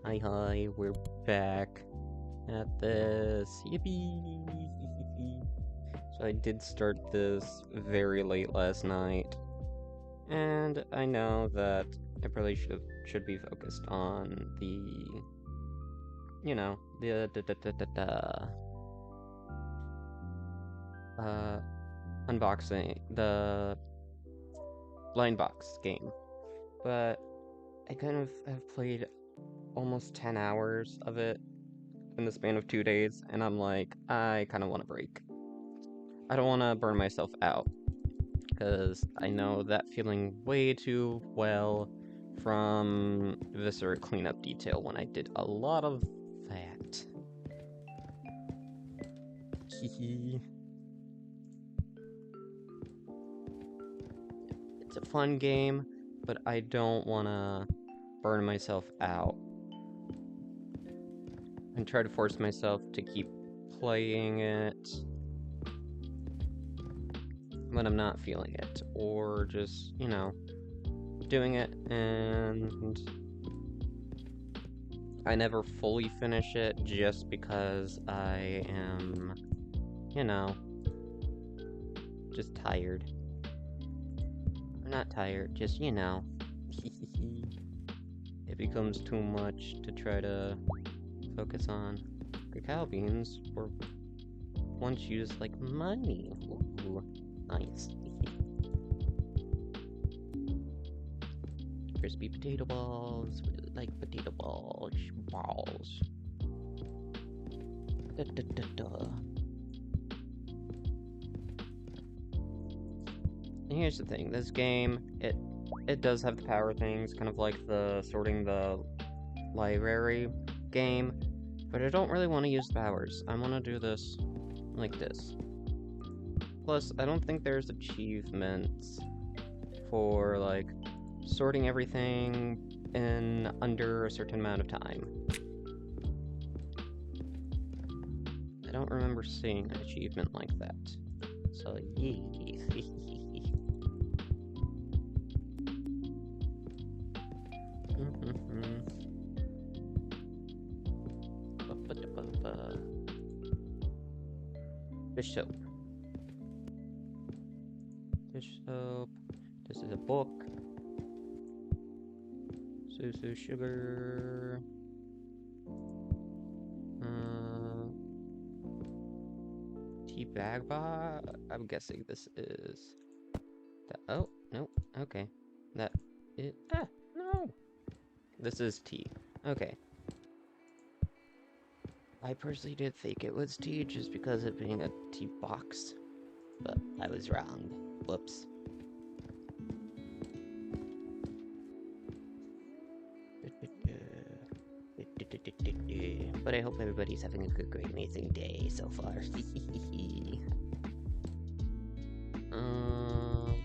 Hi, we're back at this. Yippee! So I did start this very late last night, and I know that I probably should be focused on the uh unboxing the blind box game, but I kind of have played almost 10 hours of it in the span of 2 days, and I'm like, I kind of want a break. I don't want to burn myself out, because I know that feeling way too well from Viscera Cleanup Detail when I did a lot of that. It's a fun game, but I don't want to burn myself out and try to force myself to keep playing it when I'm not feeling it, or just, doing it and I never fully finish it just because I am, just tired. Or not tired, just, it becomes too much to try to focus on. Cacao beans were once used like money. Ooh, nice. Crispy potato balls. Really like potato balls. Balls. Da, da, da, da. And here's the thing, this game, it does have the power things, kind of like the sorting the library game, but I don't really want to use the powers. I want to do this like this. Plus, I don't think there's achievements for, like, sorting everything in under a certain amount of time. I don't remember seeing an achievement like that. So, yeah. Dish soap. Dish soap. This is a book. Susu sugar. Tea bag bar. I'm guessing this is. Oh, no. Okay. That. No. This is tea. Okay. I personally did think it was tea just because of being a tea box, but I was wrong. Whoops. But I hope everybody's having a good, great, amazing day so far. Oh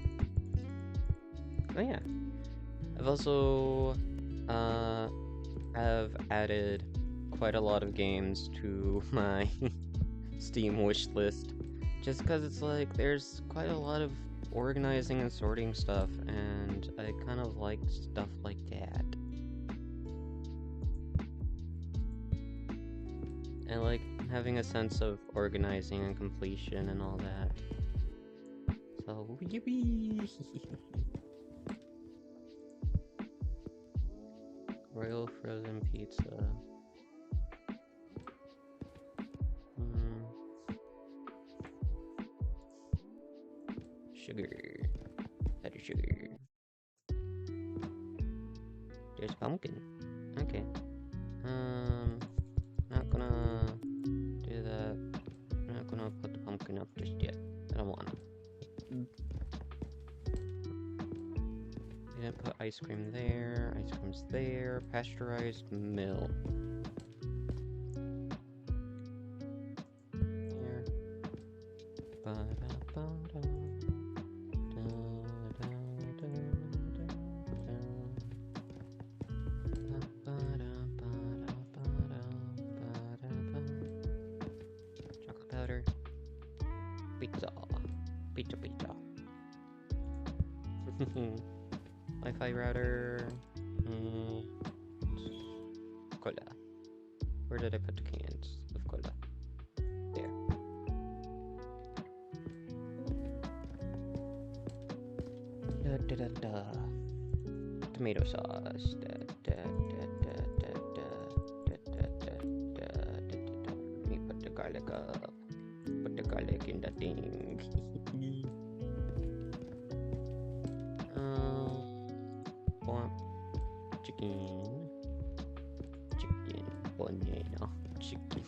yeah. I've also have added quite a lot of games to my Steam wish list, just because it's like there's quite a lot of organizing and sorting stuff, and I kind of like stuff like that. I like having a sense of organizing and completion and all that. So, yippee! Royal frozen pizza. Sugar. Better sugar. There's pumpkin. Okay. Not gonna do that. I'm not gonna put the pumpkin up just yet. I don't want it. Didn't put ice cream there. Ice cream's there. Pasteurized milk. Here. Chocolate powder. Pizza. Pizza. Wi-Fi router. cola. Where did I put the cans of cola? There. Da da da da. Tomato sauce. Da da da da da da da da da da da. Let me put the garlic up. Put the garlic in the thing. Chicken. Chicken. Banana. Chicken.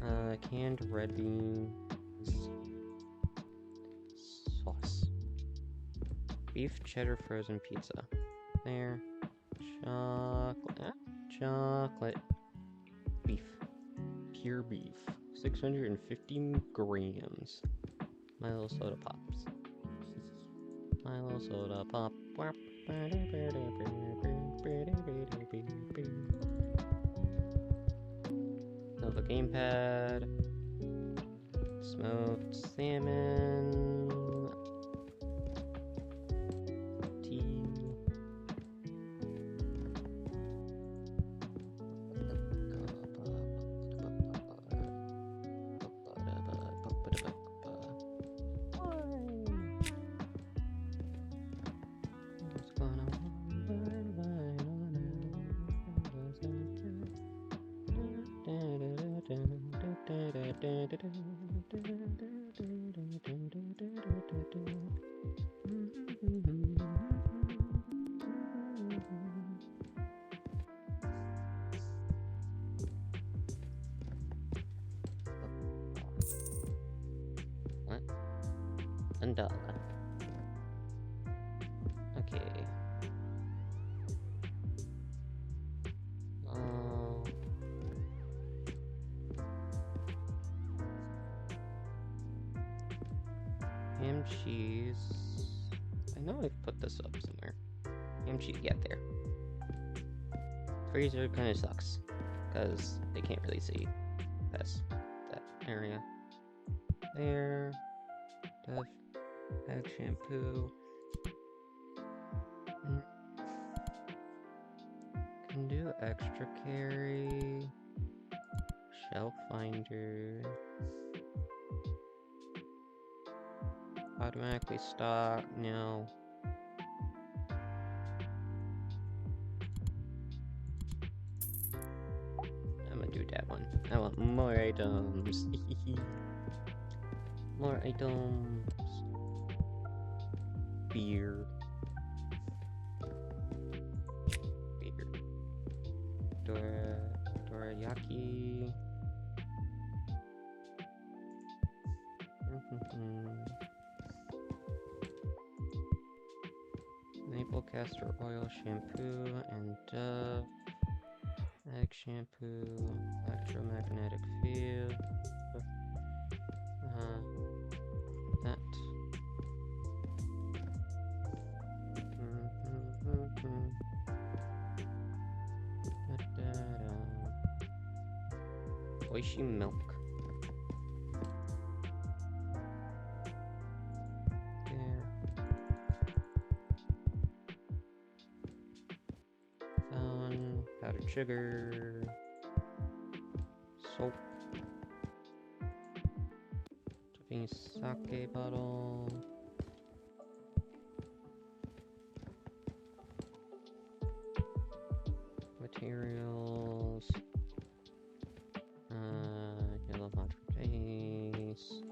Banana. Canned red beans. Sauce. Beef cheddar frozen pizza. There. Chocolate. Chocolate. Beef. Pure beef. 650 grams. Milo soda pops. Milo soda pop. Another gamepad. Smoked salmon. Tea. What? $1. Okay. Ham cheese. I know I've put this up somewhere. Ham cheese, yeah, there. Freezer kind of sucks because they can't really see past that area. There. Dove. Egg shampoo. Can do extra carry. Shelf finder. Automatically stock. No. I'm gonna do that one. I want more items. More items. Beer. Beer. Dorayaki. Maple castor oil shampoo and Dove. Egg shampoo. Electromagnetic field. That. Oishi milk. There. Powdered sugar. Soap. Japanese sake bottle. Materials. Yellow hot paste.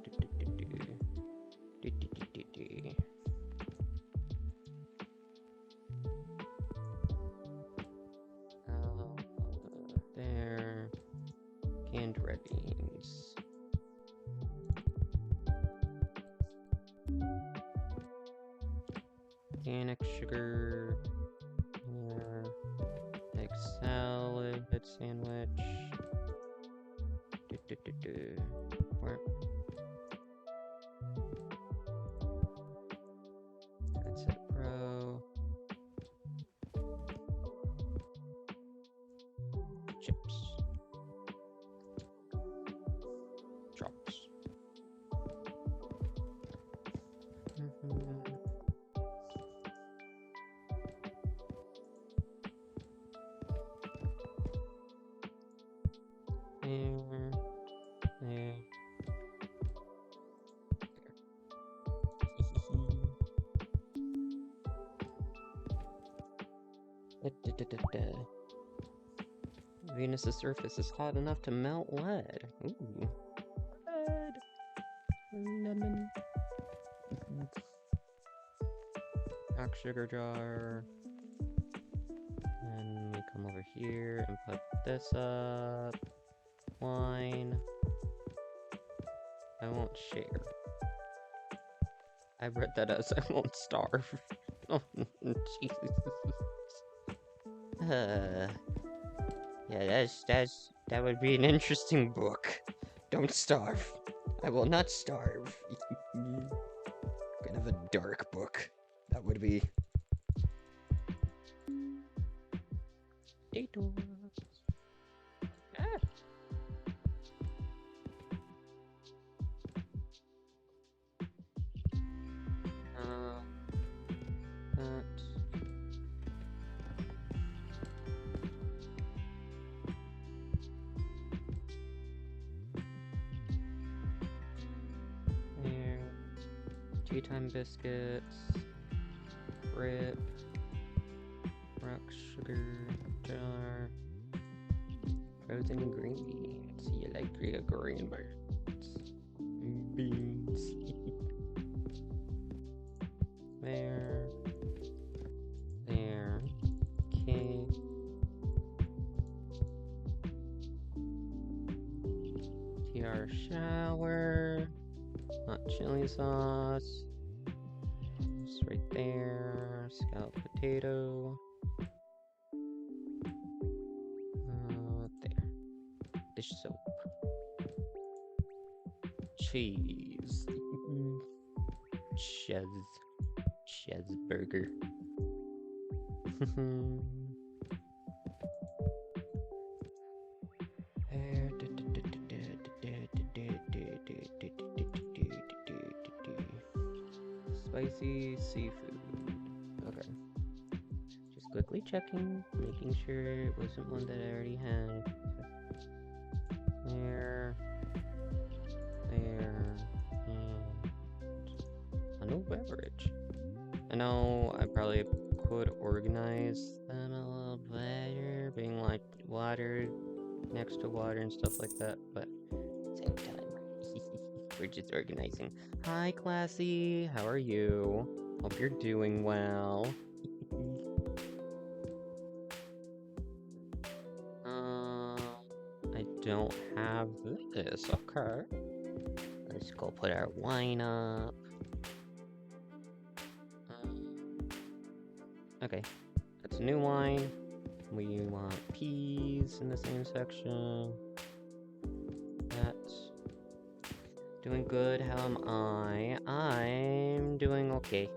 There. Canned red beans. Organic sugar. Here. Egg salad sandwich. Where? That's it, Pro. Chips. Drops. Venus's surface is hot enough to melt lead. Ooh. Lead. Lemon. Rock sugar jar. And we come over here and put this up. Wine. I won't share. I read that as I won't starve. Oh, Jesus. Yeah, that would be an interesting book. Don't starve. I will not starve. Kind of a dark book. That would be. Detours. Ah. That. There. Tea time biscuits. Rip. Rock sugar jar. Frozen green beans. You like green beans. Beans. There. There. Okay. TR shower. Hot chili sauce. It's right there. Scalloped potato. There. Dish soap. Cheese. Cheeseburger. Spicy seafood. Okay. Just quickly checking, making sure it wasn't one that I already had. There. There. And a new beverage. I know I probably could organize them a little better, being like water next to water and stuff like that, but same time. We're just organizing. Hi, Classy. How are you? Hope you're doing well. I don't have this. Okay. Let's go put our wine up. Okay. That's new wine. We want peas in the same section. That's doing good. How am I? I'm doing okay.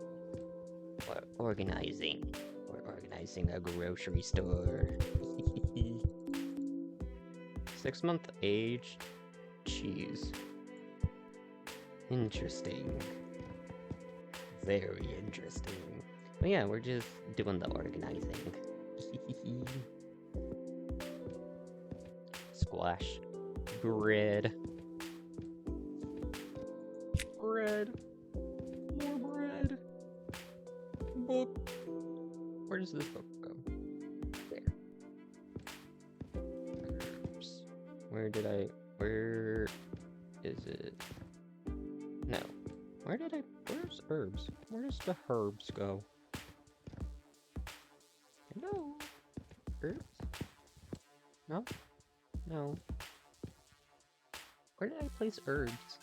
We're organizing. We're organizing a grocery store. 6-month age cheese. Interesting. Very interesting. But yeah, we're just doing the organizing. Squash. Bread. Bread. More bread. Book. Where does this book go? There. Herbs. Where is it? No. Where's herbs? Where does the herbs go? Hello? Herbs? No? No. Where did I place herbs?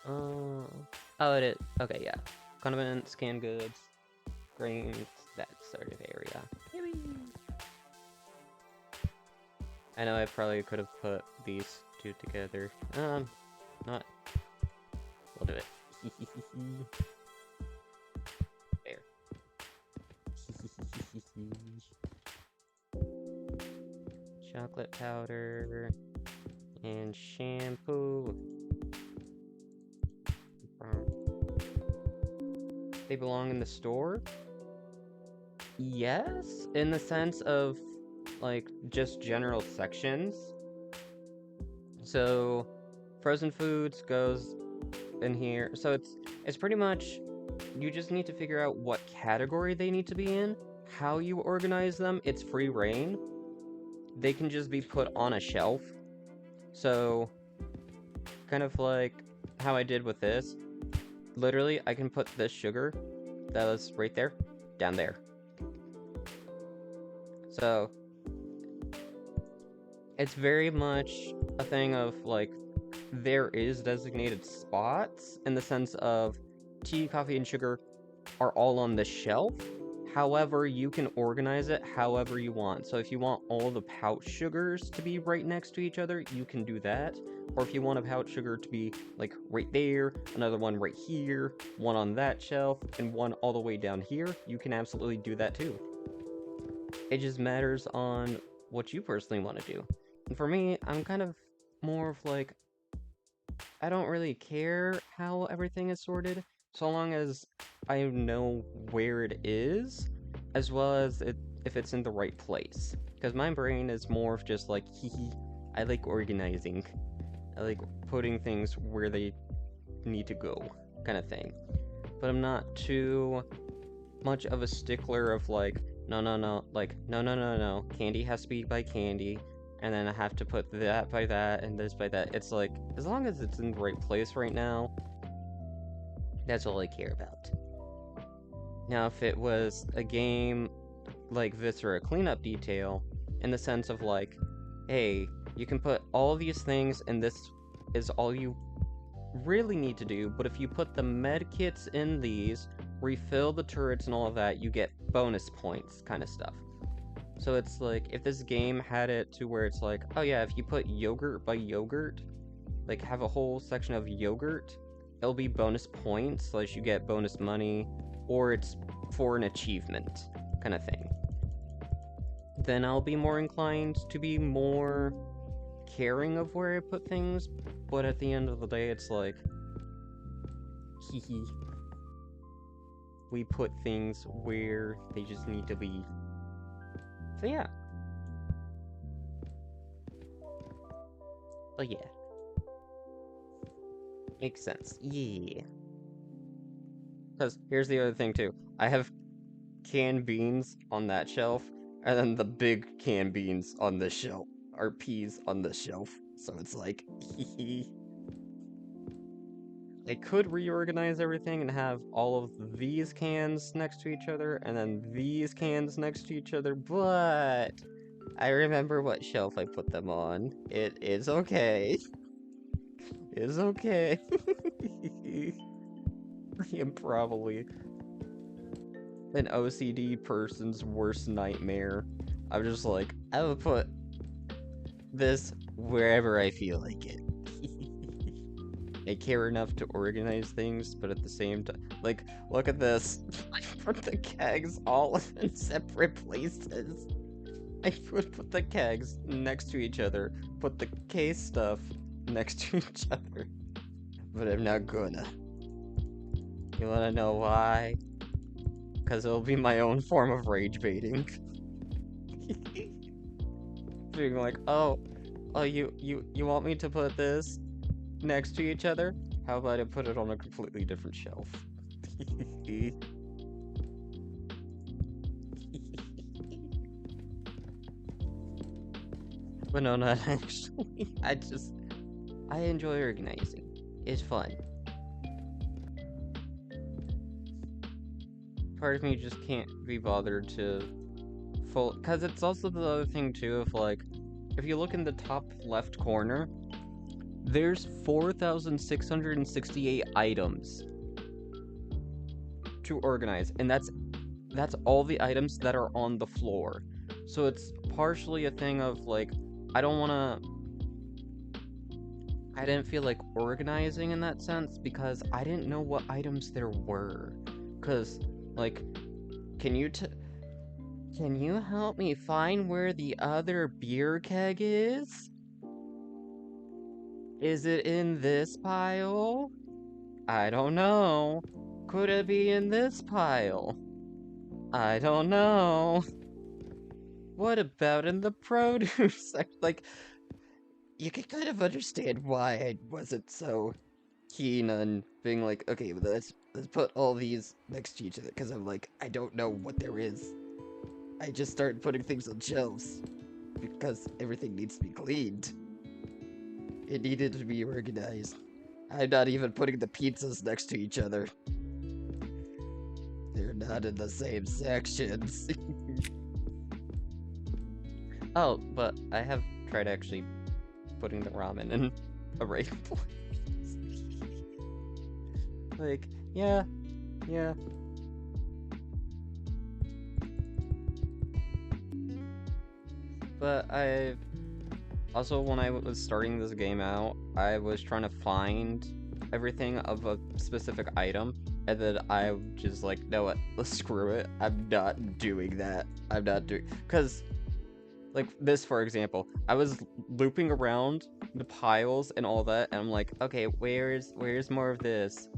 Oh, it is. Okay, yeah. Condiments, canned goods, grains, that sort of area. I know I probably could have put these two together. Not. We'll do it. There. Chocolate powder and shampoo. They belong in the store? Yes, in the sense of like just general sections. So frozen foods goes in here. So it's pretty much You just need to figure out what category they need to be in, how you organize them. It's free reign. They can just be put on a shelf. So, kind of like how I did with this. Literally, I can put this sugar that was right there down there. So, it's very much a thing of like there is designated spots in the sense of tea, coffee, and sugar are all on the shelf. However, you can organize it however you want. So if you want all the pouch sugars to be right next to each other, you can do that. Or if you want a pouch sugar to be like right there, another one right here, one on that shelf, and one all the way down here, you can absolutely do that too. It just matters on what you personally want to do. And for me, I'm kind of more of like, I don't really care how everything is sorted, so long as I know where it is, as well as if it's in the right place. Because my brain is more of just like, hee hee, I like organizing. I like putting things where they need to go, kind of thing. But I'm not too much of a stickler of like, no, candy has to be by candy, and then I have to put that by that, and this by that. It's like, as long as it's in the right place right now, that's all I care about. Now, if it was a game like Viscera Cleanup Detail, in the sense of like, hey, you can put all these things, and this is all you really need to do, but if you put the med kits in these, refill the turrets and all of that, you get bonus points kind of stuff. So it's like, if this game had it to where it's like, oh yeah, if you put yogurt by yogurt, like have a whole section of yogurt, it'll be bonus points, like you get bonus money, or it's for an achievement kind of thing. Then I'll be more inclined to be more caring of where I put things, but at the end of the day, it's like, hee hee. We put things where they just need to be. So yeah. But yeah. Makes sense. Yeah. Because here's the other thing too. I have canned beans on that shelf, and then the big canned beans on this shelf, or peas on this shelf. So it's like, I could reorganize everything and have all of these cans next to each other, and then these cans next to each other, but I remember what shelf I put them on. It is okay. It's okay. I am probably an OCD person's worst nightmare. I'm just like, I would put this wherever I feel like it. I care enough to organize things, but at the same time, like, look at this. I put the kegs all in separate places. I would put the kegs next to each other, put the case stuff next to each other. But I'm not gonna. You wanna know why? Because it'll be my own form of rage baiting. Being like, oh, you want me to put this next to each other? How about I put it on a completely different shelf? But no, not actually. I enjoy organizing. It's fun. Part of me just can't be bothered to because it's also the other thing too of like, if you look in the top left corner, there's 4,668 items to organize, and that's all the items that are on the floor. So it's partially a thing of like, I didn't feel like organizing in that sense because I didn't know what items there were. Cause like, can you help me find where the other beer keg is? Is it in this pile? I don't know. Could it be in this pile? I don't know. What about in the produce? Like, you can kind of understand why I wasn't so keen on being like, okay, let's put all these next to each other, because I'm like, I don't know what there is. I just started putting things on shelves, because everything needs to be cleaned. It needed to be organized. I'm not even putting the pizzas next to each other. They're not in the same sections. Oh, but I have tried actually putting the ramen in a right place. Like, yeah. But I've also, when I was starting this game out, I was trying to find everything of a specific item, and then I just like, no, what? Let's screw it. I'm not doing that. I'm not doing, because like this, for example, I was looping around the piles and all that, and I'm like, okay, where's more of this?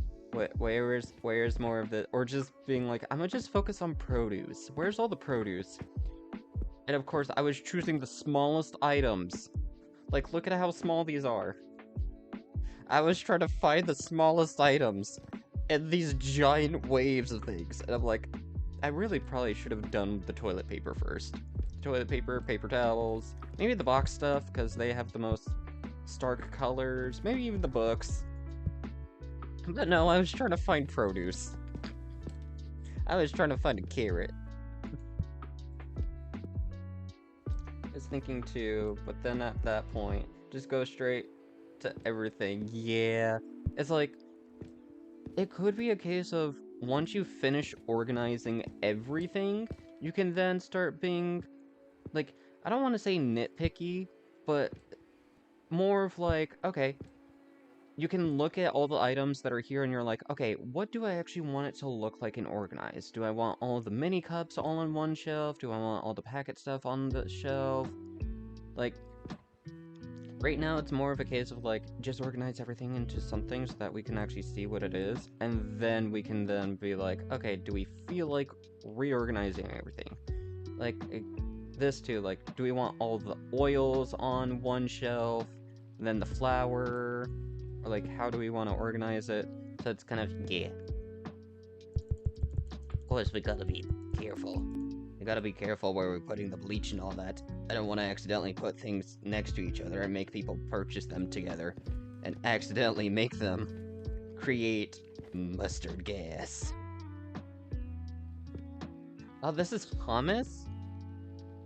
Where's more of this? Or just being like, I'm gonna just focus on produce. Where's all the produce? And of course, I was choosing the smallest items. Like, look at how small these are. I was trying to find the smallest items and these giant waves of things. And I'm like, I really probably should have done the toilet paper first. Toilet paper, paper towels, maybe the box stuff, because they have the most stark colors, maybe even the books. But no, I was trying to find produce. I was trying to find a carrot. I was thinking too, but then at that point, just go straight to everything. Yeah. It's like, it could be a case of once you finish organizing everything, you can then start being, like, I don't want to say nitpicky, but more of like, okay, you can look at all the items that are here and you're like, okay, what do I actually want it to look like and organized? Do I want all of the mini cups all on one shelf? Do I want all the packet stuff on the shelf? Like, right now it's more of a case of like, just organize everything into something so that we can actually see what it is, and then we can then be like, okay, do we feel like reorganizing everything? Like, this too, like, do we want all the oils on one shelf, and then the flour? Or like, how do we want to organize it? So it's kind of, yeah. Of course, we gotta be careful. We gotta be careful where we're putting the bleach and all that. I don't want to accidentally put things next to each other and make people purchase them together, and accidentally make them create mustard gas. Oh, this is hummus?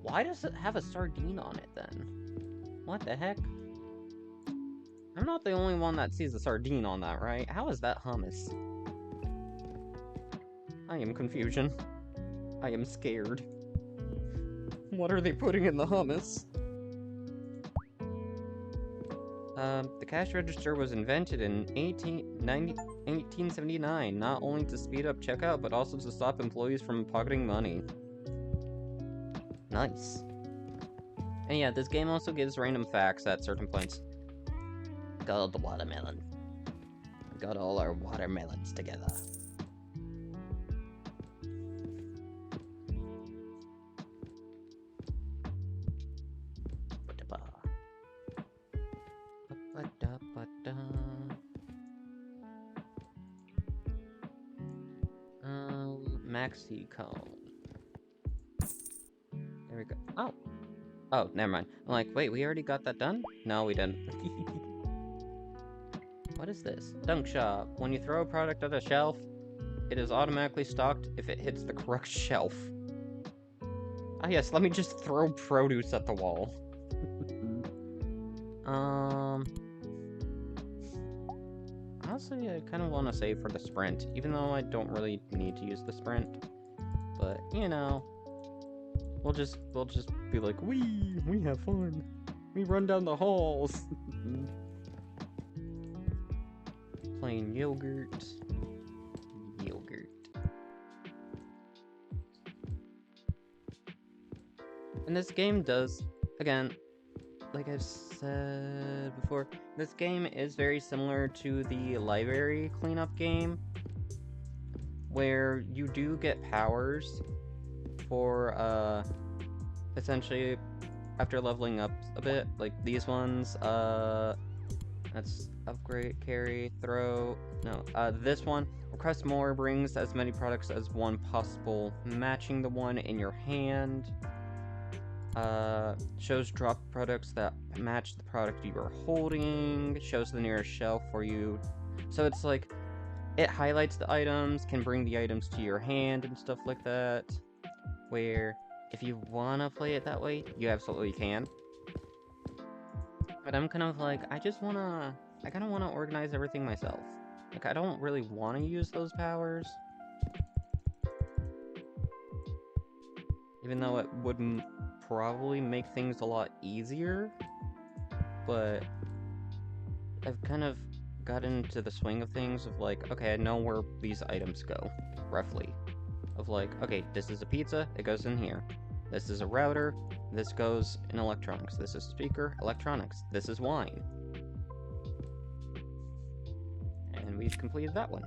Why does it have a sardine on it then? What the heck? I'm not the only one that sees a sardine on that, right? How is that hummus? I am confusion. I am scared. What are they putting in the hummus? The cash register was invented in 1879, not only to speed up checkout, but also to stop employees from pocketing money. Nice. And yeah, this game also gives random facts at certain points. Got all the watermelon. Got all our watermelons together. Maxi cone. There we go. Oh! Oh, never mind. I'm like, wait, we already got that done? No, we didn't. What is this? Dunk shop. When you throw a product at a shelf, it is automatically stocked if it hits the correct shelf. Ah yes, let me just throw produce at the wall. Honestly, I kind of want to save for the sprint, even though I don't really need to use the sprint. But, you know, we'll just be like, we have fun. We run down the halls. Plain yogurt. And this game does, again, like I've said before, this game is very similar to the library cleanup game, where you do get powers for, essentially, after leveling up a bit. Like, these ones, That's upgrade, carry, throw. No, this one. Request more brings as many products as one possible, matching the one in your hand. Shows drop products that match the product you are holding. Shows the nearest shelf for you. So it's like, it highlights the items, can bring the items to your hand and stuff like that. Where, if you wanna play it that way, you absolutely can. But I'm kind of like, I kind of wanna organize everything myself. Like, I don't really wanna use those powers. Even though it would probably make things a lot easier. But I've kind of gotten into the swing of things of like, okay, I know where these items go, roughly. Of like, okay, this is a pizza, it goes in here. This is a router, this goes in electronics. This is a speaker, electronics. This is wine. And we've completed that one.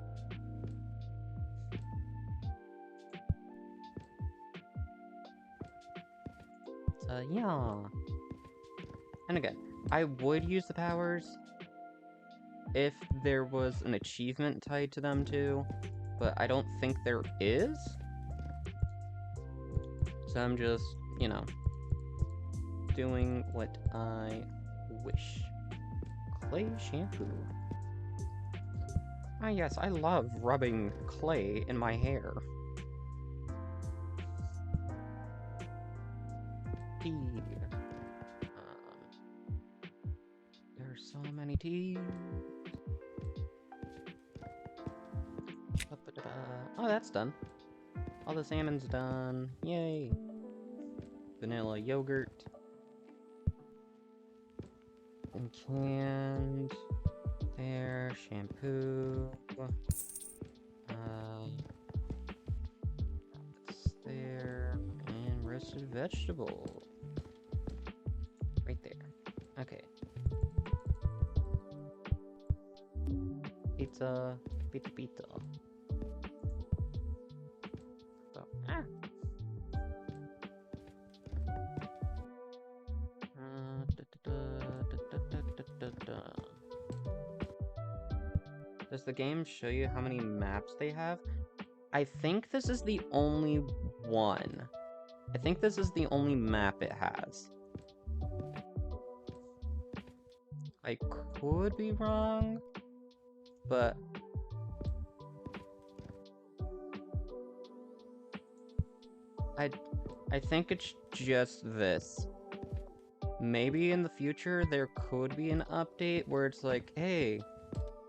So, yeah. And again, I would use the powers if there was an achievement tied to them too, but I don't think there is. So I'm just, you know, doing what I wish. Clay shampoo. Ah yes, I love rubbing clay in my hair. Tea. There's so many teas. Oh, that's done. All the salmon's done. Yay. Vanilla yogurt. And canned. There. Shampoo. That's there. And roasted vegetable. Right there. Okay. Pizza. Pizza. Does the game show you how many maps they have? I think this is the only one. I think this is the only map it has. I could be wrong, but I think it's just this. Maybe in the future there could be an update where it's like, hey,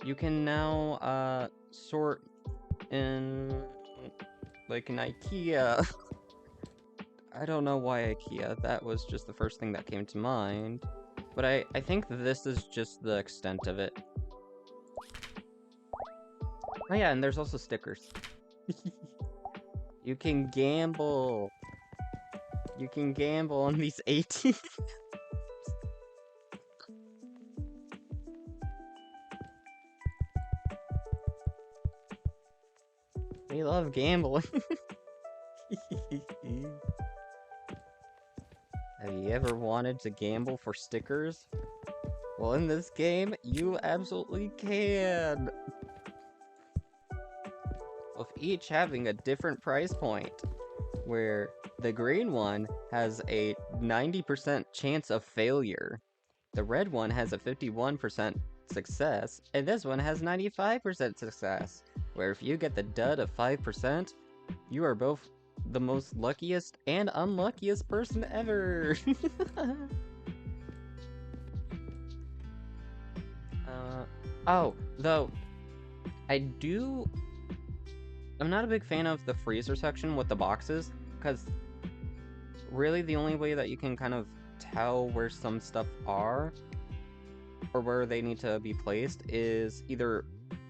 you can now sort in like an IKEA. I don't know why IKEA, that was just the first thing that came to mind. But I think this is just the extent of it. Oh yeah, and there's also stickers. You can gamble. You can gamble on these 18. They love gambling. Have you ever wanted to gamble for stickers? Well, in this game, you absolutely can. With each having a different price point, where the green one has a 90% chance of failure, the red one has a 51% success, and this one has 95% success, where if you get the dud of 5%, you are both the most luckiest and unluckiest person ever. Oh, though, I'm not a big fan of the freezer section with the boxes, because really the only way that you can kind of tell where some stuff are, or where they need to be placed, is either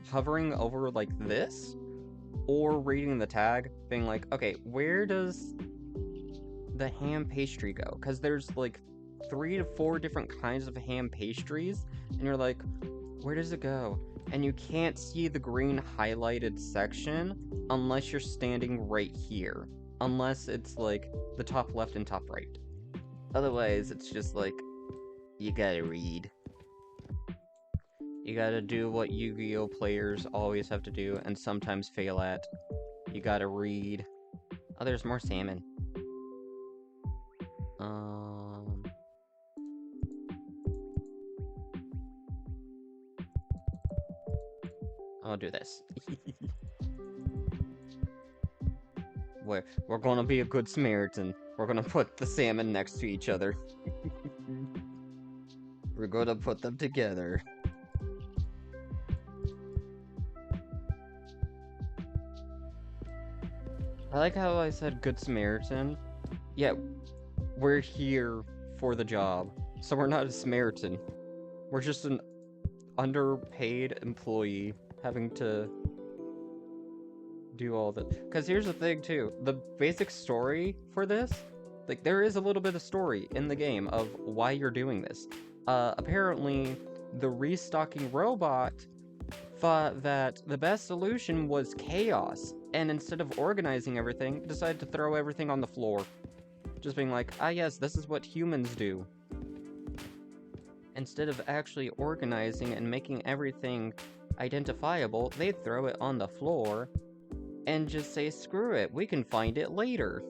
hovering over like this, or reading the tag, being like, okay, where does the ham pastry go? Because there's like 3 to 4 different kinds of ham pastries, and you're like, where does it go? And you can't see the green highlighted section unless you're standing right here. Unless it's like the top left and top right. Otherwise, it's just like, you gotta read. You gotta do what Yu-Gi-Oh players always have to do and sometimes fail at. You gotta read. Oh, there's more salmon. I'll do this. We're gonna be a good Samaritan. We're gonna put the salmon next to each other. We're gonna put them together. I like how I said good Samaritan. Yeah, we're here for the job. So we're not a Samaritan. We're just an underpaid employee having to do all the... Because here's the thing, too. The basic story for this, like, there is a little bit of story in the game of why you're doing this. Apparently, the restocking robot thought that the best solution was chaos, and instead of organizing everything, decided to throw everything on the floor. Just being like, ah yes, this is what humans do. Instead of actually organizing and making everything identifiable, they throw it on the floor and just say, screw it, we can find it later.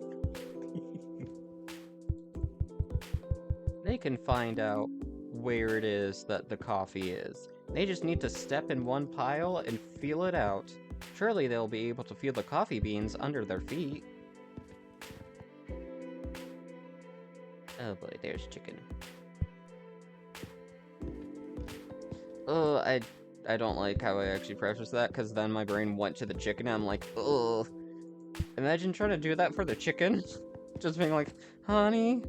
They can find out where it is that the coffee is. They just need to step in one pile and feel it out. Surely they'll be able to feel the coffee beans under their feet. Oh boy, there's chicken. Oh, I don't like how I actually prefaced that, because then my brain went to the chicken and I'm like, ugh. Imagine trying to do that for the chicken. Just being like, honey,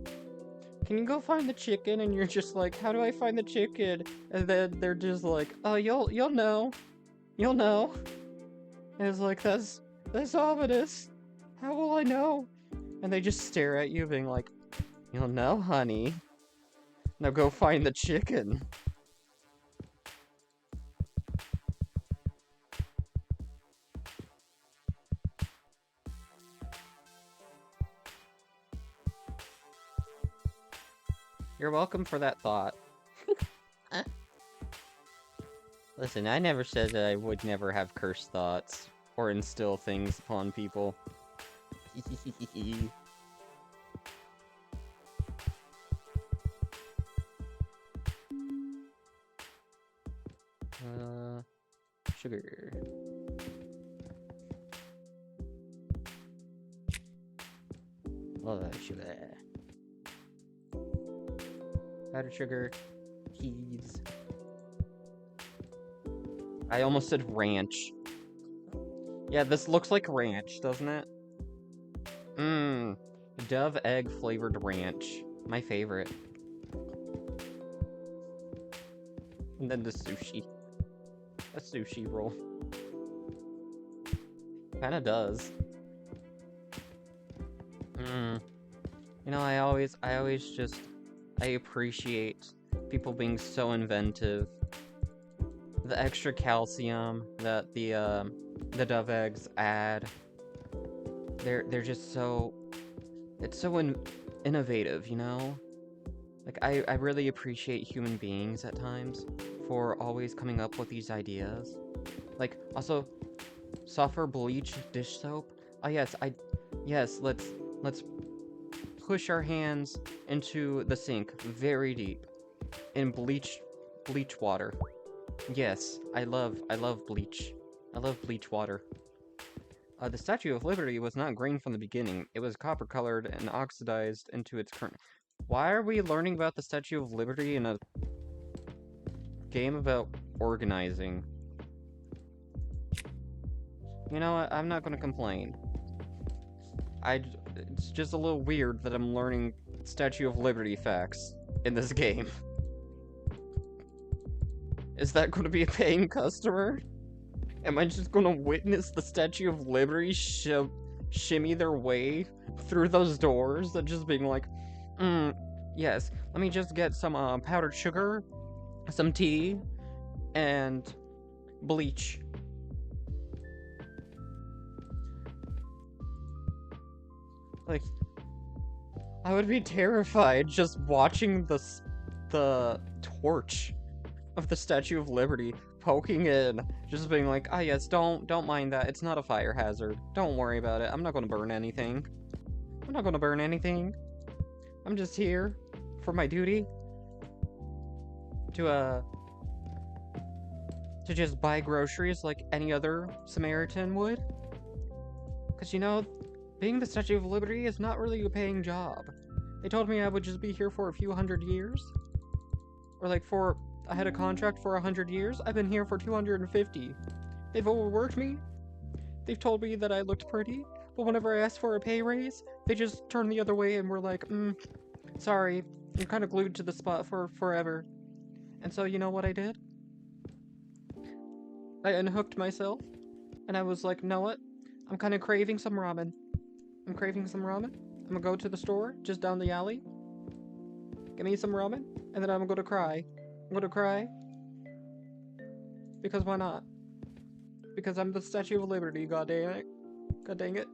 can you go find the chicken? And you're just like, how do I find the chicken? And then they're just like, oh, you'll know. You'll know. And it's like, that's ominous. How will I know? And they just stare at you being like, you'll know, honey. Now go find the chicken. You're welcome for that thought. Listen, I never said that I would never have cursed thoughts or instill things upon people. Sugar. Sugar. Powdered sugar. Keys. I almost said ranch. Yeah, this looks like ranch, doesn't it? Mmm. Dove egg flavored ranch. My favorite. And then the sushi. A sushi roll. Kinda does. You know, I always just... I appreciate people being so inventive. The extra calcium that the dove eggs add. They're just so... It's so innovative, you know? Like, I really appreciate human beings at times for always coming up with these ideas. Like, also, sulfur bleach dish soap. Oh yes, yes, let's push our hands into the sink very deep in bleach water. Yes, I love bleach. I love bleach water. The Statue of Liberty was not green from the beginning. It was copper colored and oxidized into its current... Why are we learning about the Statue of Liberty in a game about organizing? You know what? I'm not gonna complain. It's just a little weird that I'm learning Statue of Liberty facts in this game. Is that gonna be a paying customer? Am I just gonna witness the Statue of Liberty shimmy their way through those doors and just being like, yes, let me just get some powdered sugar, some tea, and bleach. Like, I would be terrified just watching the torch of the Statue of Liberty poking in, just being like, "Ah, yes, don't mind that. It's not a fire hazard. Don't worry about it. I'm not gonna burn anything. I'm not gonna burn anything. I'm just here for my duty to to just buy groceries like any other Samaritan would. Because, you know, being the Statue of Liberty is not really a paying job. They told me I would just be here for a few hundred years. Or like I had a contract for 100 years. I've been here for 250. They've overworked me. They've told me that I looked pretty. But whenever I asked for a pay raise, they just turned the other way and were like, sorry, you're kind of glued to the spot for forever. And so you know what I did? I unhooked myself. And I was like, know what? I'm kind of craving some ramen. I'm gonna go to the store just down the alley. Get me some ramen. And then I'm gonna cry. I'm gonna cry. Because why not? Because I'm the Statue of Liberty, god dang it. God dang it.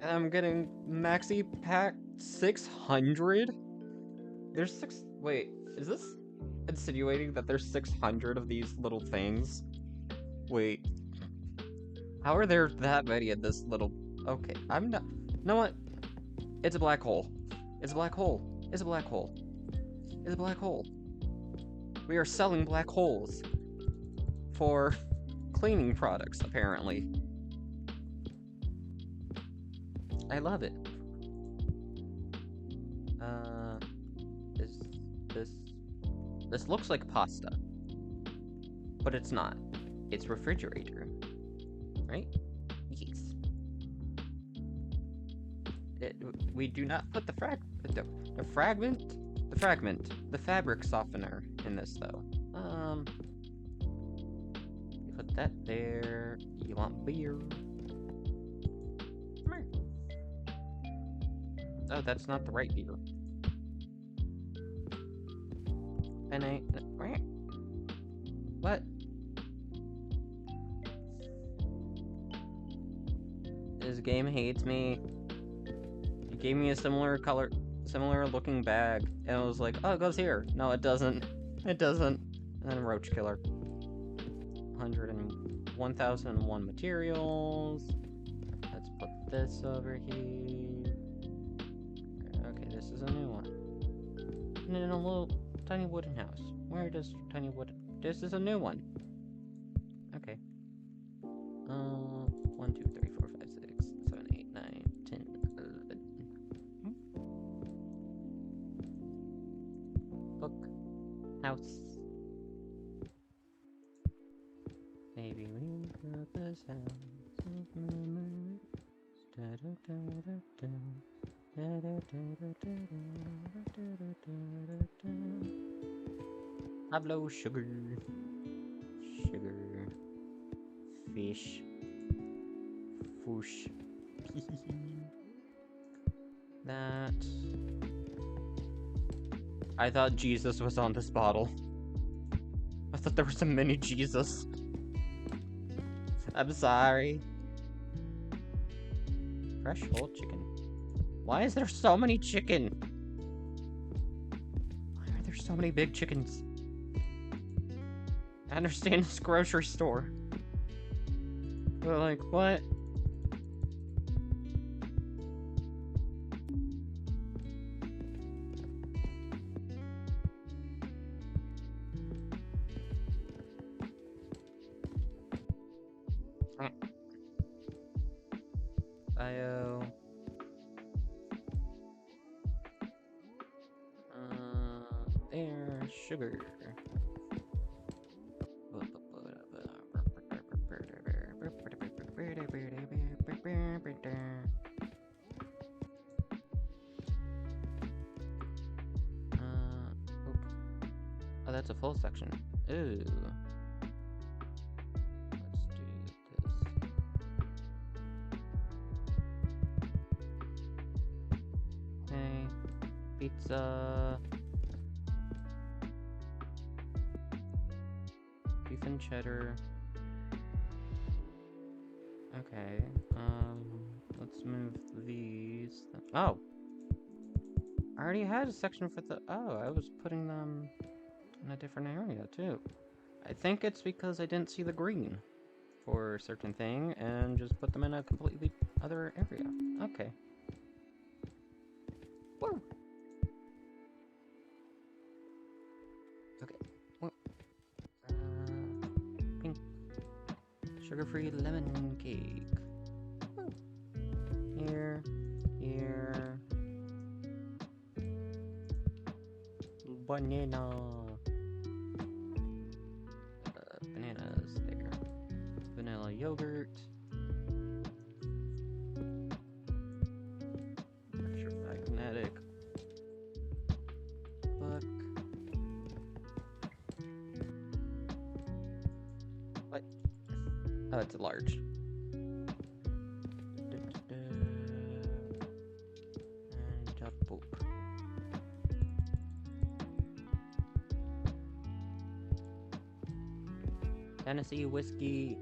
And I'm getting Maxi Pack 600? There's wait, is this insinuating that there's 600 of these little things? Wait. How are there that many in this little... Okay, I'm not... You know what? It's a black hole. It's a black hole. It's a black hole. It's a black hole. We are selling black holes for cleaning products, apparently. I love it. This looks like pasta. But it's not. It's refrigerator. Right? Yes. We do not put the fabric softener in this though. You put that there. You want beer? Come here. Oh, that's not the right beer. And what? This game hates me. It gave me a similar looking bag, and it was like, oh, it goes here. No, it doesn't. It doesn't. And then Roach Killer. 1,001 materials. Let's put this over here. Okay, this is a new one. And in a little tiny wooden house. Where does tiny wood? This is a new one. Okay. 1, 2, 3, 4, 5, 6, 7, 8, 9, 10, 11. Book. House. Maybe we built this house of memories. Pablo sugar. Fish. Foosh. That. I thought Jesus was on this bottle. I thought there was a mini Jesus. I'm sorry. Fresh whole chicken. Why is there so many chicken? Why are there so many big chickens? I understand it's a grocery store. But like, what? IO. There, sugar. Oh, that's a full section. Ooh. Let's do this. Okay. Pizza. Beef and cheddar. Okay. Let's move these. Oh! I already had a section for the... Oh, I was putting them in a different area, too. I think it's because I didn't see the green for a certain thing and just put them in a completely other area. Okay. Woo! Okay. Woo. Pink. Sugar-free lemon cake. Woo. Here. Here. Banana. Bananas there. Vanilla yogurt. Electromagnetic book. What? Oh, it's a large. And a boop. Tennessee whiskey.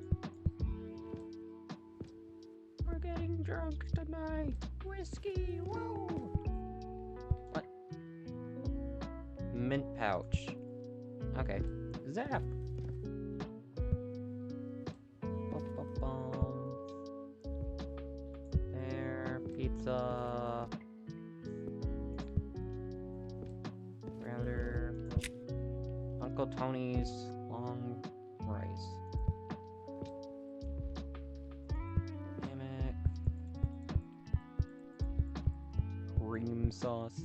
We're getting drunk tonight. Whiskey, whoa! What? Mint pouch. Okay. Zap! There. Pizza. Router. Uncle Tony's long rice. Hammock. Cream sauce.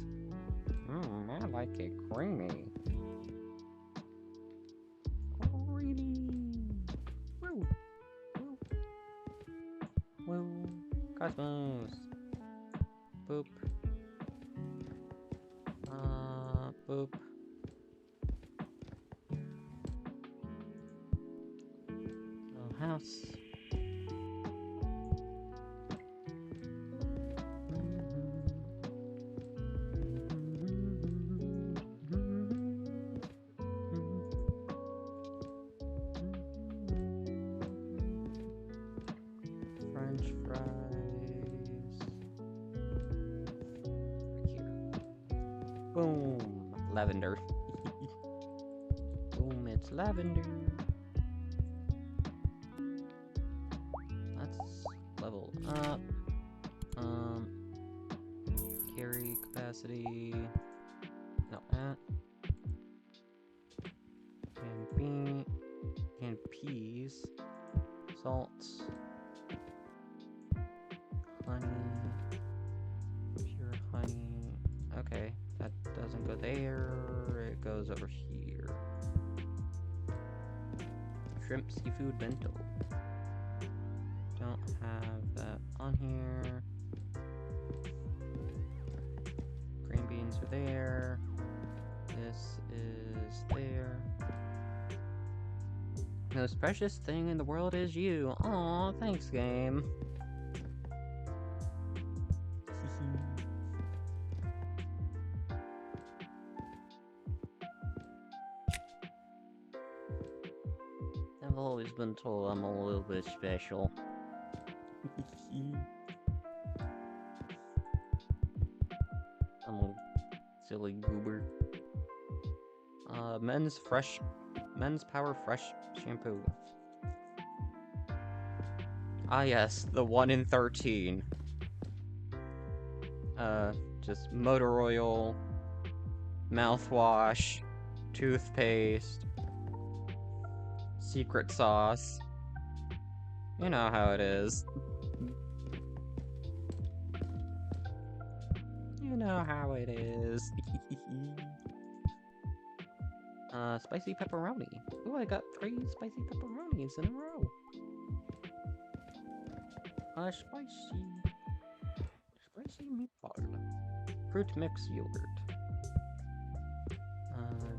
I like it creamy. Creamy. Woo. Woo. Woo. Cosmos. Boop. Boop. Little house. French fries. Right here. Boom. Lavender. Boom, it's lavender. Let's level up. Carry capacity. No, canned peas. Salt. Honey. Pure honey. Okay, that doesn't go there. It goes over here. Shrimp seafood bento. Don't have that on here. Green beans are there. This is there. Most precious thing in the world is you. Aw, thanks, game. I've always been told I'm a little bit special. I'm a silly goober. Men's Power Fresh shampoo. Ah yes, the 1 in 13. Just motor oil, mouthwash, toothpaste, secret sauce. You know how it is. You know how it is. Spicy pepperoni. Ooh, I got 3 spicy pepperonis in a row. Spicy meatball. Fruit mix yogurt.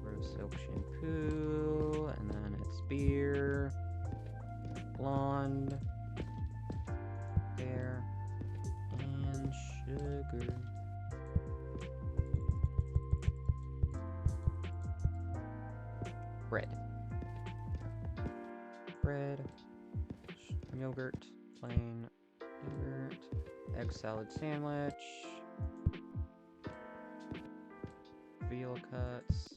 Rose silk shampoo, and then it's beer. Blonde. There. And sugar. Bread. Yogurt, plain yogurt, egg salad sandwich, Reveal cuts.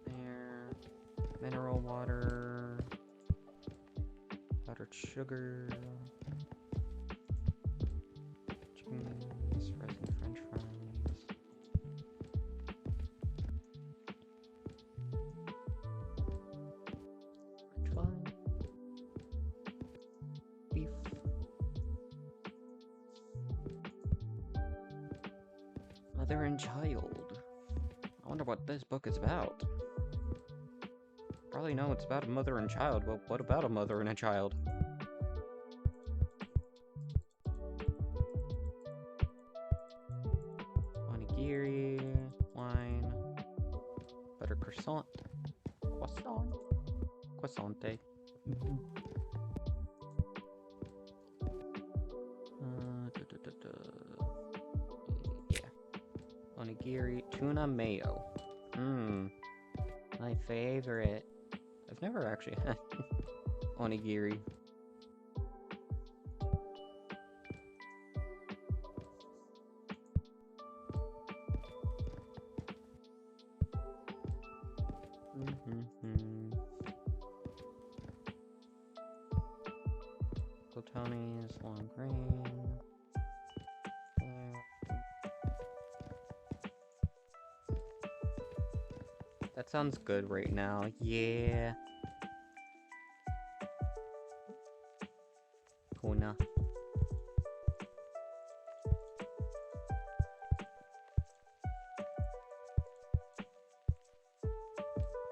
There. Mineral water. Powdered sugar. Cheese. Frozen French fries. French fry. Beef. Mother and child. I wonder what this book is about. Probably know it's about a mother and child, but what about a mother and a child? Onigiri, wine, butter croissant, croissante. Yeah. Onigiri, tuna mayo. My favorite. I've never actually had onigiri. Tony's long grain. That sounds good right now. Yeah. Kuna.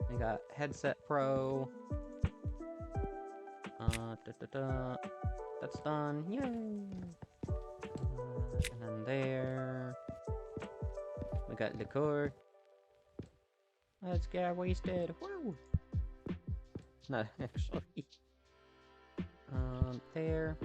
We got Headset Pro. That's done. Yay! And then there. We got liqueur. Let's get wasted. Woo! Not actually. There.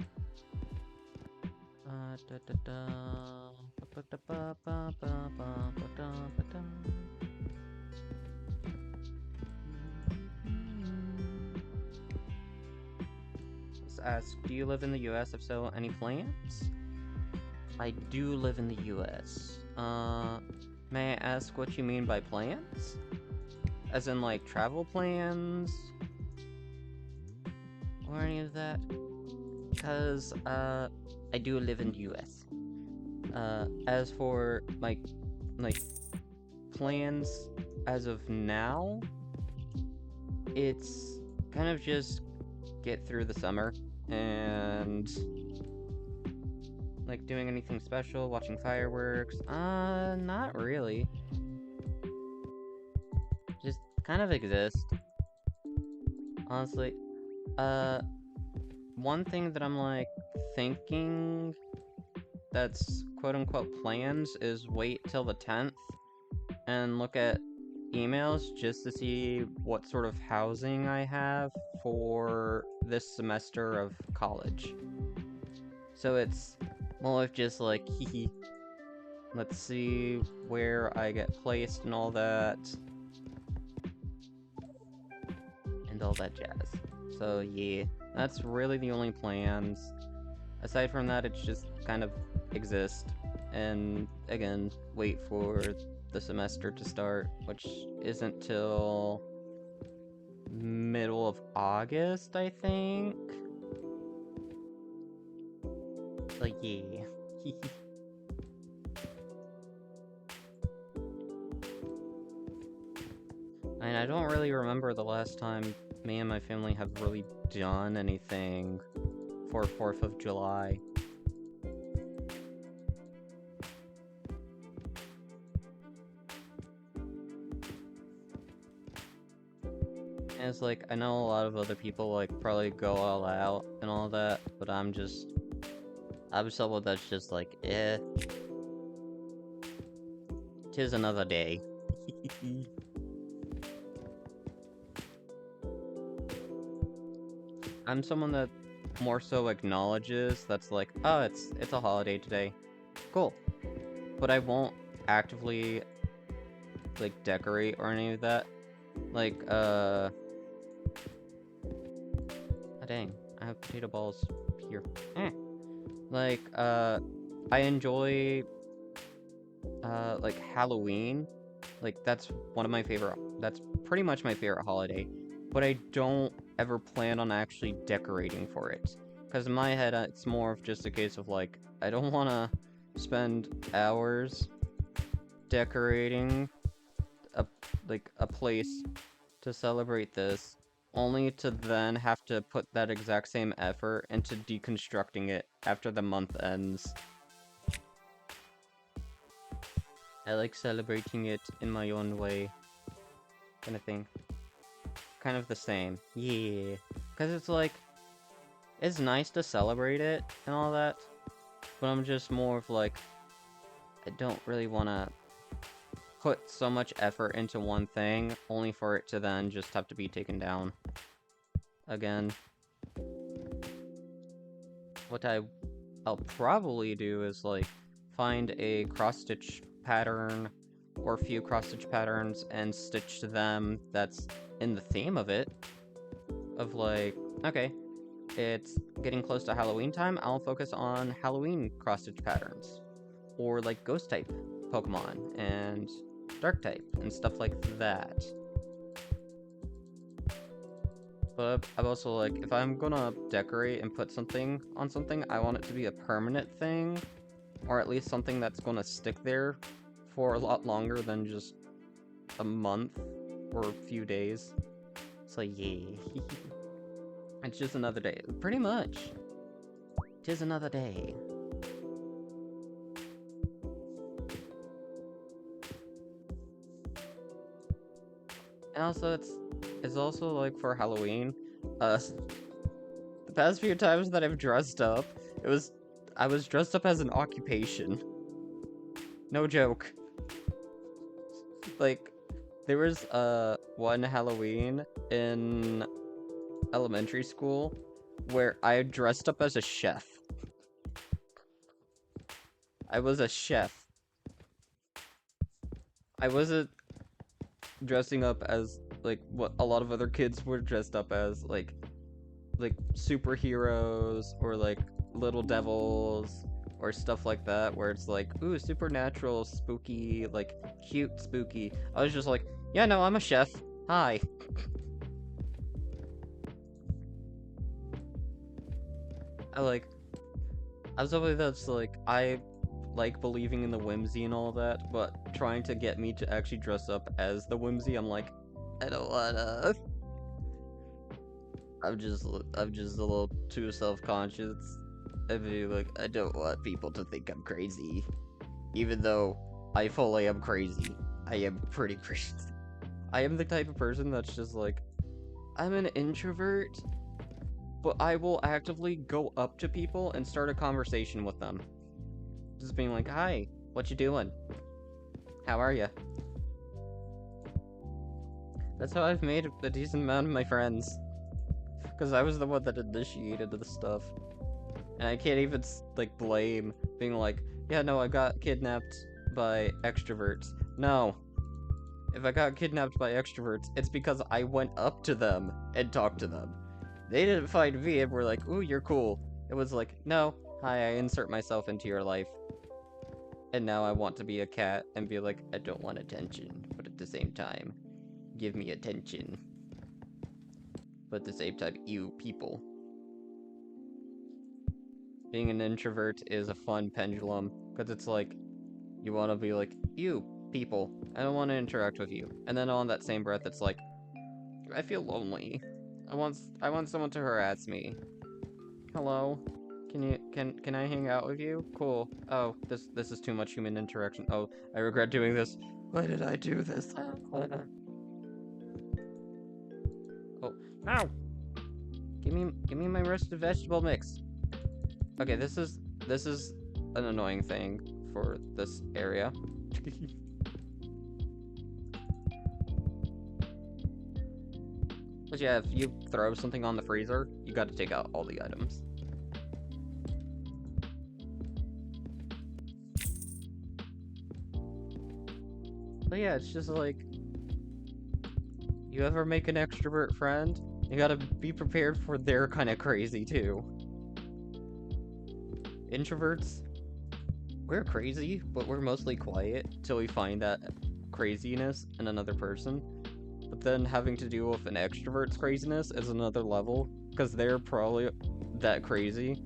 Let's ask, do you live in the US? If so, any plans? I do live in the US. May I ask what you mean by plans? As in, like, travel plans? Or any of that? Because, I do live in the US. As for, like, plans as of now, it's kind of just get through the summer, and like doing anything special, watching fireworks, not really. Just kind of exist. Honestly, one thing that I'm like thinking that's quote-unquote plans is wait till the 10th and look at emails just to see what sort of housing I have for this semester of college. So it's more of just like, hee, let's see where I get placed and all that. And all that jazz. So yeah, that's really the only plans. Aside from that, it's just kind of exist. And again, wait for the semester to start, which isn't till middle of August, I think. So yeah. And I don't really remember the last time me and my family have really done anything for 4th of July. And it's like, I know a lot of other people like probably go all out and all that, but I'm someone that's just like, eh. 'Tis another day. I'm someone that more so acknowledges that's like, oh, it's a holiday today. Cool. But I won't actively like decorate or any of that. Like, oh, dang, I have potato balls here. Like, I enjoy, like, Halloween. Like, that's one of my favorite, that's pretty much my favorite holiday. But I don't ever plan on actually decorating for it. Because in my head, it's more of just a case of, like, I don't want to spend hours decorating a, like, a place to celebrate this, only to then have to put that exact same effort into deconstructing it after the month ends. I like celebrating it in my own way, kind of thing. Kind of the same. Yeah. Because it's like, it's nice to celebrate it and all that, but I'm just more of like, I don't really want to put so much effort into one thing, only for it to then just have to be taken down again. What I'll probably do is, like, find a cross-stitch pattern or a few cross-stitch patterns and stitch them that's in the theme of it. Of, like, okay, it's getting close to Halloween time, I'll focus on Halloween cross-stitch patterns. Or, like, ghost-type Pokemon and dark-type and stuff like that. But I'm also like, if I'm gonna decorate and put something on something, I want it to be a permanent thing, or at least something that's gonna stick there for a lot longer than just a month or a few days. So yeah, it's just another day. Pretty much. Tis another day. And also, it's also like for Halloween. The past few times that I've dressed up, I was dressed up as an occupation. No joke. Like, there was one Halloween in elementary school where I dressed up as a chef. I was a chef. I wasn't dressing up as, like, what a lot of other kids were dressed up as, like superheroes or like little devils or stuff like that, where it's like, ooh, supernatural, spooky, like cute, spooky. I was just like, yeah, no, I'm a chef. Hi. I like, I was always that's like, I like believing in the whimsy and all that, but trying to get me to actually dress up as the whimsy, I'm like, I don't wanna. I'm just a little too self-conscious. I mean, like, I don't want people to think I'm crazy. Even though I fully am crazy. I am pretty crazy. I am the type of person that's just like, I'm an introvert, but I will actively go up to people and start a conversation with them. Just being like, hi, what you doing? How are you? That's how I've made a decent amount of my friends. Because I was the one that initiated the stuff. And I can't even, like, blame being like, yeah, no, I got kidnapped by extroverts. No. If I got kidnapped by extroverts, it's because I went up to them and talked to them. They didn't find me and were like, ooh, you're cool. It was like, no, hi, I insert myself into your life. And now I want to be a cat and be like, I don't want attention, but at the same time, give me attention. But at the same time, you people. Being an introvert is a fun pendulum, because it's like, you want to be like, you people, I don't want to interact with you. And then on that same breath, it's like, I feel lonely. I want someone to harass me. Hello? Can I hang out with you? Cool. Oh, this is too much human interaction. Oh, I regret doing this. Why did I do this? Oh, no! Give me my roasted vegetable mix. Okay, this is an annoying thing for this area. But yeah, if you throw something on the freezer, you gotta take out all the items. But yeah, it's just like, you ever make an extrovert friend, you gotta be prepared for their kind of crazy too. introverts, we're crazy, but we're mostly quiet till we find that craziness in another person. But then having to deal with an extrovert's craziness is another level, because they're probably that crazy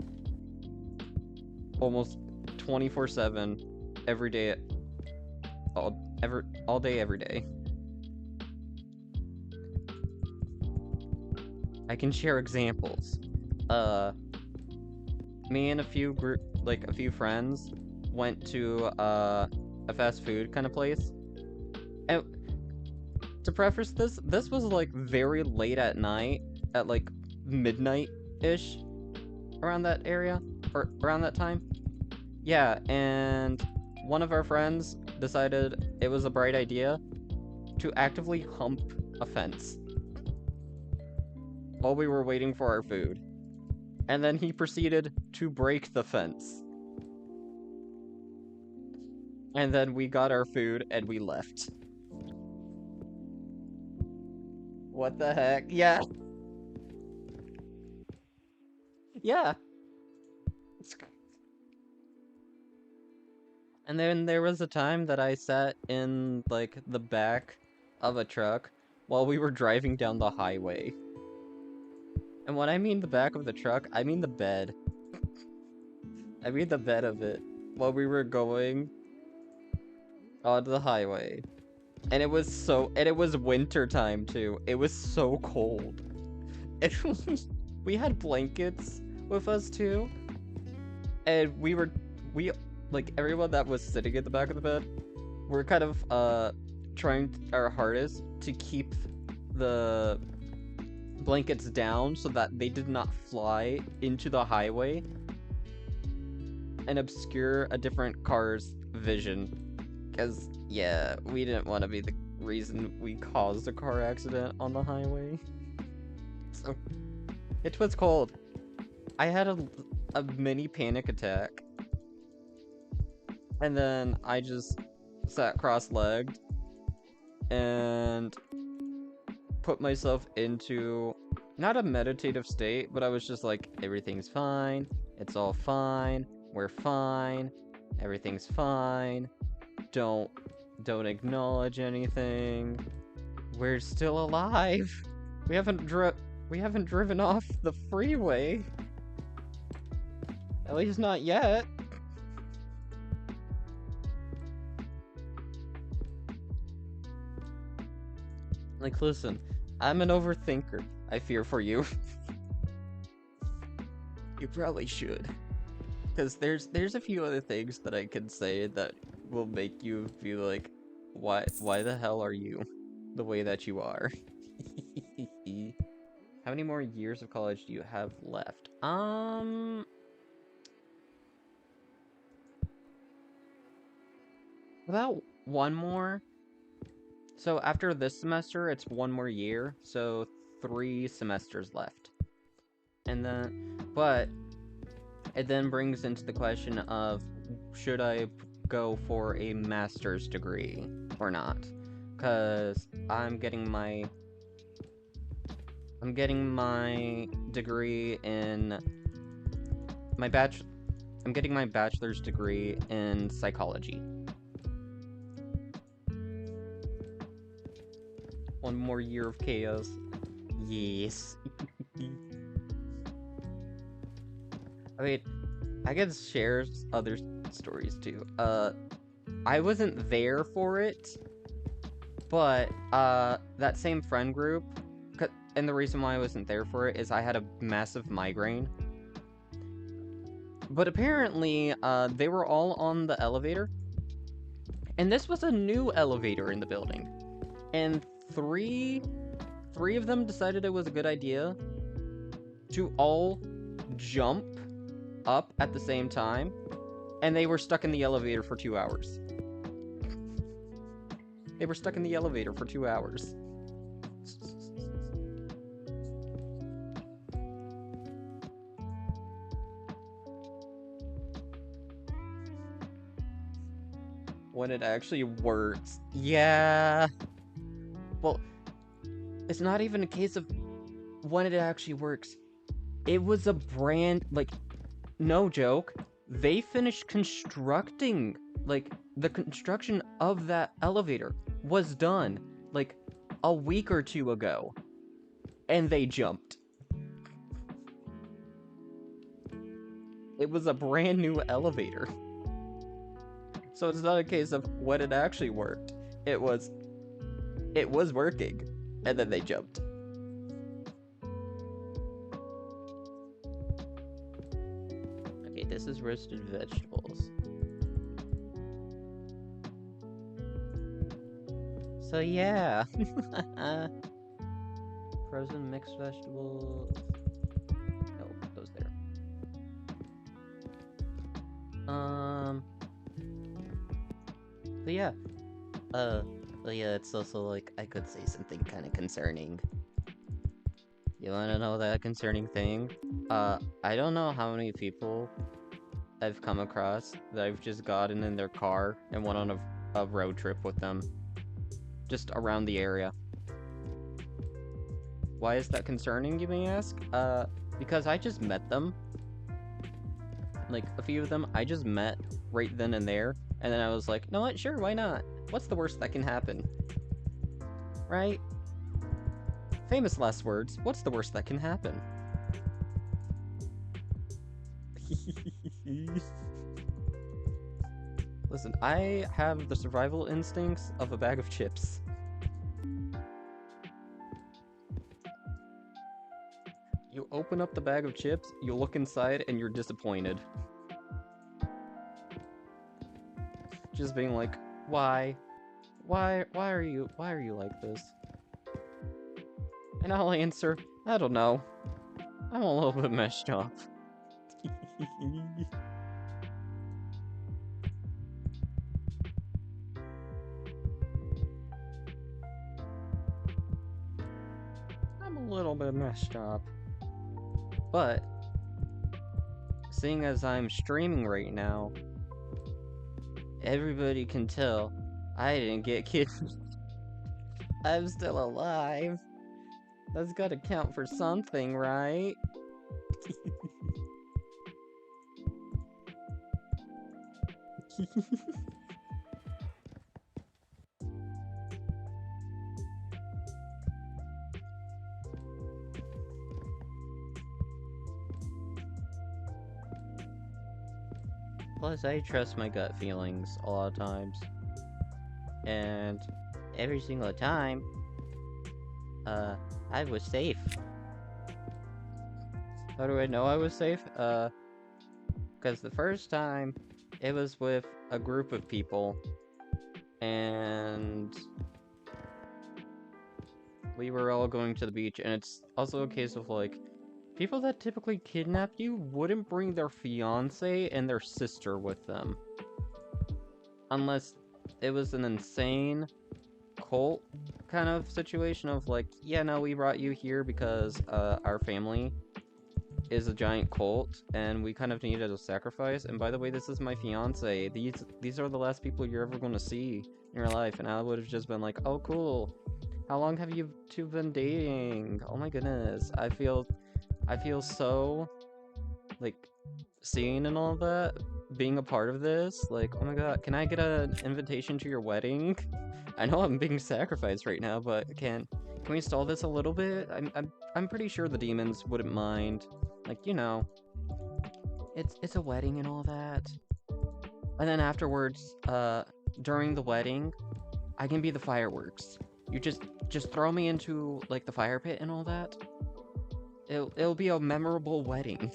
almost 24/7, every day, all day, every day. I can share examples. Me and a few friends went to a fast food kind of place. And to preface this was like very late at night, at like midnight-ish, around that area, or around that time. Yeah, and one of our friends decided it was a bright idea to actively hump a fence while we were waiting for our food. And then he proceeded to break the fence. And then we got our food and we left. What the heck? Yeah. Yeah. And then there was a time that I sat in, like, the back of a truck while we were driving down the highway. And when I mean the back of the truck, I mean the bed. I mean the bed of it while we were going onto the highway. And it was winter time too. It was so cold. We had blankets with us too. And like, everyone that was sitting at the back of the bed, we're kind of trying our hardest to keep the blankets down so that they did not fly into the highway and obscure a different car's vision. Because, yeah, we didn't want to be the reason we caused a car accident on the highway. So, it was cold. I had a mini panic attack. And then I just sat cross-legged and put myself into not a meditative state, but I was just like, everything's fine, it's all fine, we're fine, everything's fine, don't acknowledge anything, we're still alive, we haven't driven off the freeway, at least not yet. Like, listen, I'm an overthinker. I fear for you. You probably should. Because there's a few other things that I can say that will make you feel like, why the hell are you the way that you are? How many more years of college do you have left? About one more. So after this semester, it's one more year, so 3 semesters left. And then, but it then brings into the question of, should I go for a master's degree or not? Because I'm getting my degree in I'm getting my bachelor's degree in psychology. One more year of chaos. Yes. I mean, I could share other stories too. I wasn't there for it, but that same friend group, and the reason why I wasn't there for it is I had a massive migraine. But apparently, they were all on the elevator, and this was a new elevator in the building, and three of them decided it was a good idea to all jump up at the same time, and they were stuck in the elevator for 2 hours. They were stuck in the elevator for 2 hours. When it actually works. Yeah. Well, it's not even a case of when it actually works. It was a brand, like, no joke. They finished constructing, like, the construction of that elevator was done, like, a week or two ago. And they jumped. It was a brand new elevator. So it's not a case of when it actually worked. It was working, and then they jumped. Okay, this is roasted vegetables. So yeah. Frozen mixed vegetables. No, those there. But yeah. But yeah, it's also like I could say something kind of concerning. You wanna know that concerning thing? I don't know how many people I've come across that I've just gotten in their car and went on a road trip with them. Just around the area. Why is that concerning, you may ask? Because I just met them. Like, a few of them I just met right then and there, and then I was like, no what, sure, why not? What's the worst that can happen? Right? Famous last words, what's the worst that can happen? Listen, I have the survival instincts of a bag of chips. You open up the bag of chips, you look inside, and you're disappointed. Just being like, why? Why are you like this? And I'll answer, I don't know. I'm a little bit messed up. I'm a little bit messed up. But, seeing as I'm streaming right now, everybody can tell I didn't get kidnapped. I'm still alive. That's gotta count for something, right? Plus, I trust my gut feelings a lot of times. And every single time, I was safe. How do I know I was safe? Because the first time, it was with a group of people, and we were all going to the beach, and it's also a case of, like, people that typically kidnap you wouldn't bring their fiance and their sister with them. Unless it was an insane cult kind of situation of like, yeah, no, we brought you here because our family is a giant cult and we kind of needed a sacrifice. And by the way, this is my fiance. These are the last people you're ever going to see in your life. And I would have just been like, oh, cool. How long have you two been dating? Oh my goodness. I feel so, like, seen and all that, being a part of this. Like, oh my god, can I get an invitation to your wedding? I know I'm being sacrificed right now, but can we stall this a little bit? I'm pretty sure the demons wouldn't mind. Like, you know, it's a wedding and all that. And then afterwards, during the wedding, I can be the fireworks. You just throw me into, like, the fire pit and all that. It'll be a memorable wedding.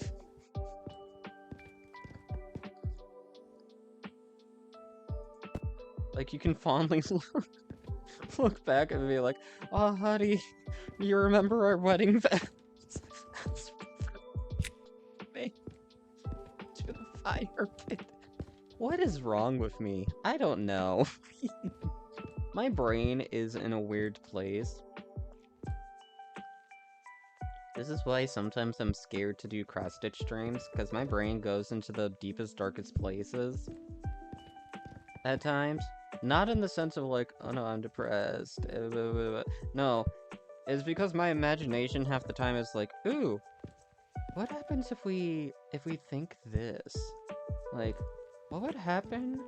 Like, you can fondly look back and be like, oh, honey, you remember our wedding vows? To the fire pit. What is wrong with me? I don't know. My brain is in a weird place. This is why sometimes I'm scared to do cross-stitch streams, because my brain goes into the deepest, darkest places at times. Not in the sense of like, oh no, I'm depressed. No, it's because my imagination half the time is like, ooh, what happens if we think this? Like, what would happen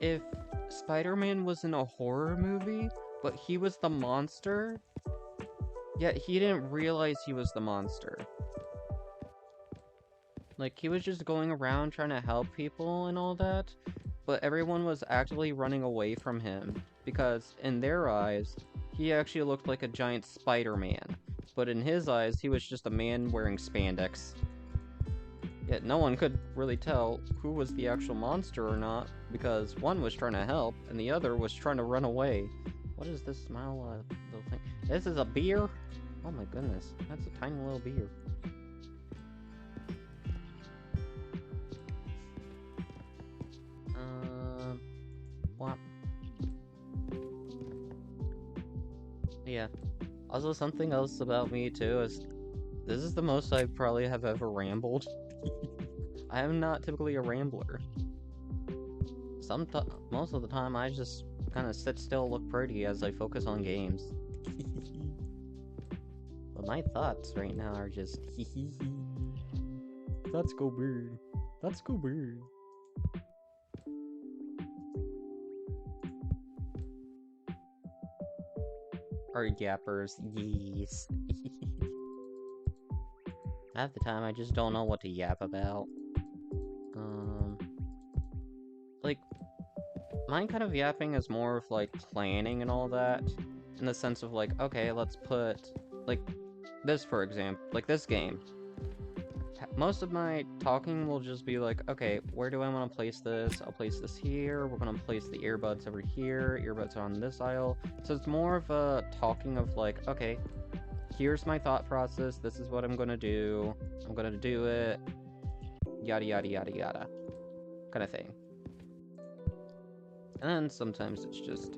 if Spider-Man was in a horror movie, but he was the monster, yet he didn't realize he was the monster? Like, he was just going around trying to help people and all that, but everyone was actually running away from him, because in their eyes, he actually looked like a giant Spider-Man, but in his eyes, he was just a man wearing spandex. Yet no one could really tell who was the actual monster or not, because one was trying to help, and the other was trying to run away. What is this small little thing? This is a beer? Oh my goodness, that's a tiny little beer. What? Yeah. Also, something else about me, too, is this is the most I probably have ever rambled. I am not typically a rambler. Most of the time, I just kind of sit still, look pretty as I focus on games. But my thoughts right now are just hee hee hee. Let's go bird. Let's go bird. Or yappers, yes. Half the time I just don't know what to yap about. Like, my kind of yapping is more of like planning and all that, in the sense of like, okay, let's put, like, this for example, like this game. Most of my talking will just be like, okay, where do I want to place this? I'll place this here, we're gonna place the earbuds over here, earbuds are on this aisle. So it's more of a talking of like, okay, here's my thought process, this is what I'm gonna do it, yada yada yada yada, kind of thing. And then sometimes it's just,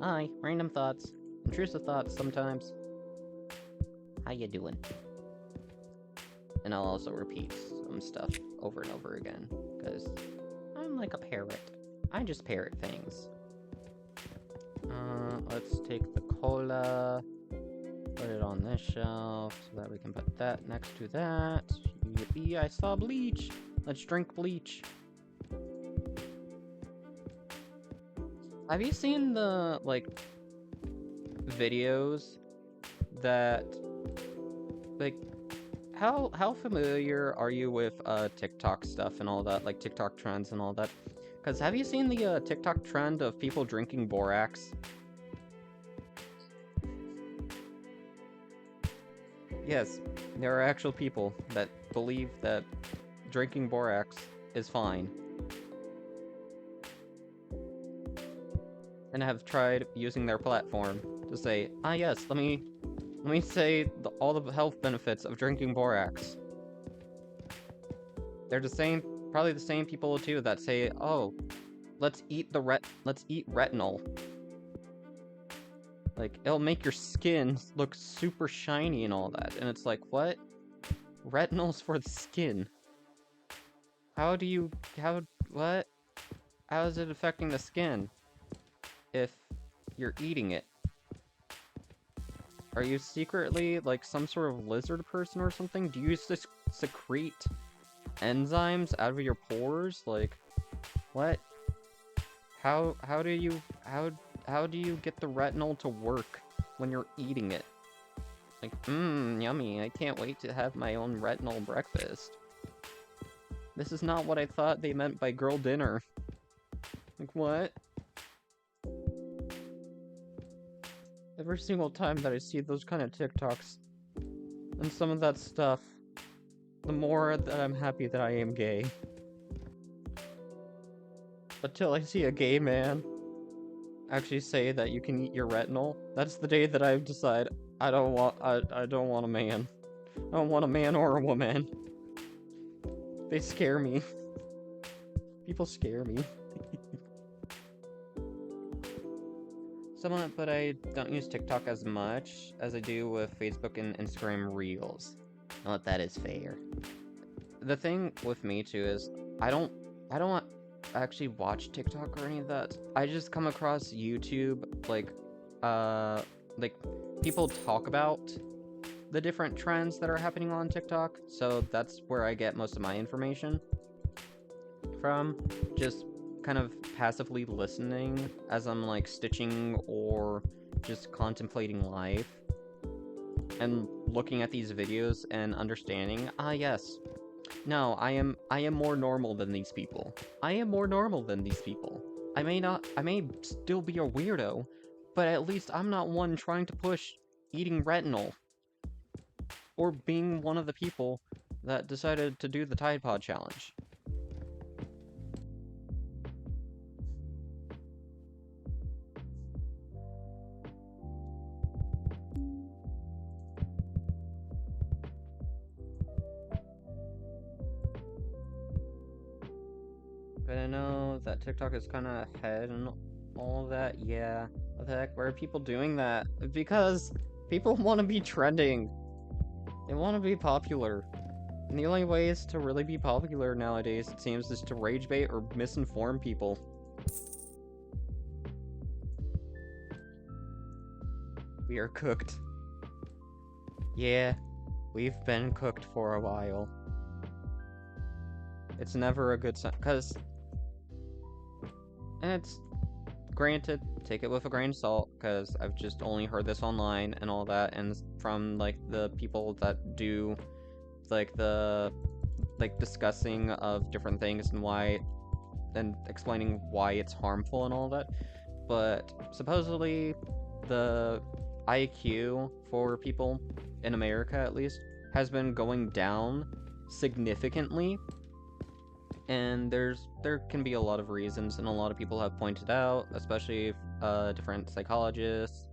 hi, random thoughts, intrusive thoughts sometimes. How you doing? And I'll also repeat some stuff over and over again, because I'm like a parrot. I just parrot things. Let's take the cola, put it on this shelf, so that we can put that next to that. Yippee, I saw bleach! Let's drink bleach. Have you seen the, like, videos that, like, how familiar are you with TikTok stuff and all that, like TikTok trends and all that? Because have you seen the TikTok trend of people drinking borax? Yes, there are actual people that believe that drinking borax is fine. And have tried using their platform to say, ah yes, let me say all the health benefits of drinking borax. They're probably the same people too that say, oh, let's eat retinol. Like, it'll make your skin look super shiny and all that. And it's like, what? Retinol's for the skin. What? How is it affecting the skin if you're eating it? Are you secretly, like, some sort of lizard person or something? Do you secrete enzymes out of your pores? Like, what? How do you get the retinol to work when you're eating it? Like, yummy, I can't wait to have my own retinol breakfast. This is not what I thought they meant by girl dinner. Like, what? Every single time that I see those kind of TikToks and some of that stuff, the more that I'm happy that I am gay. Until I see a gay man actually say that you can eat your retinol, that's the day that I decide I don't want a man. I don't want a man or a woman. They scare me. People scare me. Somewhat, but I don't use TikTok as much as I do with Facebook and Instagram Reels. Not that is fair. The thing with me too is I don't actually watch TikTok or any of that. I just come across YouTube, like people talk about the different trends that are happening on TikTok, so that's where I get most of my information. from, just kind of passively listening as I'm like stitching or just contemplating life and looking at these videos and understanding, yes, no, I am more normal than these people. I am more normal than these people. I may still be a weirdo, but at least I'm not one trying to push eating retinol or being one of the people that decided to do the Tide Pod challenge. But I know that TikTok is kind of ahead and all of that. Yeah, what the heck? Why are people doing that? Because people want to be trending. They want to be popular. And the only ways to really be popular nowadays, it seems, is to rage bait or misinform people. We are cooked. Yeah, we've been cooked for a while. It's never a good sign, because... And it's... Granted, take it with a grain of salt, because I've just only heard this online and all that, and from, like, the people that do, like, discussing of different things and why... and explaining why it's harmful and all that. But supposedly, the IQ for people, in America at least, has been going down significantly. And there can be a lot of reasons, and a lot of people have pointed out, especially different psychologists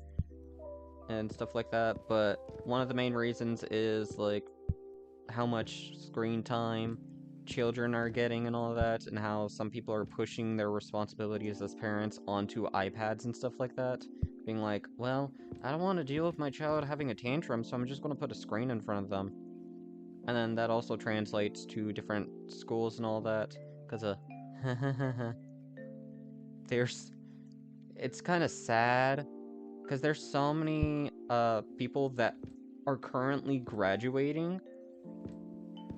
and stuff like that. But one of the main reasons is, like, how much screen time children are getting and all that, and how some people are pushing their responsibilities as parents onto iPads and stuff like that. Being like, well, I don't want to deal with my child having a tantrum, so I'm just going to put a screen in front of them. And then that also translates to different schools and all that, because it's kind of sad, because there's so many people that are currently graduating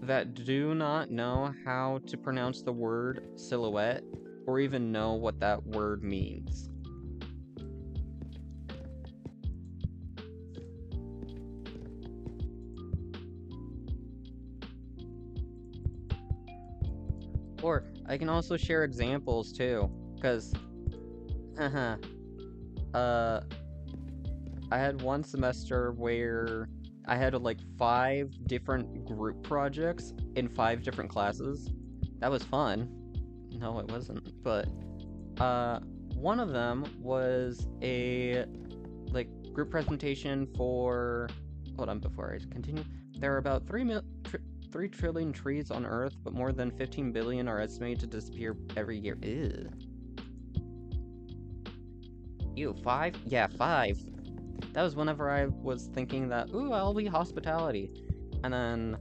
that do not know how to pronounce the word silhouette, or even know what that word means. Or, I can also share examples too, because, I had one semester where I had like 5 different group projects in 5 different classes. That was fun. No, it wasn't, but, one of them was a, like, group presentation for, hold on before I continue, there are about 3 trillion trees on Earth, but more than 15 billion are estimated to disappear every year. Ew. Ew, 5? Yeah, 5. That was whenever I was thinking that, ooh, I'll be hospitality. And then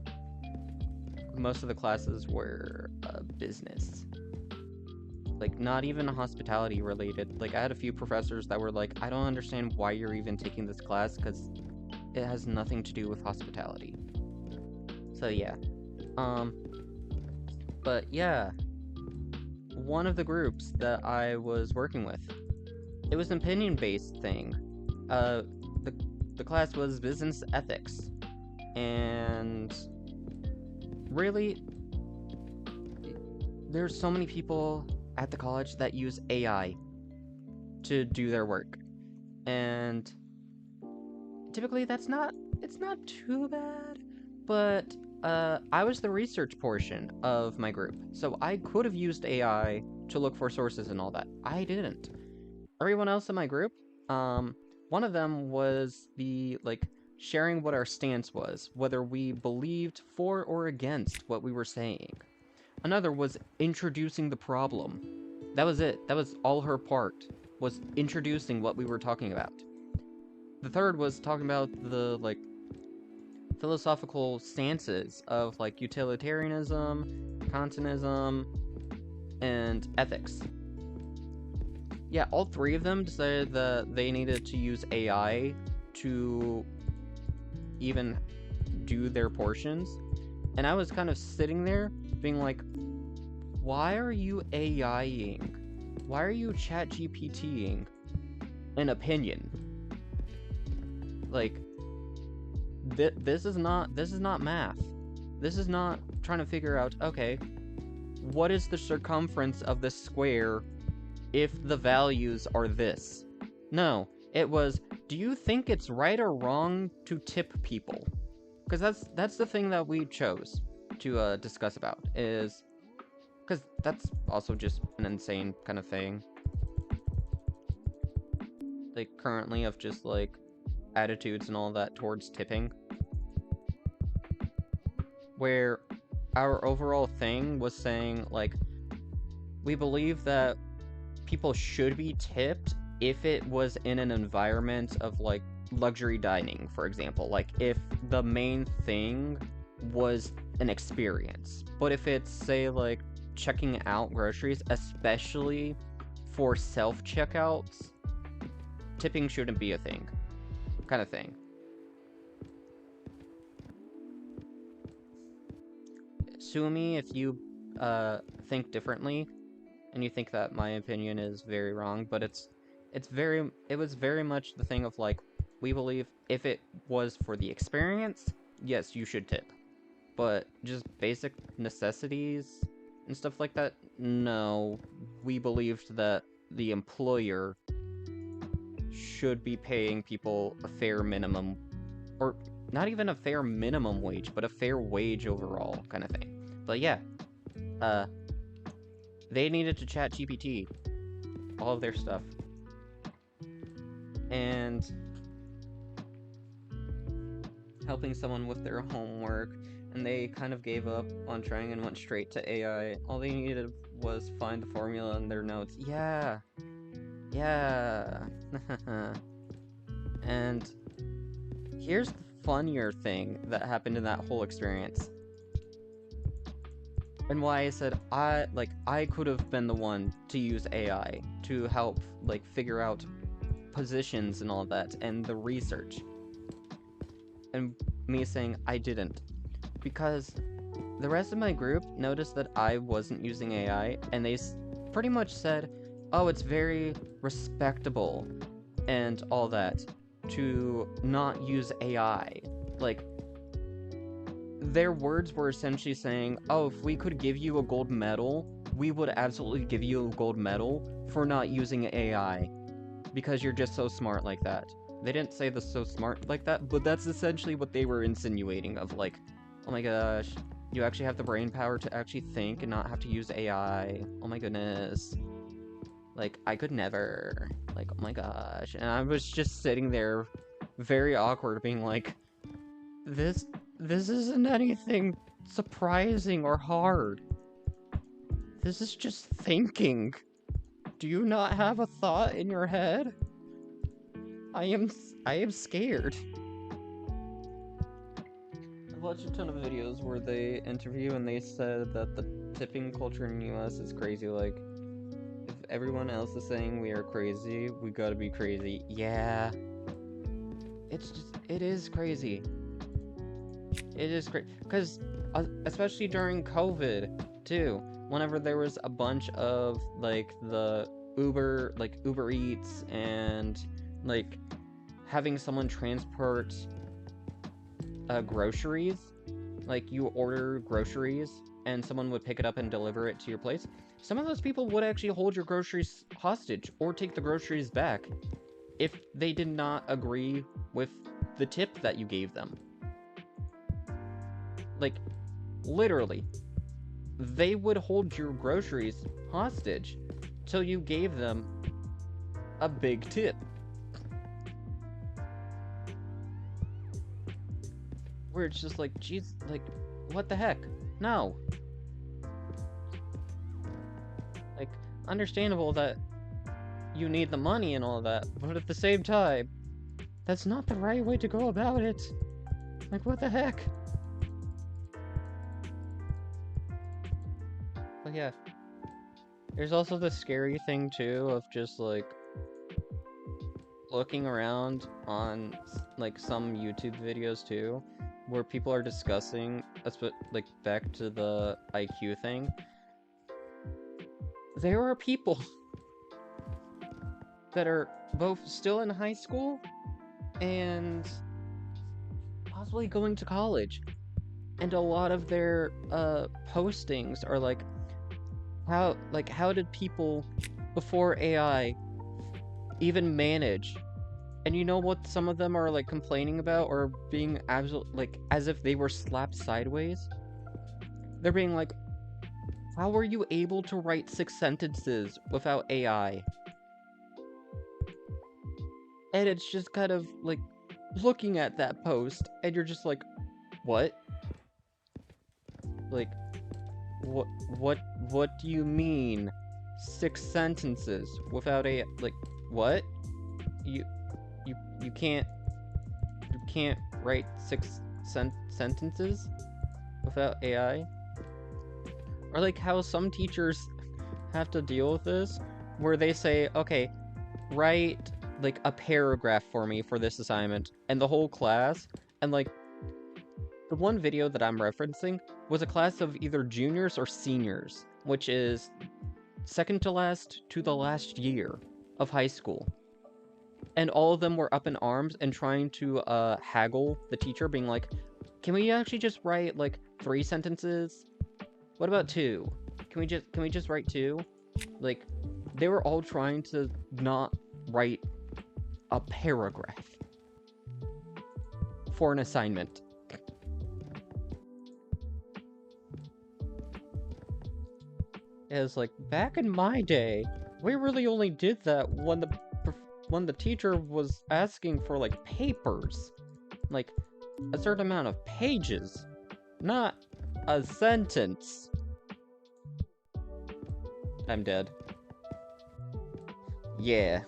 most of the classes were business. Like, not even hospitality related. Like, I had a few professors that were like, I don't understand why you're even taking this class, because it has nothing to do with hospitality. So yeah. But yeah. One of the groups that I was working with, it was an opinion-based thing. The class was business ethics. And really, there's so many people at the college that use AI to do their work. And typically it's not too bad, but I was the research portion of my group, so I could have used AI to look for sources and all that. I didn't. Everyone else in my group, one of them was the, like, sharing what our stance was, whether we believed for or against what we were saying. Another was introducing the problem. That was it. That was all her part, was introducing what we were talking about. The third was talking about the, like, philosophical stances of, like, utilitarianism, Kantianism, and ethics. Yeah, all 3 of them decided that they needed to use AI to even do their portions. And I was kind of sitting there being like, why are you AIing? Why are you chat GPTing an opinion? Like, this is not math. This is not trying to figure out, okay, what is the circumference of this square if the values are this? No, it was, do you think it's right or wrong to tip people? Because that's the thing that we chose to discuss about, is because that's also just an insane kind of thing, like, currently, of just, like, attitudes and all that towards tipping, where our overall thing was saying, like, we believe that people should be tipped if it was in an environment of, like, luxury dining, for example. Like, if the main thing was an experience. But if it's, say, like, checking out groceries, especially for self-checkouts, tipping shouldn't be a thing. Kind of thing. Sue me if you think differently, and you think that my opinion is very wrong, but it was very much the thing of, like, we believe if it was for the experience, yes, you should tip. But just basic necessities and stuff like that, no. We believed that the employer should be paying people a fair minimum, or not even a fair minimum wage, but a fair wage overall, kind of thing. But yeah, they needed to chat GPT all of their stuff. And helping someone with their homework, and they kind of gave up on trying and went straight to AI. All they needed was find the formula in their notes. Yeah. And here's the funnier thing that happened in that whole experience, and why I said I could have been the one to use AI to help, like, figure out positions and all that, and the research. And me saying I didn't. Because the rest of my group noticed that I wasn't using AI, and they pretty much said, oh, it's very respectable and all that to not use AI. Like, their words were essentially saying, oh, if we could give you a gold medal, we would absolutely give you a gold medal for not using AI, because you're just so smart like that. They didn't say the so smart like that, but that's essentially what they were insinuating, of, like, oh my gosh, you actually have the brain power to actually think and not have to use AI. Oh my goodness. Like, I could never. Like, oh my gosh. And I was just sitting there, very awkward, being like, this isn't anything surprising or hard. This is just thinking. Do you not have a thought in your head? I am scared. I watched a ton of videos where they interview and they said that the tipping culture in the US is crazy. Like, if everyone else is saying we are crazy, we gotta be crazy. Yeah. It is crazy. It is great. Because, especially during COVID, too, whenever there was a bunch of, like, the Uber Eats, and, like, having someone transport groceries, like, you order groceries and someone would pick it up and deliver it to your place, some of those people would actually hold your groceries hostage or take the groceries back if they did not agree with the tip that you gave them. Like, literally, they would hold your groceries hostage till you gave them a big tip. Where it's just like, geez, like, what the heck? No. Like, understandable that you need the money and all that, but at the same time, that's not the right way to go about it. Like, what the heck? But yeah. There's also the scary thing, too, of just, like, looking around on, like, some YouTube videos, too, where people are discussing, like, back to the IQ thing, there are people that are both still in high school and possibly going to college. And a lot of their postings are like how did people before AI even manage? And you know what some of them are like complaining about or being absolute like as if they were slapped sideways? They're being like, how were you able to write 6 sentences without AI? And it's just kind of like looking at that post and you're just like, what? Like, what what what do you mean 6 sentences without a like what? You you can't write sentences without AI? Or like how some teachers have to deal with this where they say, "Okay, write like a paragraph for me for this assignment." And the whole class and like the one video that I'm referencing was a class of either juniors or seniors, which is second to the last year of high school. And all of them were up in arms and trying to haggle the teacher, being like, can we actually just write like 3 sentences? What about two? Can we just write two? Like, they were all trying to not write a paragraph for an assignment. It was like, back in my day, we really only did that when the teacher was asking for like papers, like a certain amount of pages, not a sentence. I'm dead. Yeah.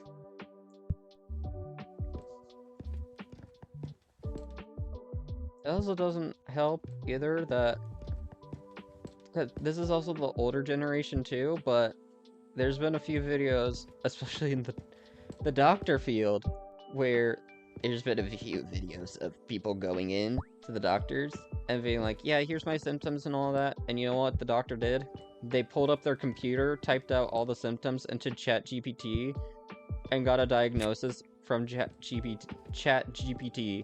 It also doesn't help either that this is also the older generation too, but there's been a few videos, especially in the doctor field, where there's been a few videos of people going in to the doctors and being like, yeah, here's my symptoms and all that. And you know what the doctor did? They pulled up their computer, typed out all the symptoms into ChatGPT, and got a diagnosis from ChatGPT,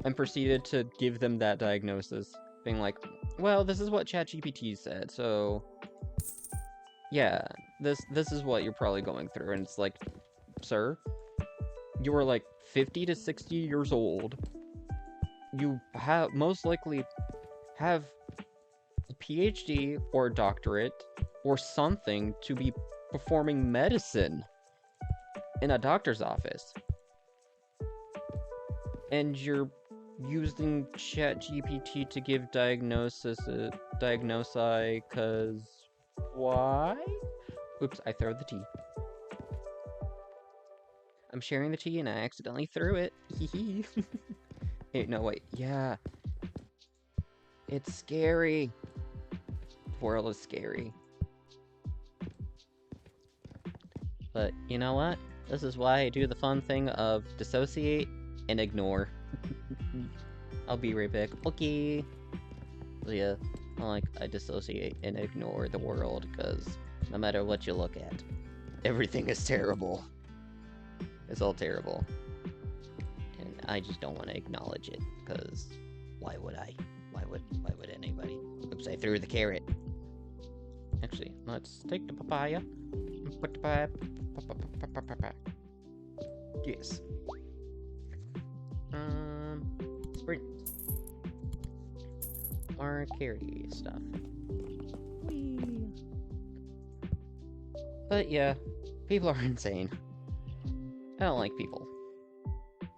and proceeded to give them that diagnosis, being like, well, this is what ChatGPT said, so yeah, this is what you're probably going through. And it's like, sir, you are like 50 to 60 years old. You have most likely have a PhD or a doctorate or something to be performing medicine in a doctor's office. And you're using ChatGPT to give diagnosi, cause why? Oops, I threw the tea. I'm sharing the tea and I accidentally threw it. Hee hee. No, wait. Yeah. It's scary. The world is scary. But you know what? This is why I do the fun thing of dissociate and ignore. I'll be right back. Okay. So yeah, I dissociate and ignore the world, because no matter what you look at, everything is terrible. It's all terrible. And I just don't want to acknowledge it, because why would I? Why would anybody? Oops, I threw the carrot. Actually, let's take the papaya. Put the papaya. Yes. Sprint. More carry stuff. Whee. But yeah, people are insane. I don't like people.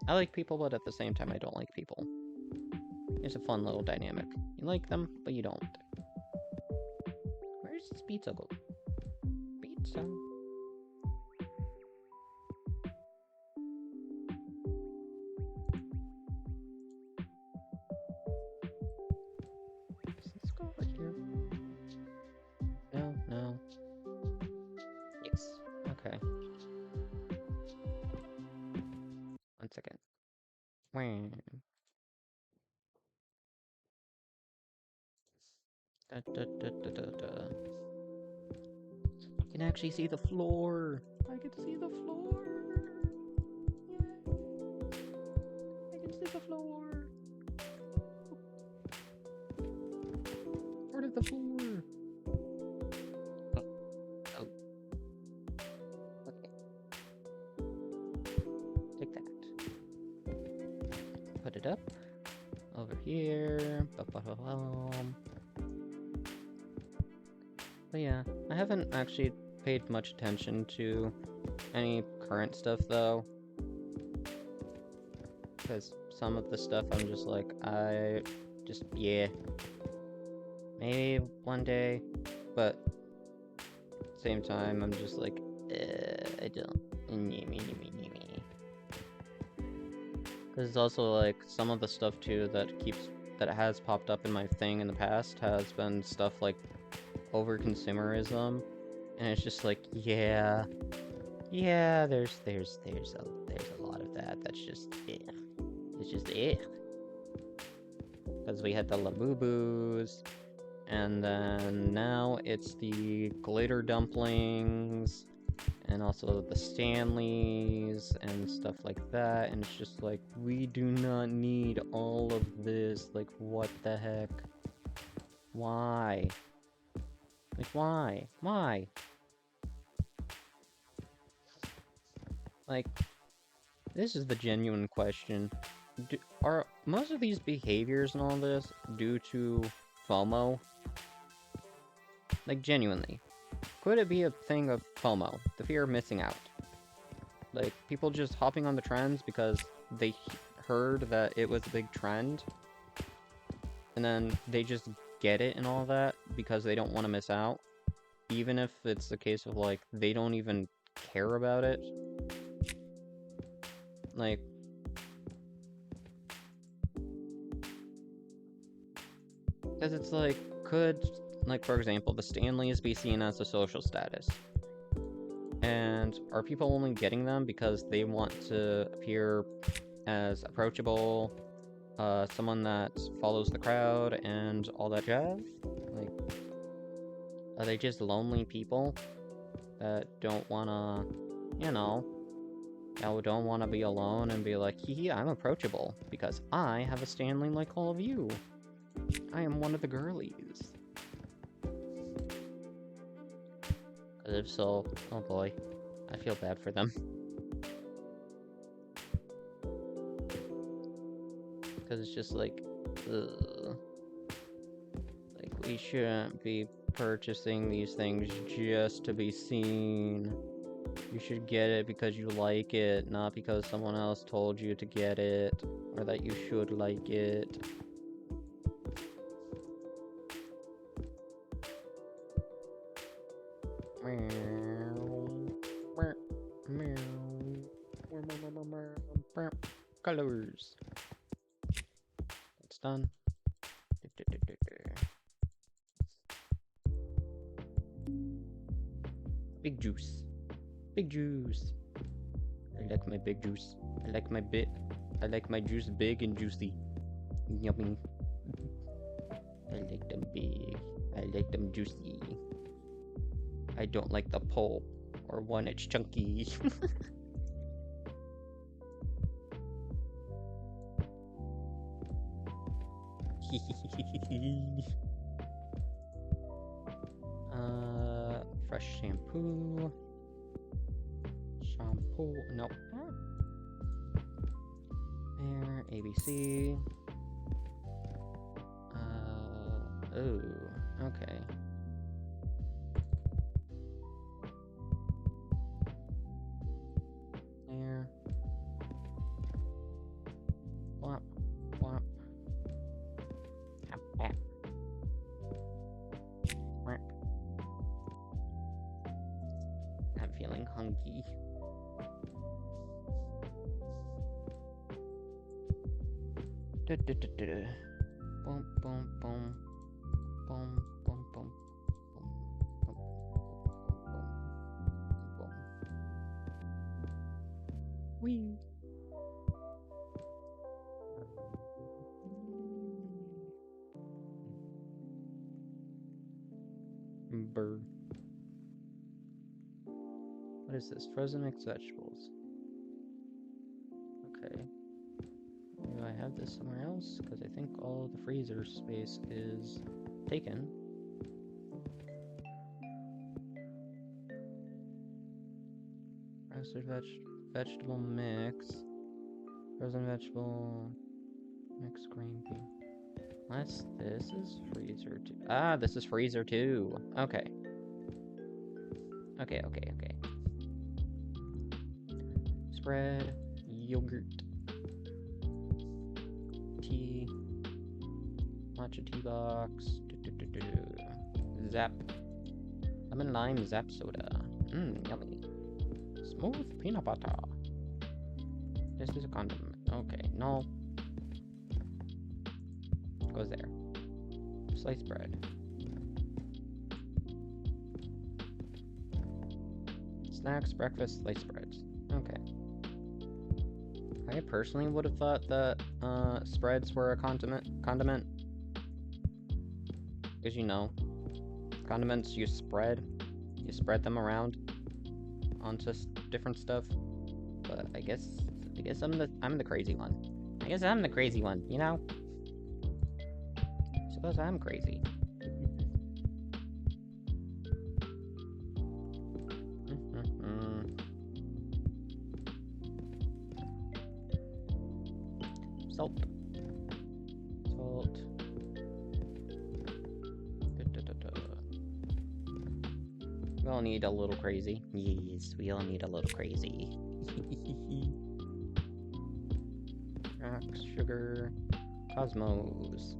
I like people, but at the same time, I don't like people. It's a fun little dynamic. You like them, but you don't. Where's this pizza go? Pizza. Does this go over here? No, no. Yes. Okay. 1 second. Wham. Da, da, da, da, da, da. can actually see the floor. I can see the floor. Yay. I can see the floor. Part of the floor. Oh. Okay. Take that. Put it up. Over here. But yeah, I haven't actually paid much attention to any current stuff though. Because some of the stuff I'm just like, yeah. Maybe one day. But at the same time, I'm just like, I don't. Because it's also like some of the stuff too that has popped up in my thing in the past has been stuff like over consumerism, and it's just like, yeah, there's a lot of that. That's just it's just because we had the Labubus, and then now it's the glitter dumplings, and also the Stanleys and stuff like that, and it's just like, we do not need all of this. Like, what the heck? Why? Like, why? Why? Like, this is the genuine question. Are most of these behaviors and all this due to FOMO? Like, genuinely. Could it be a thing of FOMO, the fear of missing out? Like, people just hopping on the trends because they heard that it was a big trend, and then they just get it and all that because they don't want to miss out, even if it's the case of, like, they don't even care about it. Like, because it's like, could, like, for example, the Stanleys be seen as a social status? And are people only getting them because they want to appear as approachable, someone that follows the crowd and all that jazz? Like, are they just lonely people that don't wanna, that don't wanna be alone and be like, hee, I'm approachable because I have a Stanley like all of you. I am one of the girlies. If so, oh boy, I feel bad for them. Because it's just like, ugh. Like, we shouldn't be purchasing these things just to be seen. You should get it because you like it, not because someone else told you to get it, or that you should like it. Colors. It's done. Big juice. Big juice. I like my big juice. I like my juice big and juicy. Yummy. I like them big. I like them juicy. I don't like the pulp or one it's chunky. Fresh shampoo. No. There, ABC. Oh, okay. There. Whop, whop. Tap, tap. Whack. I'm feeling hungry. Boom, boom, boom. Boom, boom, boom. Boom, boom, boom, boom. Wee. Burr. What is this? Frozen mixed vegetables. Okay. Do I have this somewhere else? Because I think all the freezer space is taken. Roasted vegetable mix. Frozen vegetable mixed green bean. Unless this is freezer too. Ah, this is freezer too. Okay. Okay. Spread, yogurt, tea, matcha tea box, zap, lemon lime zap soda. Yummy. Smooth peanut butter. This is a condiment. Okay, no. Goes there. Sliced bread. Snacks, breakfast, sliced breads. Okay. I personally would have thought that spreads were a condiment. Because you know, condiments you spread them around onto different stuff. But I guess I'm the crazy one. I guess I'm the crazy one, you know? Suppose I'm crazy. Salt. We all need a little crazy. Yes, we all need a little crazy. Rocks, sugar, cosmos.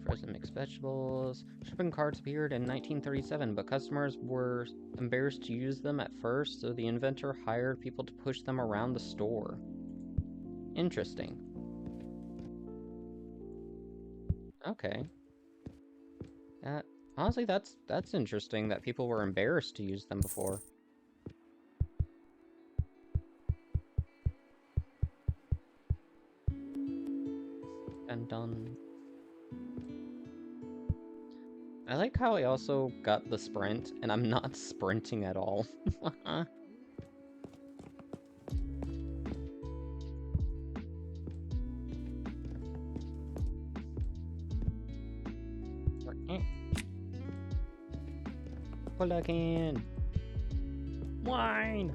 Frozen mixed vegetables. Shipping carts appeared in 1937, but customers were embarrassed to use them at first, so the inventor hired people to push them around the store. Interesting. Okay. Honestly, that's interesting that people were embarrassed to use them before. And done. I like how I also got the sprint, and I'm not sprinting at all. Cola can! Wine!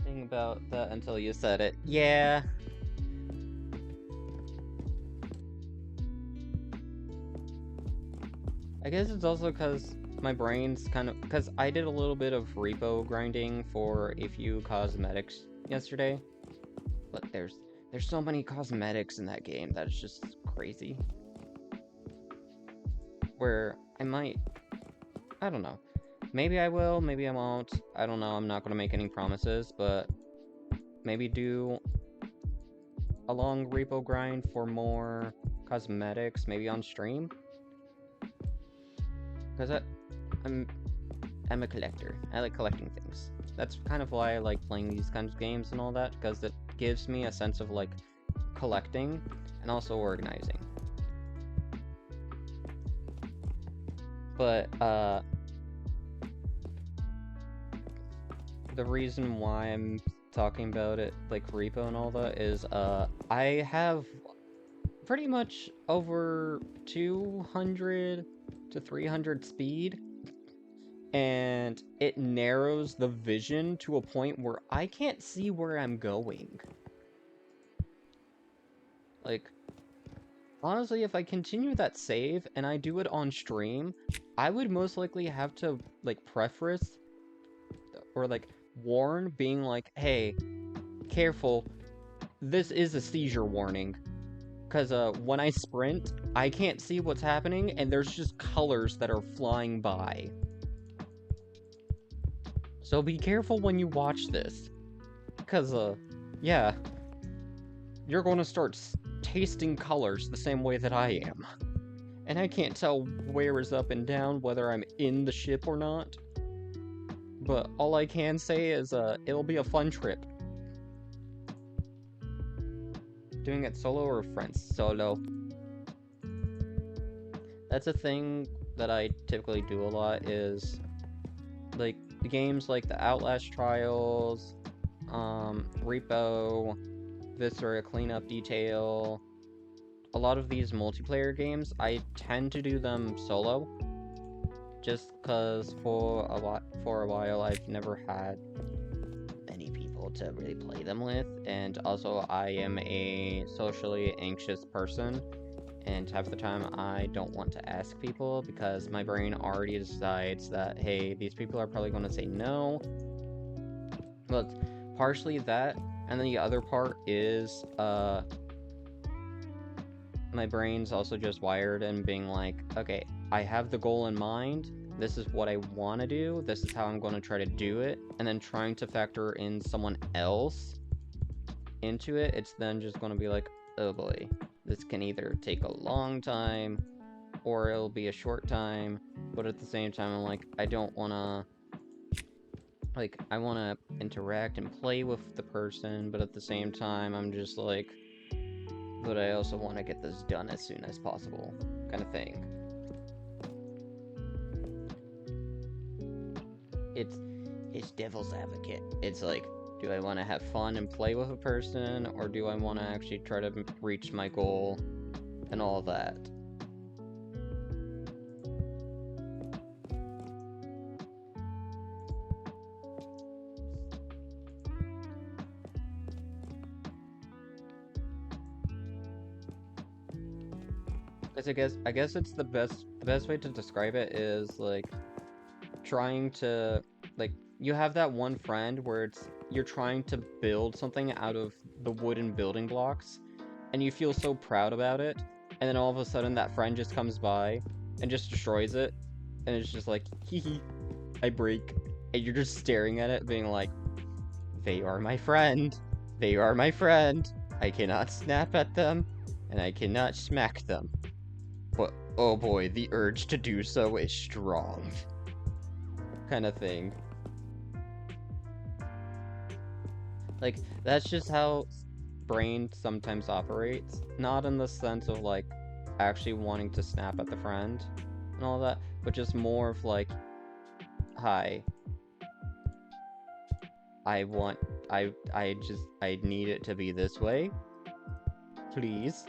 Think about that until you said it. Yeah. I guess it's also because my brain's kind of... Because I did a little bit of repo grinding for a few cosmetics yesterday. But there's so many cosmetics in that game that it's just crazy. Where I might... I don't know. Maybe I will, maybe I won't. I don't know, I'm not gonna make any promises, but maybe do a long repo grind for more cosmetics, maybe on stream. Because I'm a collector. I like collecting things. That's kind of why I like playing these kinds of games and all that, because it gives me a sense of, like, collecting and also organizing. But, the reason why I'm talking about it, like, repo and all that, is, I have pretty much over 200 to 300 speed, and it narrows the vision to a point where I can't see where I'm going. Like, honestly, if I continue that save and I do it on stream, I would most likely have to, like, preface or, like, warn, being like, hey, careful, this is a seizure warning. Because when I sprint, I can't see what's happening, and there's just colors that are flying by. So be careful when you watch this. Because, yeah, you're going to start tasting colors the same way that I am. And I can't tell where is up and down, whether I'm in the ship or not. But all I can say is, it'll be a fun trip. Doing it solo or friends? Solo. That's a thing that I typically do a lot, is, like, the games like the Outlast Trials, Repo, Viscera Cleanup Detail, a lot of these multiplayer games, I tend to do them solo, just because for a while I've never had many people to really play them with, and also I am a socially anxious person, and half the time I don't want to ask people because my brain already decides that, hey, these people are probably going to say no. Well, it's partially that, and then the other part is, my brain's also just wired and being like, okay, I have the goal in mind, this is what I want to do, this is how I'm going to try to do it, and then trying to factor in someone else into it, it's then just going to be like, oh boy, this can either take a long time, or it'll be a short time, but at the same time, I'm like, I don't want to, like, I want to interact and play with the person, but at the same time, I'm just like, but I also want to get this done as soon as possible, kind of thing. It's devil's advocate. It's like, do I want to have fun and play with a person, or do I want to actually try to reach my goal and all that? Because I guess it's the best way to describe it is like trying to, like, you have that one friend where you're trying to build something out of the wooden building blocks, and you feel so proud about it, and then all of a sudden that friend just comes by and just destroys it, and it's just like, hee hee, I break, and you're just staring at it being like, they are my friend, they are my friend, I cannot snap at them, and I cannot smack them, but oh boy, the urge to do so is strong, kind of thing. Like, that's just how brain sometimes operates. Not in the sense of, like, actually wanting to snap at the friend and all that, but just more of, like, hi, I want, I need it to be this way. Please,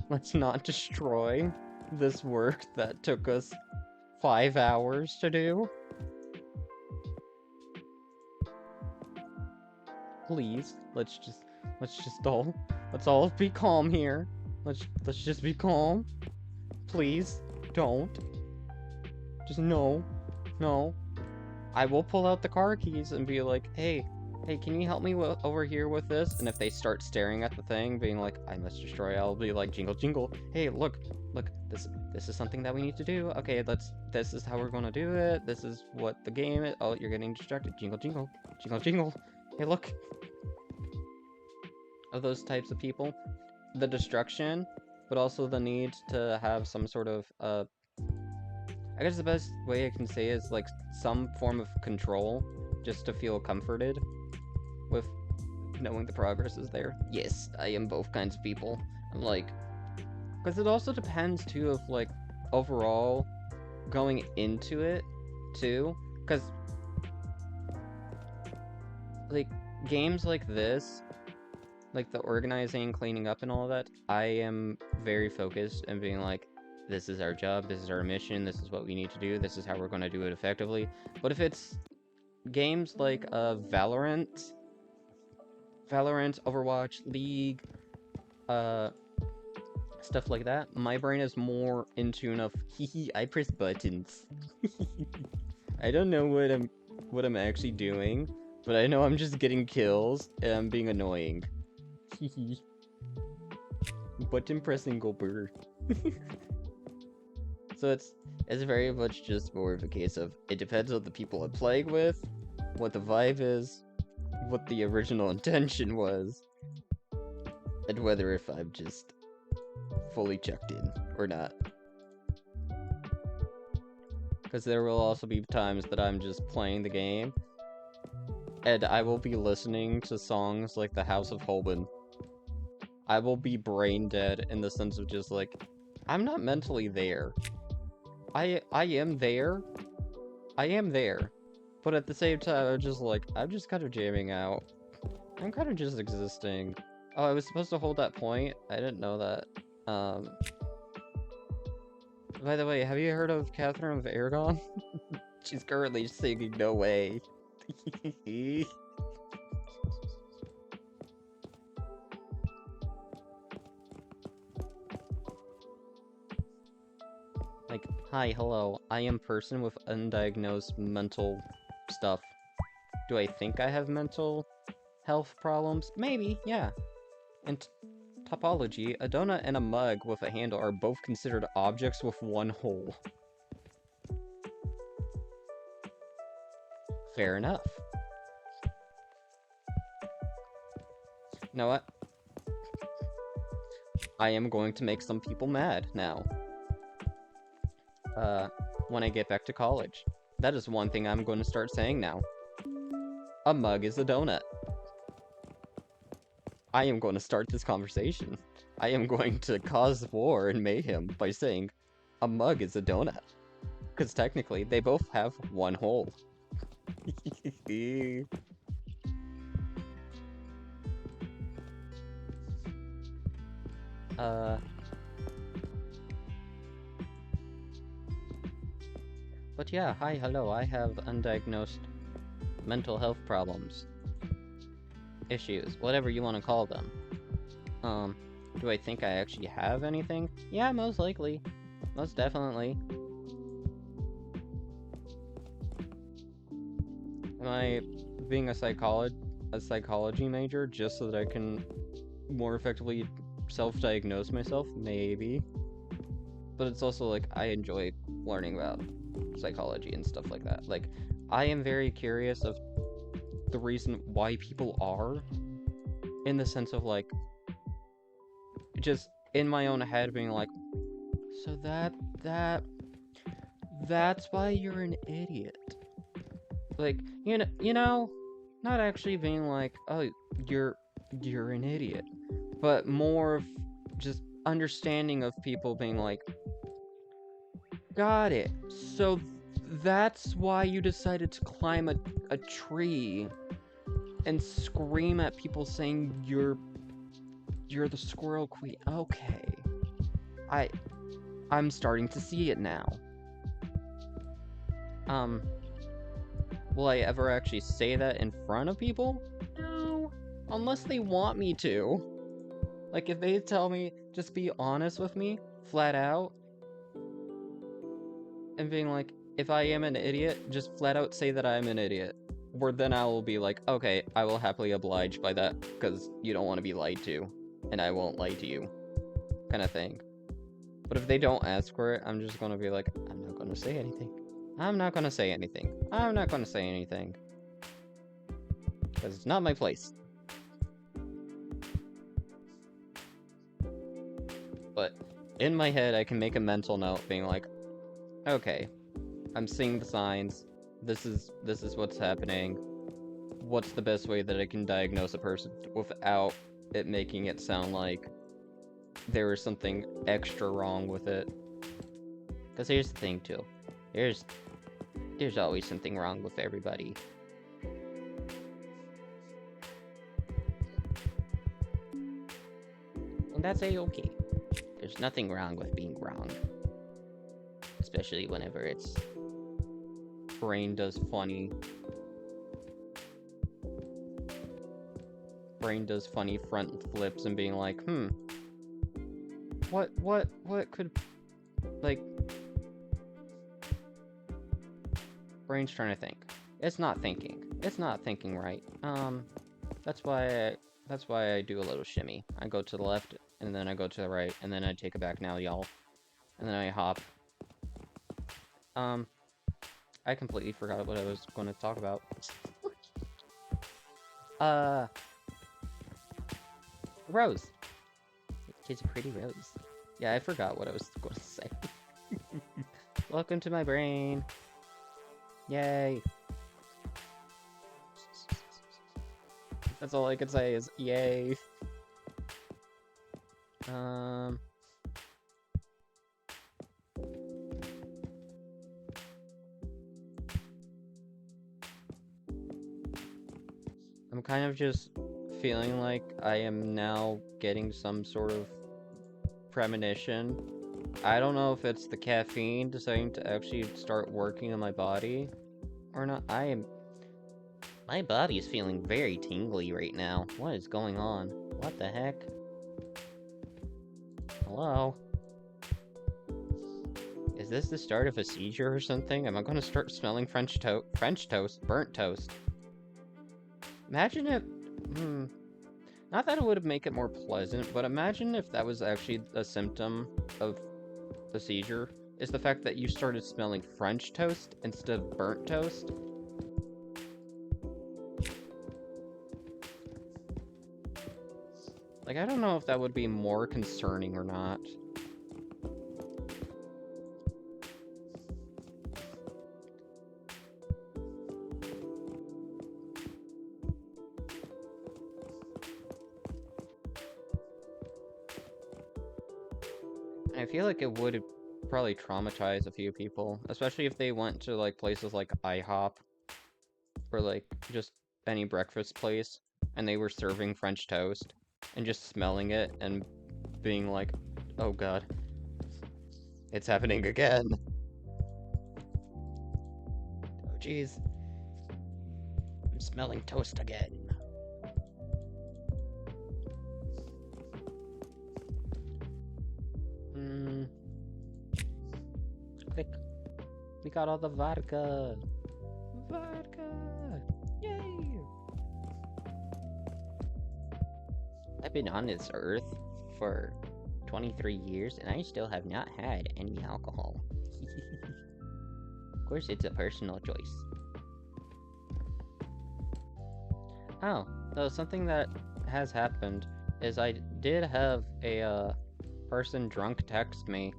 let's not destroy this work that took us 5 hours to do. Please, let's all be calm here. Let's just be calm. Please, don't. Just no. I will pull out the car keys and be like, hey, can you help me over here with this? And if they start staring at the thing, being like, I must destroy, I'll be like, jingle, jingle. Hey, look, this is something that we need to do. Okay, this is how we're gonna do it. This is what the game is. Oh, you're getting distracted. Jingle, jingle, jingle, jingle. Hey, look. Of those types of people. The destruction, but also the need to have some sort of, I guess the best way I can say is, like, some form of control, just to feel comforted with knowing the progress is there. Yes, I am both kinds of people. I'm like, because it also depends, too, of, like, overall going into it, too, because, like, games like this, like the organizing, cleaning up, and all that, I am very focused and being like, this is our job, this is our mission, this is what we need to do, this is how we're going to do it effectively. But if it's games like Valorant, Overwatch, League, stuff like that, my brain is more in tune of, hee I press buttons. I don't know what I'm actually doing, but I know I'm just getting kills and I'm being annoying. Hee button pressing Goldberg. So it's very much just more of a case of, it depends on the people I'm playing with, what the vibe is, what the original intention was, and whether if I'm just fully checked in or not. Because there will also be times that I'm just playing the game, and I will be listening to songs like The House of Holben. I will be brain dead in the sense of just like, I'm not mentally there. I am there. I am there. But at the same time, I'm just like, I'm just kind of jamming out. I'm kind of just existing. Oh, I was supposed to hold that point? I didn't know that. By the way, have you heard of Catherine of Aragon? She's currently singing No Way. Like, hi, hello, I am person with undiagnosed mental stuff. Do I think I have mental health problems? Maybe, yeah. In topology, a donut and a mug with a handle are both considered objects with one hole. Fair enough. You know what? I am going to make some people mad now. When I get back to college. That is one thing I'm going to start saying now. A mug is a donut. I am going to start this conversation. I am going to cause war and mayhem by saying a mug is a donut. Because technically, they both have one hole. But yeah, hi, hello, I have undiagnosed mental health problems. Issues, whatever you want to call them. Do I think I actually have anything? Yeah, most likely. Most definitely. Am I being a psychology major just so that I can more effectively self-diagnose myself? Maybe. But it's also like, I enjoy learning about psychology and stuff like that. Like, I am very curious of the reason why people are, in the sense of like, just in my own head being like, so that's why you're an idiot. Like, you know, not actually being like, oh, you're an idiot, but more of just understanding of people being like, got it. So that's why you decided to climb a tree and scream at people saying you're the squirrel queen. Okay. I'm starting to see it now. Will I ever actually say that in front of people? No. Unless they want me to. Like, if they tell me, just be honest with me, flat out, and being like, if I am an idiot, just flat out say that I'm an idiot. Or then I will be like, okay, I will happily oblige by that, because you don't want to be lied to, and I won't lie to you, kind of thing. But if they don't ask for it, I'm just gonna be like, I'm not gonna say anything. I'm not gonna say anything. I'm not gonna say anything. Because it's not my place. But in my head, I can make a mental note being like, okay, I'm seeing the signs. This is what's happening. What's the best way that I can diagnose a person without it making it sound like there is something extra wrong with it? Because here's the thing too. There's always something wrong with everybody. And that's a-okay. There's nothing wrong with being wrong. Especially whenever it's brain does funny front flips and being like, what could, like, brain's trying to think. It's not thinking. It's not thinking right. That's why I do a little shimmy. I go to the left, and then I go to the right, and then I take it back now, y'all. And then I hop. I completely forgot what I was going to talk about. Rose. She's a pretty rose. Yeah, I forgot what I was going to say. Welcome to my brain. Yay. That's all I can say is yay. I'm kind of just feeling like I am now getting some sort of premonition. I don't know if it's the caffeine deciding to actually start working on my body or not. My body is feeling very tingly right now. What is going on? What the heck? Hello? Is this the start of a seizure or something? Am I gonna start smelling French toast, burnt toast? Imagine if, not that it would make it more pleasant, but imagine if that was actually a symptom of the seizure, is the fact that you started smelling French toast instead of burnt toast. Like, I don't know if that would be more concerning or not. I feel like it would probably traumatize a few people, especially if they went to, like, places like IHOP, or, like, just any breakfast place, and they were serving French toast, and just smelling it, and being like, oh god, it's happening again. Oh jeez. I'm smelling toast again. Click. We got all the vodka. Vodka! Yay! I've been on this earth for 23 years and I still have not had any alcohol. Of course, it's a personal choice. Oh, so something that has happened is I did have a person drunk text me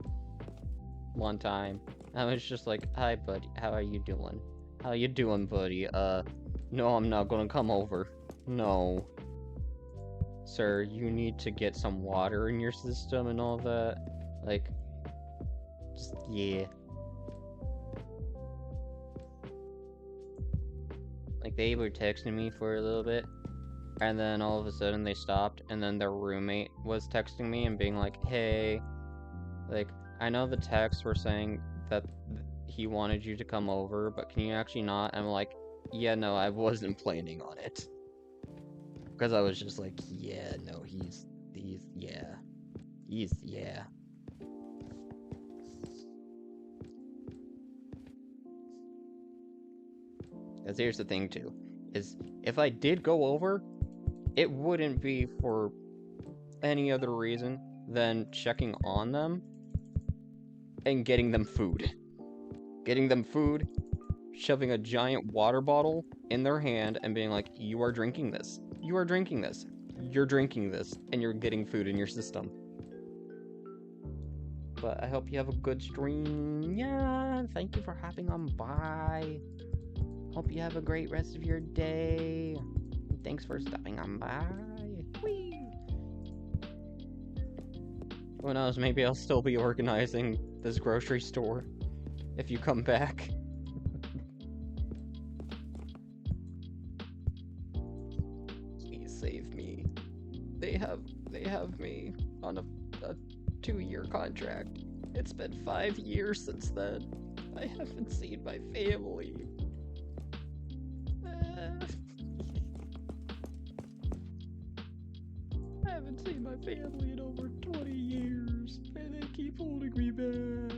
one time. I was just like, hi buddy, how are you doing? How you doing, buddy? No, I'm not gonna come over. No. Sir, you need to get some water in your system and all that. Like, just, yeah. Like, they were texting me for a little bit, and then all of a sudden they stopped, and then their roommate was texting me and being like, hey, like, I know the texts were saying that he wanted you to come over, but can you actually not? And I'm like, yeah, no, I wasn't planning on it. Because I was just like, yeah, no, yeah. Because here's the thing, too, is if I did go over, it wouldn't be for any other reason than checking on them and getting them food. Getting them food, shoving a giant water bottle in their hand and being like, you are drinking this. You are drinking this. You're drinking this, and you're getting food in your system. But I hope you have a good stream. Yeah, thank you for hopping on by. Hope you have a great rest of your day. Thanks for stopping on by. Whee! Who knows, maybe I'll still be organizing this grocery store if you come back. Please save me. They have me on a 2-year contract. It's been 5 years since then. I haven't seen my family. I haven't seen my family in over 20 years, and they keep holding me back.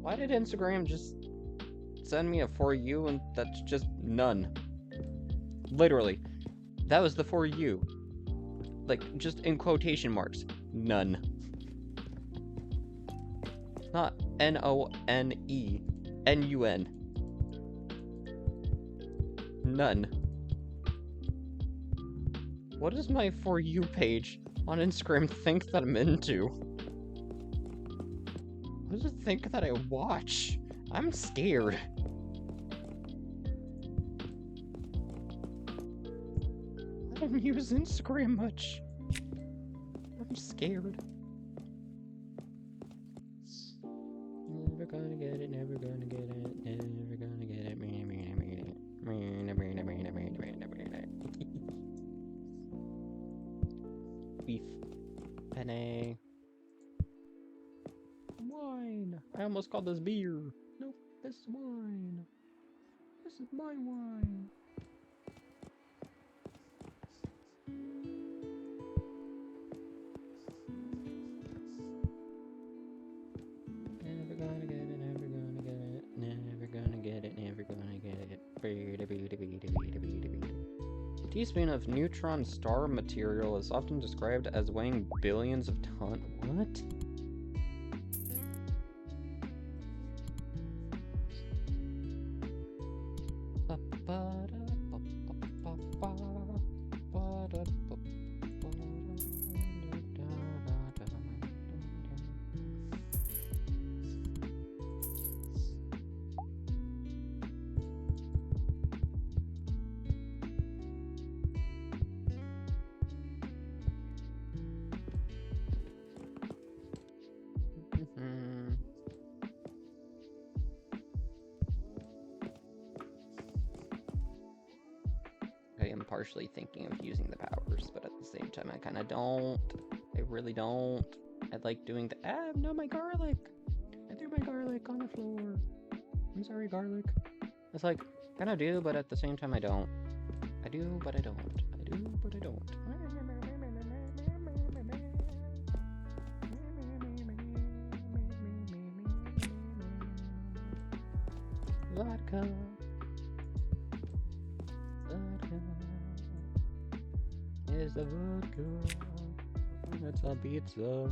Why did Instagram just send me a For You and that's just none? Literally. That was the For You. Like, just in quotation marks. None. Not N-O-N-E. N-U-N. None. What does my For You page on Instagram think that I'm into? What does it think that I watch? I'm scared. I don't use Instagram much. I'm scared. Never gonna get it, never gonna get it, never gonna get it. Beef. Penne. Wine. I almost called this beer. Nope, this is wine. This is my wine. Never gonna get it, never gonna get it, never gonna get it, never gonna get it. A teaspoon of neutron star material is often described as weighing billions of tons. What? I am partially thinking of using the powers, but at the same time I kind of don't. I really don't. I like doing the— no, my garlic! I threw my garlic on the floor. I'm sorry, garlic. It's like, kind of do, but at the same time I don't. I do, but I don't. I do, but I don't. Vodka. Is the vodka? It's a pizza.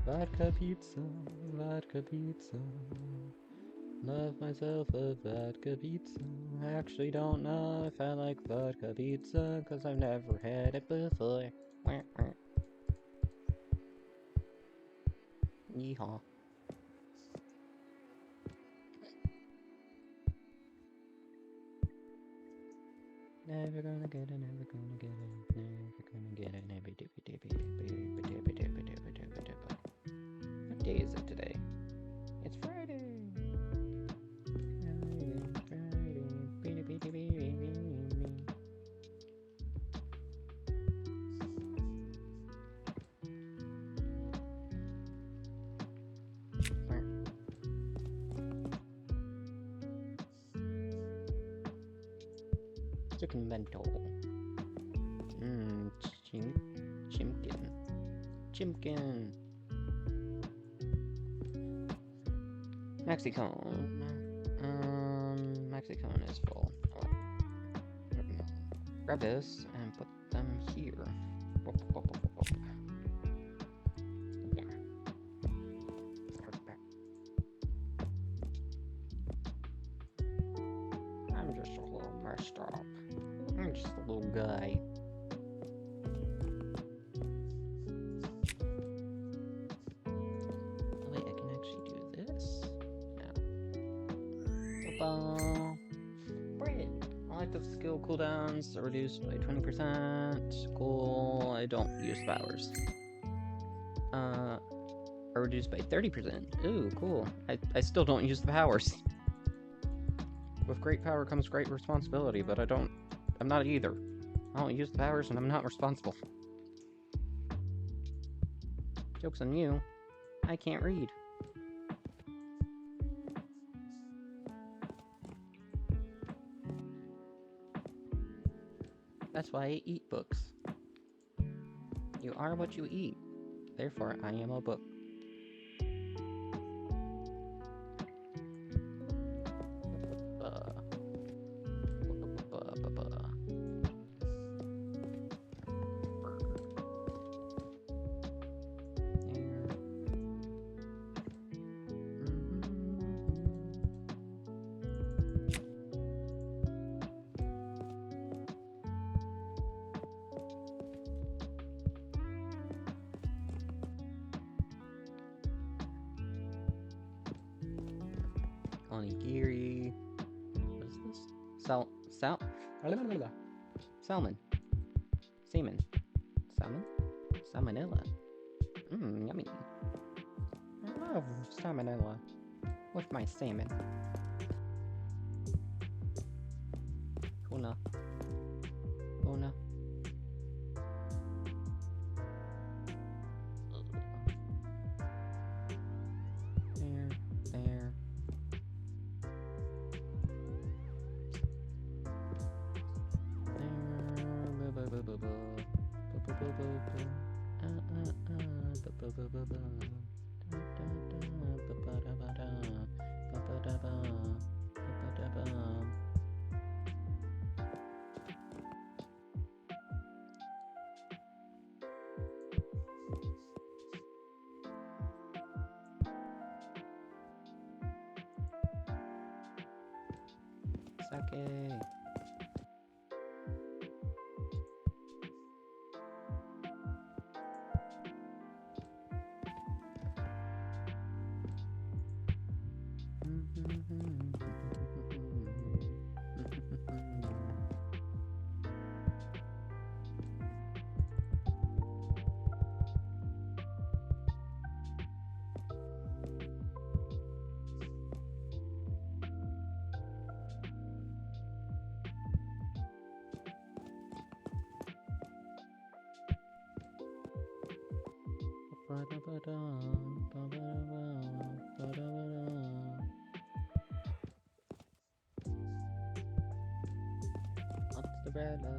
Vodka pizza, vodka pizza. Love myself a vodka pizza. I actually don't know if I like vodka pizza, cause I've never had it before. Yeehaw. Never gonna get it, never gonna get it, never gonna get it, never What day is it today? It's Friday! Chicken bento. Chimkin. Mexicone. Mexicone is full. Grab this and put them here. I'm just a little messed up. I'm just a little guy. Wait, I can actually do this? No. Bread. Elective skill cooldowns are reduced by 20%. Cool. I don't use powers. Are reduced by 30%. Ooh, cool. I still don't use the powers. With great power comes great responsibility, but I'm not either. I don't use the powers and I'm not responsible. Joke's on you. I can't read. That's why I eat books. You are what you eat. Therefore, I am a book. onigiri. What is this? Salmon. Semen. Salmon? Salmonella. Mmm, yummy. I love salmonella with my salmon. Tuna. Tuna. There. Sake. Mozzarella.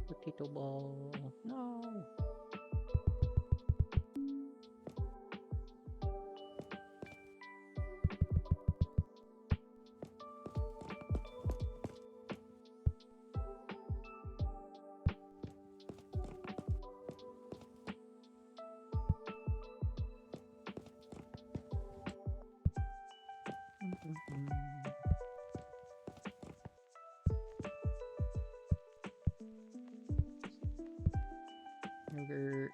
Potato ball. No. Yogurt.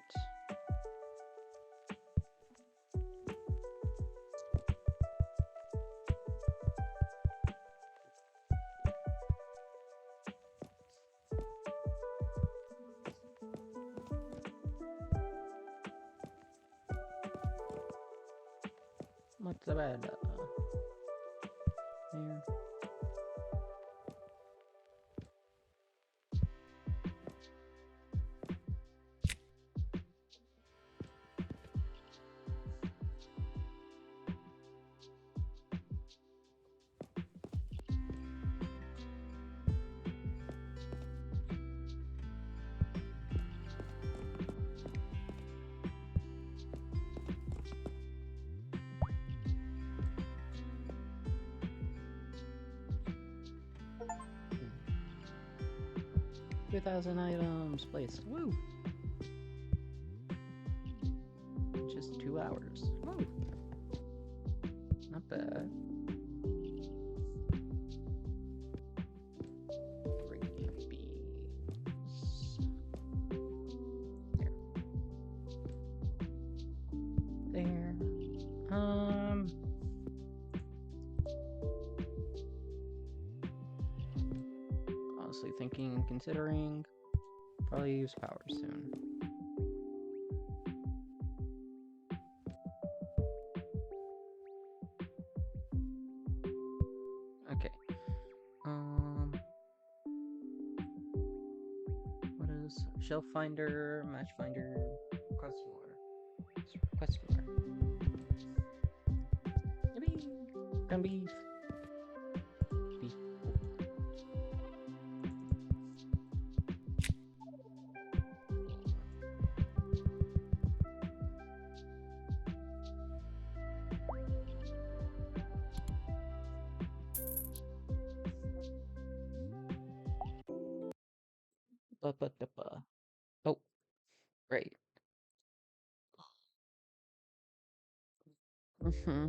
Mozzarella. There. Hmm. 2,000 items, please. Woo! 2 hours. Ooh. Not bad. Green beans. There. Honestly thinking and considering, probably use power soon. Okay. What is shelf finder, match finder, question mark? Question mark. Yippee! Ground beef. Beef. Oh, right. Mm-hmm.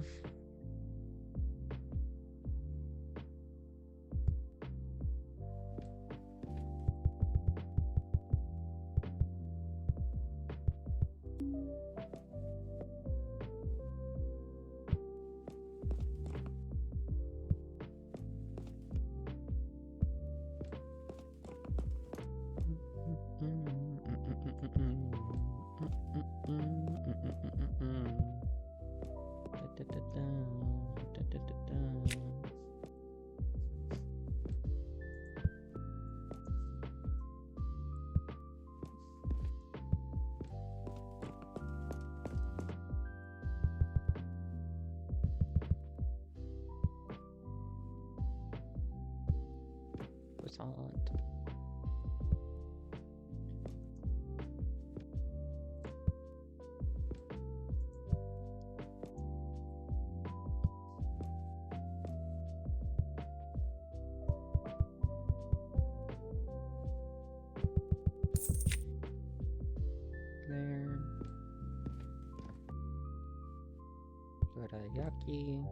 Croissant. There. Dorayaki.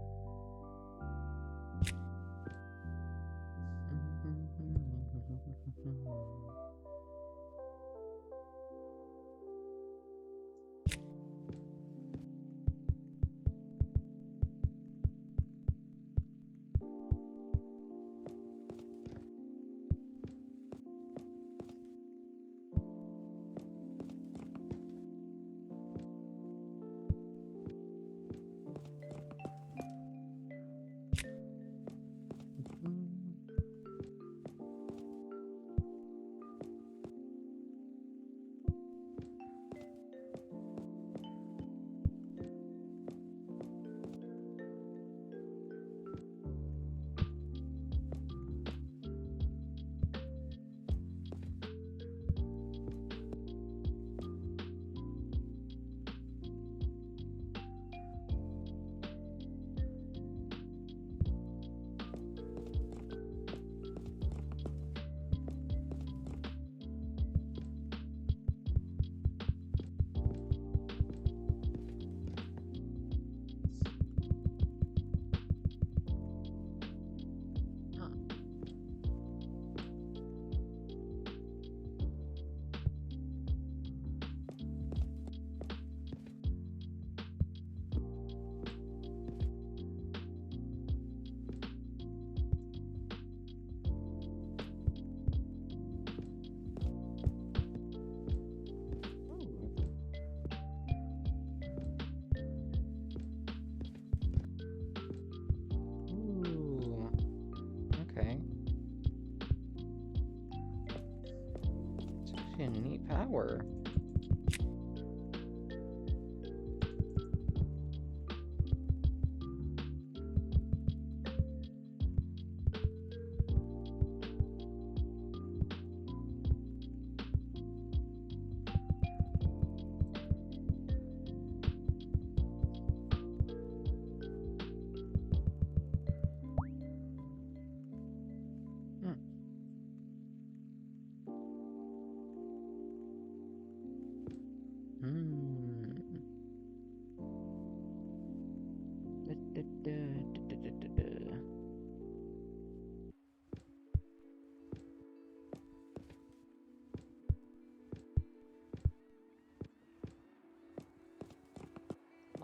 Ooh. Okay. It's actually a neat power.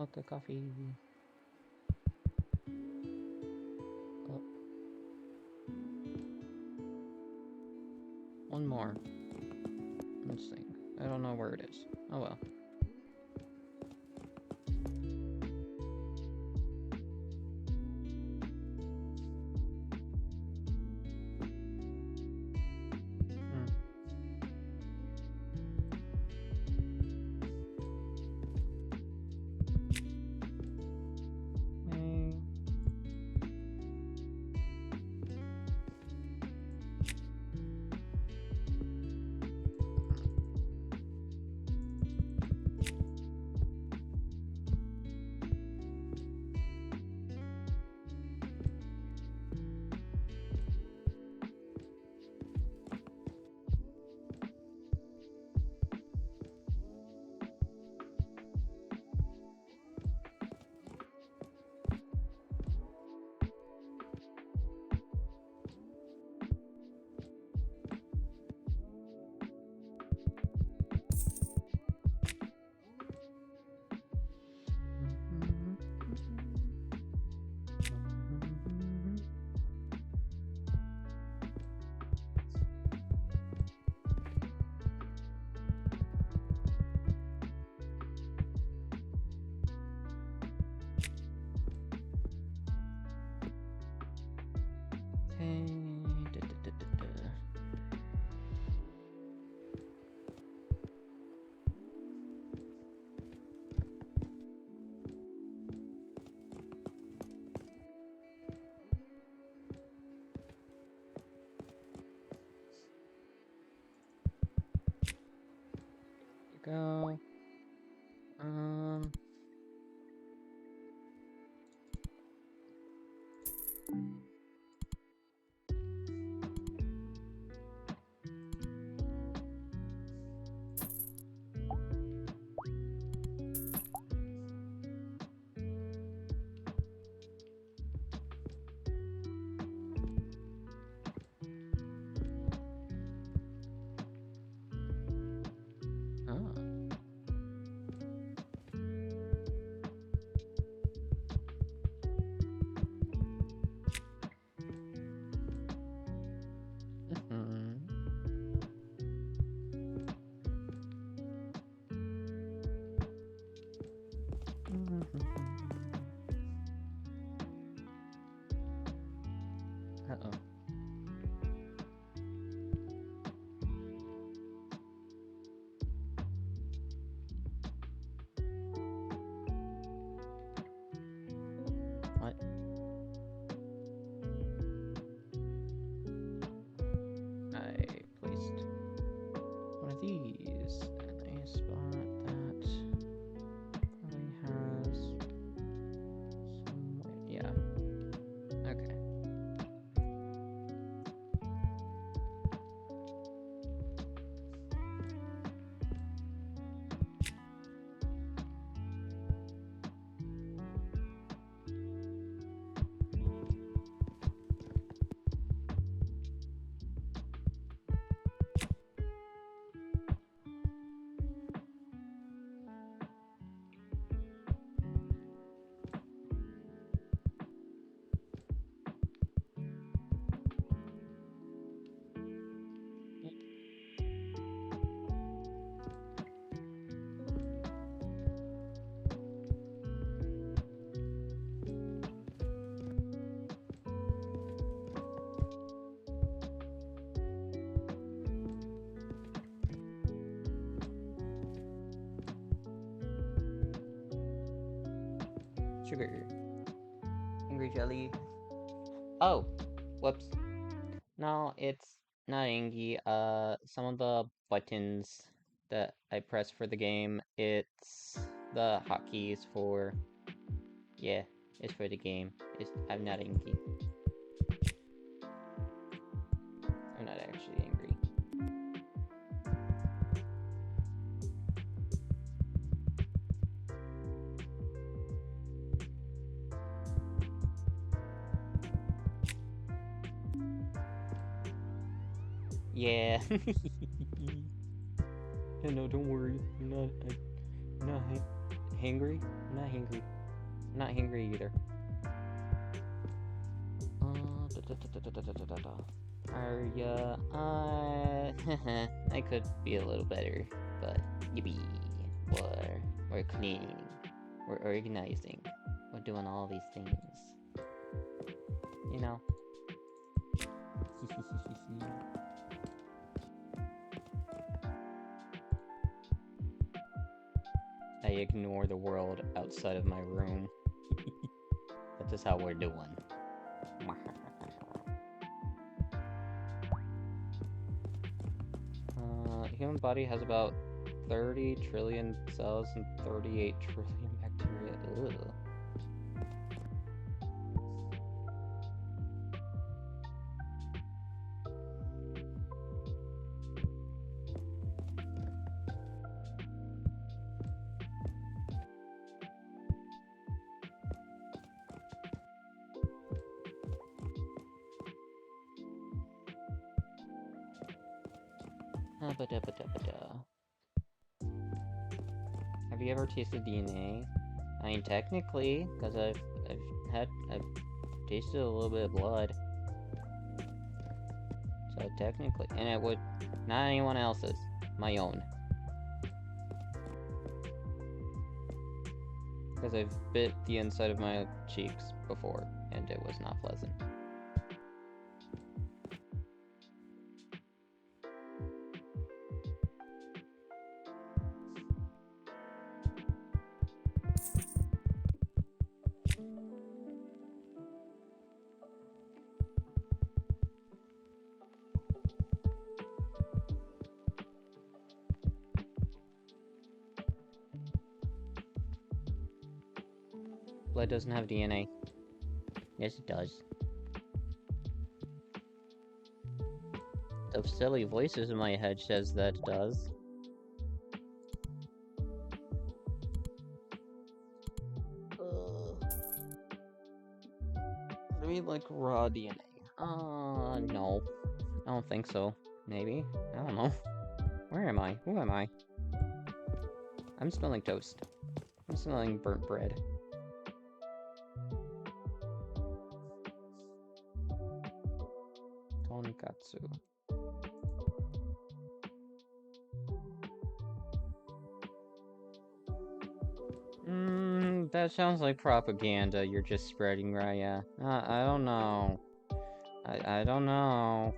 mocha coffee. Oh. One more. Let's see. I don't know where it is. Oh well. Go. Uh-oh. What? I placed one of these in a spot that probably has some weight. Yeah. Okay. Sugar. Angry jelly. Oh, whoops. No, it's not Angie. Some of the buttons that I press for the game, it's the hotkeys for. Yeah, it's for the game. I'm not Angie. I'm not actually angry. Yeah. Yeah, no, don't worry. I'm not. hangry? I'm not hangry. I'm not hangry either. Are ya? I could be a little better, but yippee. We're cleaning. We're organizing. We're doing all these things. You know. I ignore the world outside of my room. That's just how we're doing. Human body has about 30 trillion cells and 38 trillion bacteria. Ugh. Have you ever tasted DNA? I mean, technically, because I've tasted a little bit of blood. So technically, and it would, not anyone else's, my own. Because I've bit the inside of my cheeks before, and it was not pleasant. Blood doesn't have DNA. Yes, it does. The silly voices in my head says that it does. I mean, like raw DNA. No. I don't think so. Maybe. I don't know. Where am I? Who am I? I'm smelling toast. I'm smelling burnt bread. Tonkatsu. That sounds like propaganda you're just spreading, Raya. I don't know. I don't know.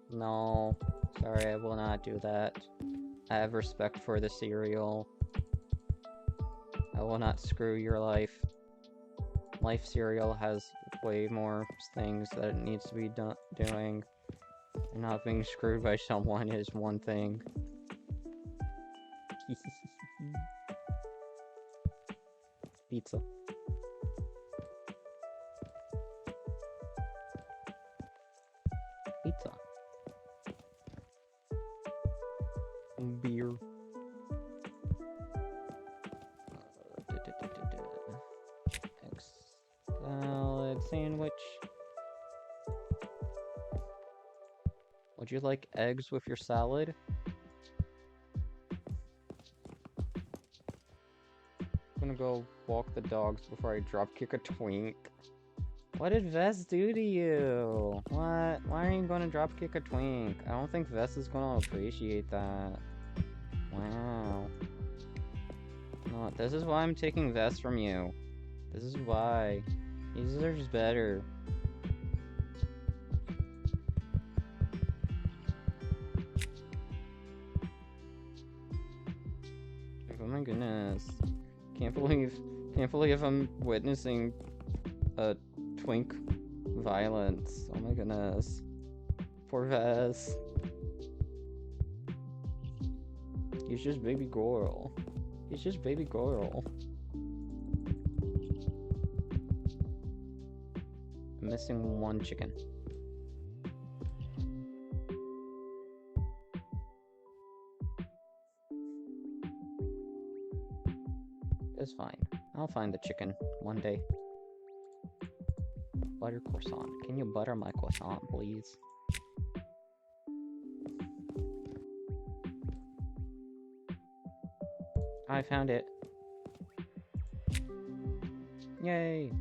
No. Sorry, I will not do that. I have respect for the cereal. I will not screw your life. Life cereal has way more things that it needs to be doing. And not being screwed by someone is one thing. Pizza. Pizza. Beer. Salad sandwich. Would you like eggs with your salad? I'm gonna go walk the dogs before I dropkick a twink. What did Vess do to you? What? Why are you gonna dropkick a twink? I don't think Vess is gonna appreciate that. Wow. No, this is why I'm taking Vess from you. This is why. He deserves better. Oh my goodness. Can't believe I'm witnessing a twink violence. Oh my goodness. Poor Vess. He's just baby girl. He's just baby girl. I'm missing one chicken. It's fine. I'll find the chicken one day. butter croissant. Can you butter my croissant, please? I found it. Yay!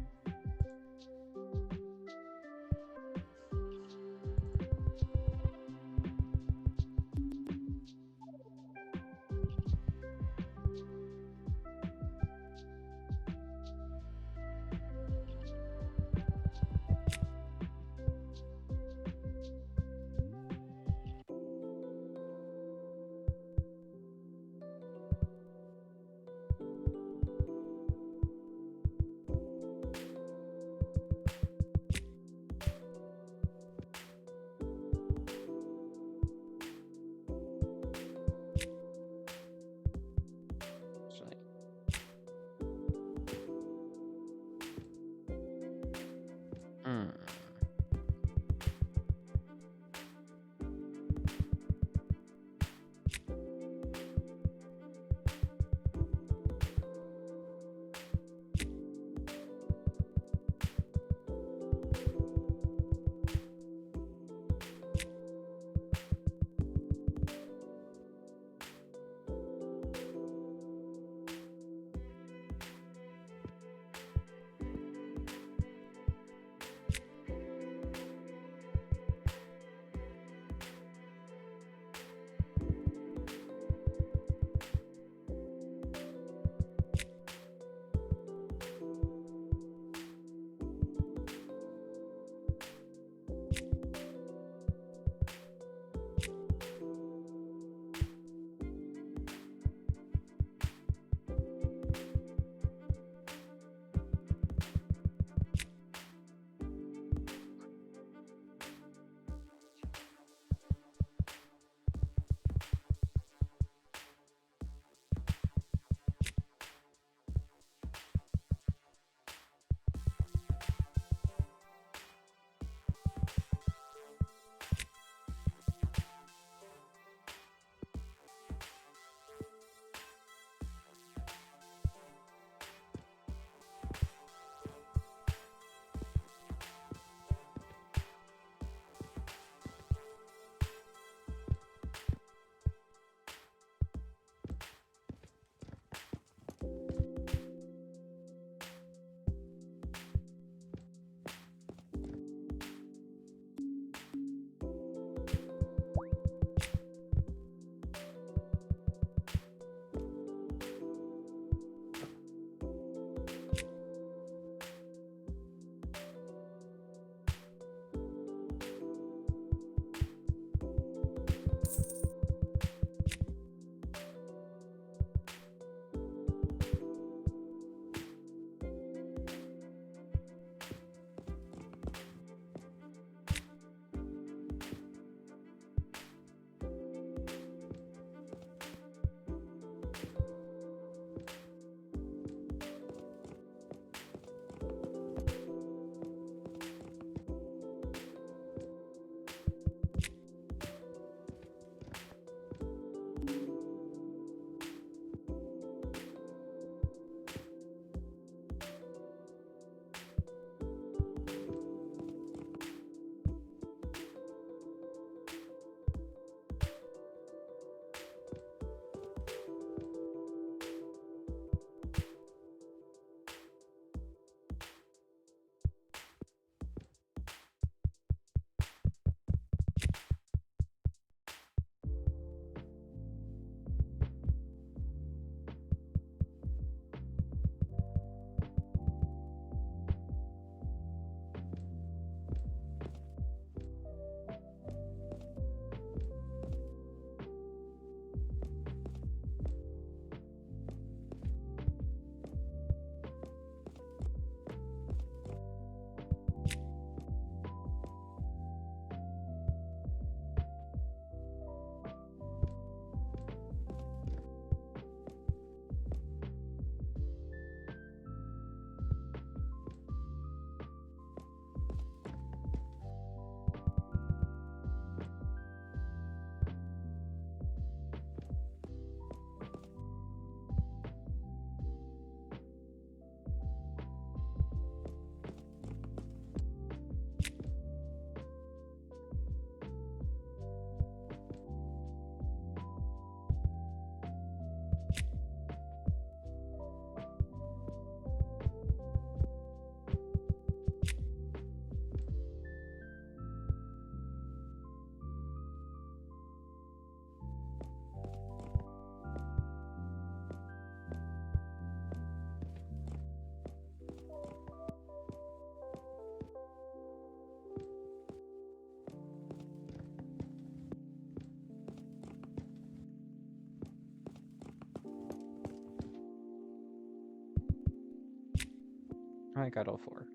I got all 4.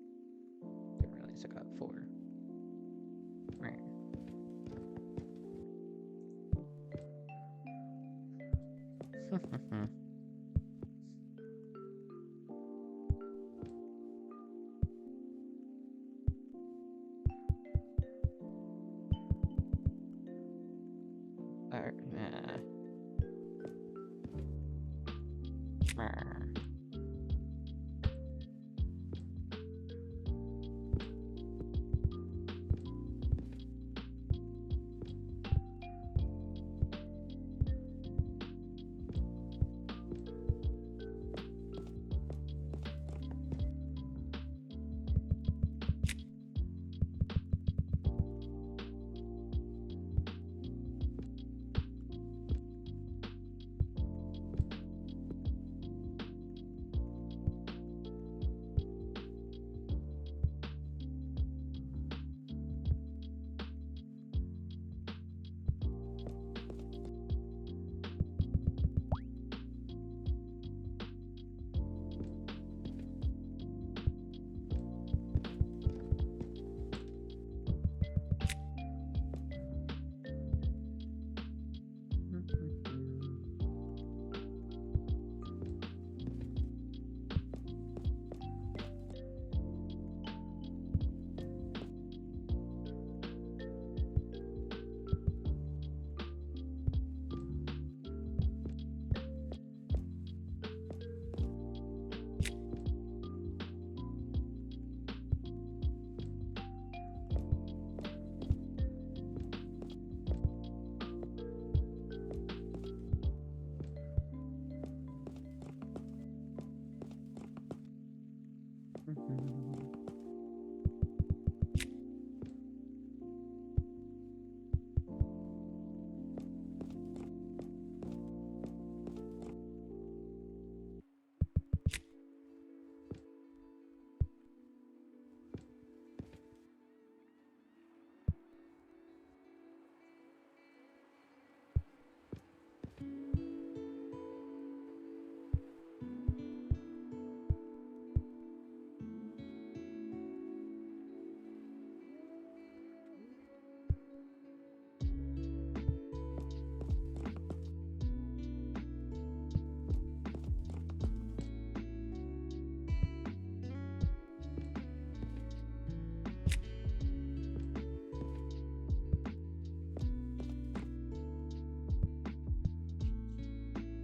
Didn't realize I got 4. Right. Nah.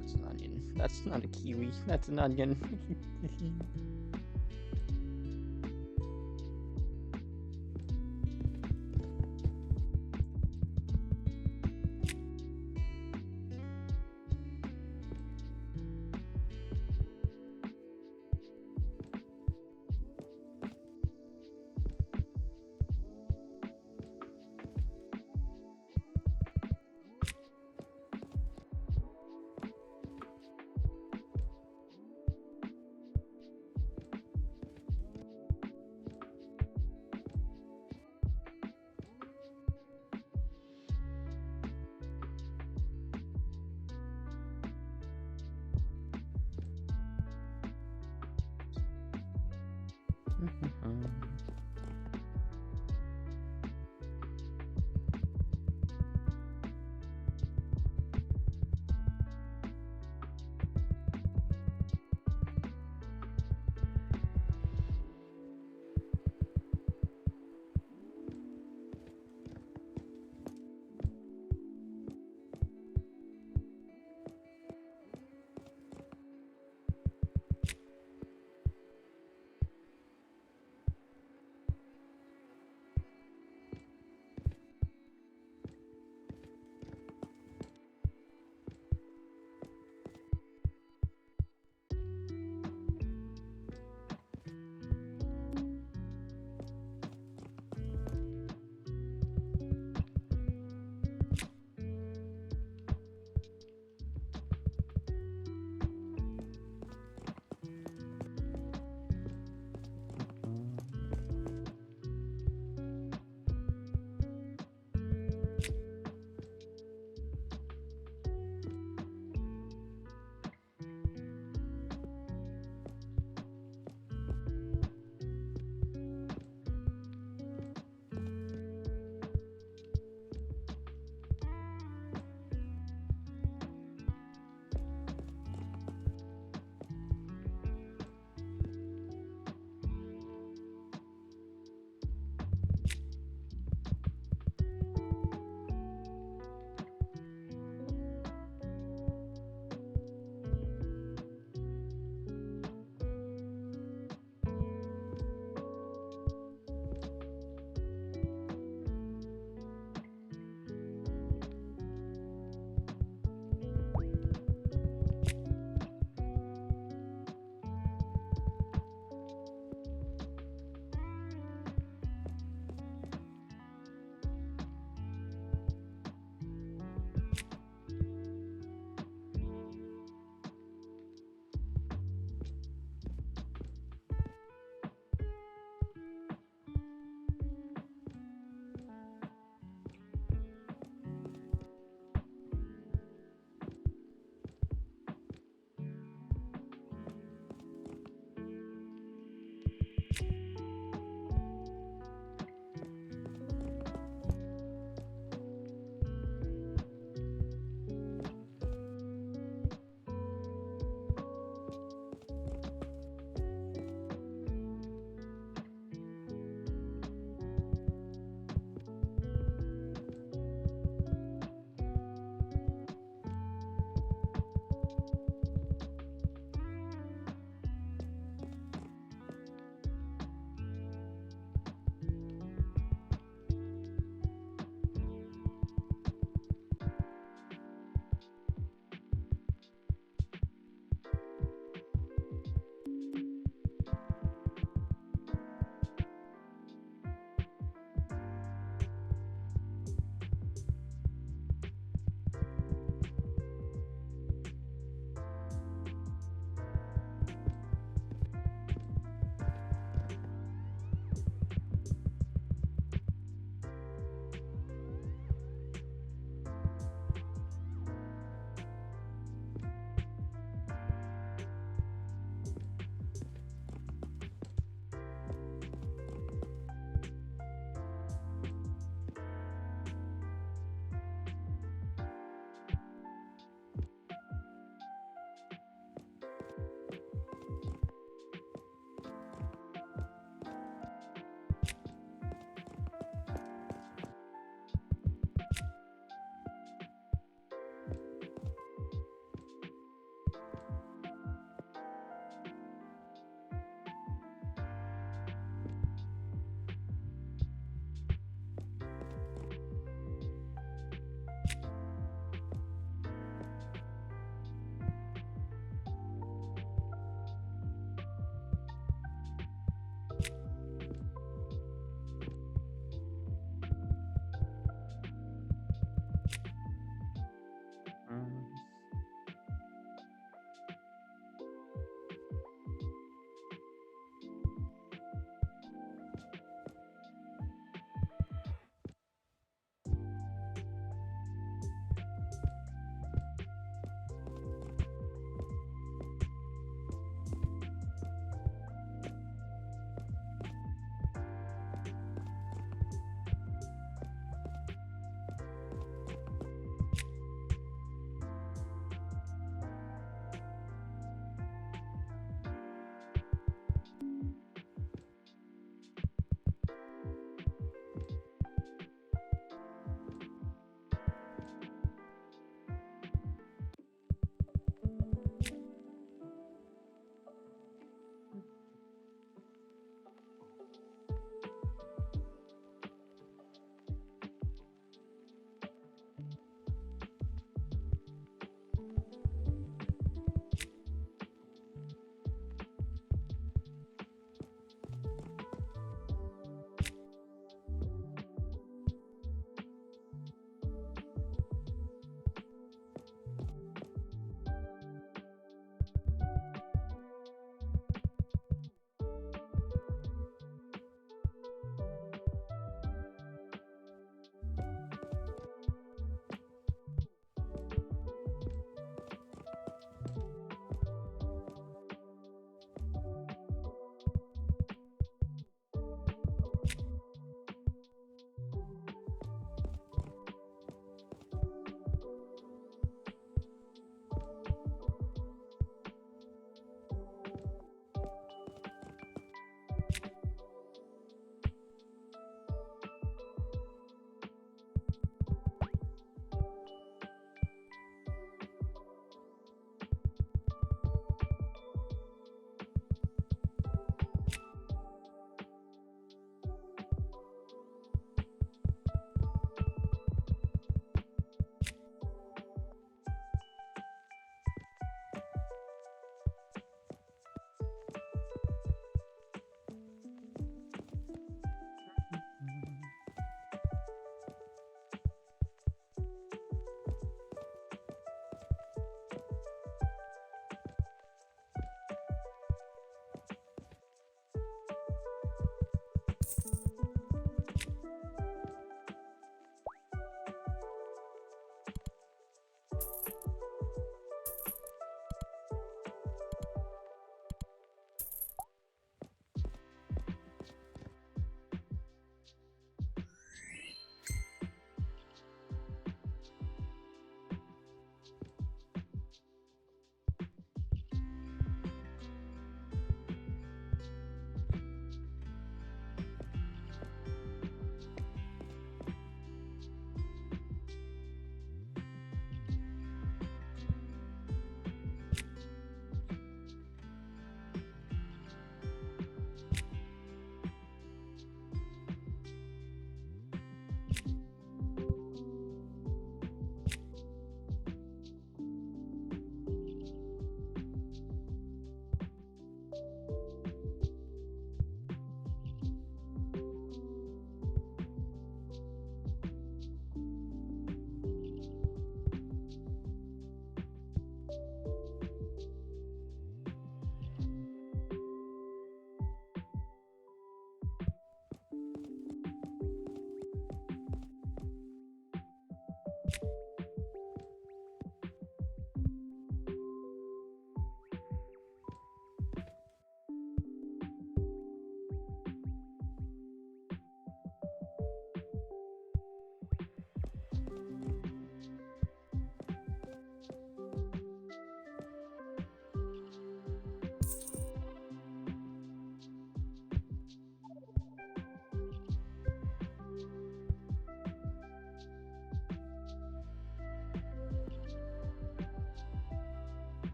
That's an onion. That's not a kiwi. That's an onion.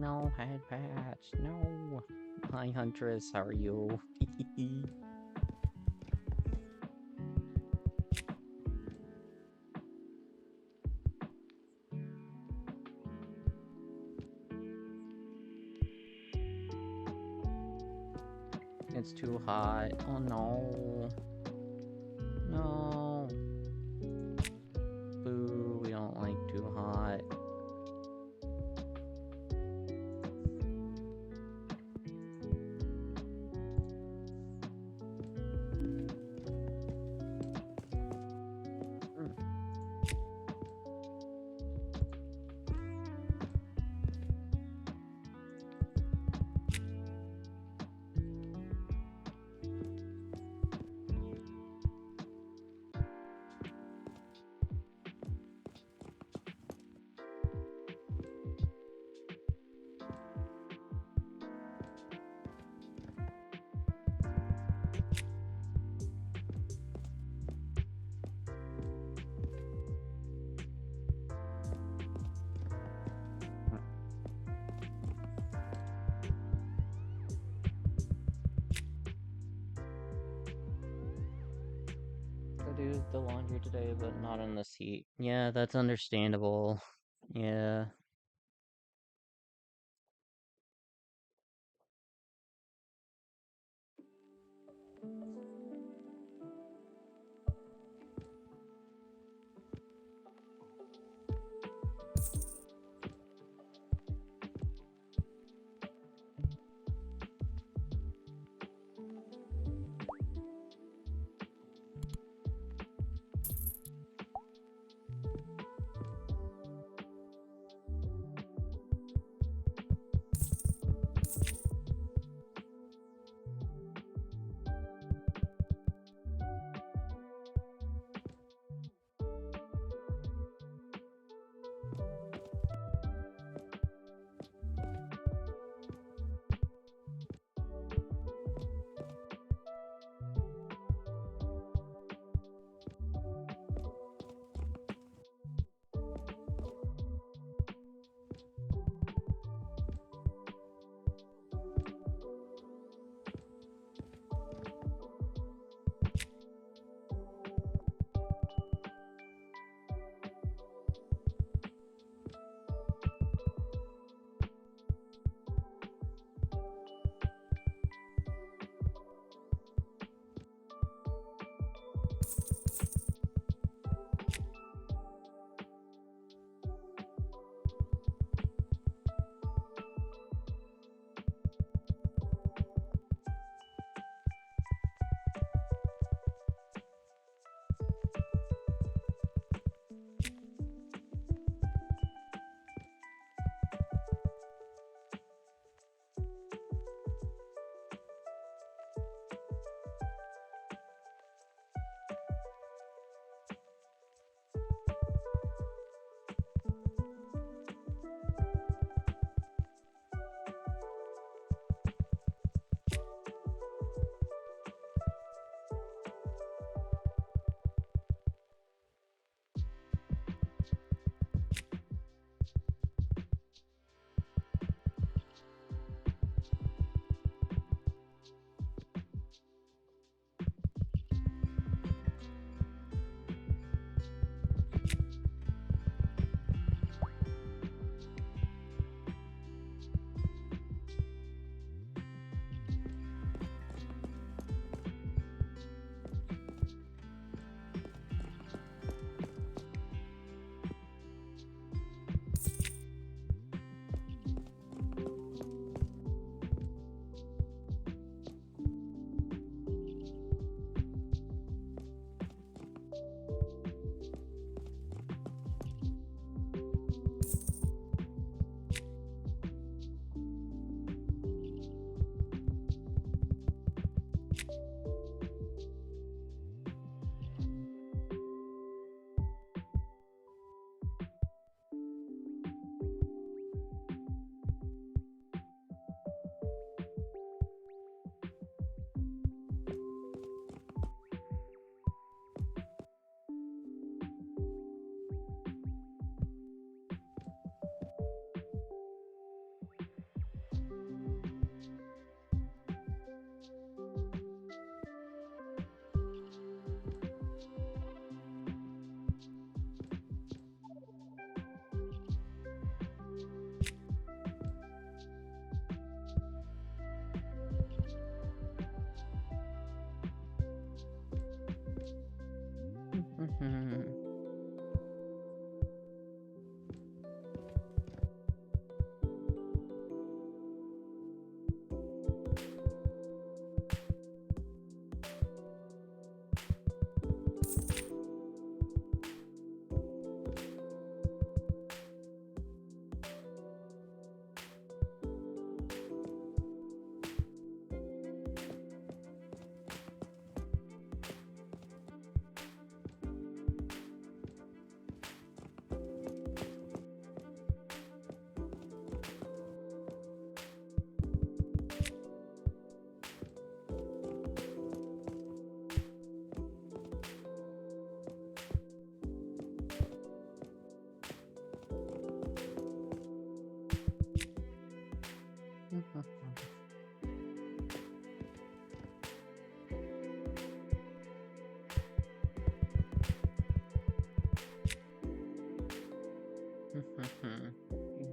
No, head patch. No. Hi, Huntress. How are you? It's too hot. Oh no. No. Boo, we don't like too hot. Go do the laundry today, but not in this heat. Yeah, that's understandable. Yeah.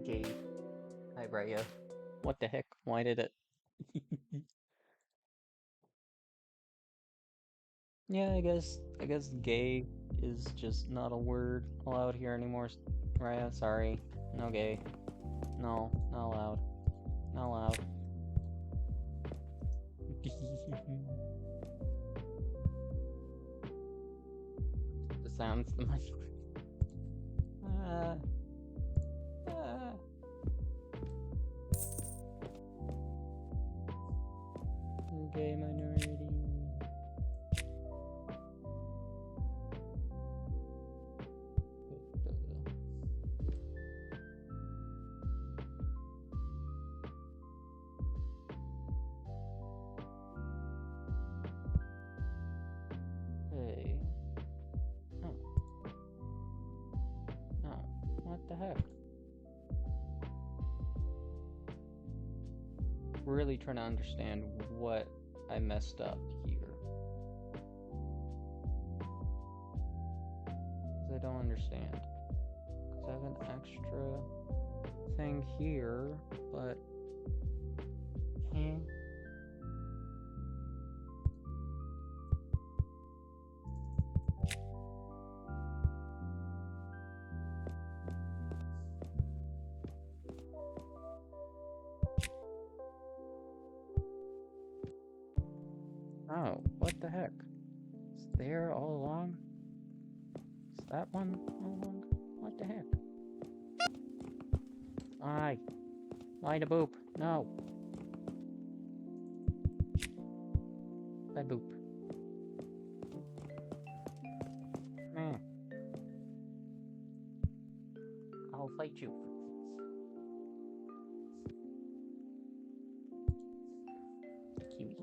Gay. Hi, Raya. What the heck? Why did it? Yeah, I guess gay is just not a word allowed here anymore. Raya, sorry. No gay. No, not allowed. Not allowed. The sounds the most. Ah. Ah. Gay minority. Hey. Oh. Oh. What the heck? Really trying to understand what I messed up here. Because I don't understand. Because I have an extra thing here, but... Oh, what the heck? It's there all along? Is that one all along? What the heck? Why? Why the boop? No. Bad boop. Meh. I'll fight you. Kiwi.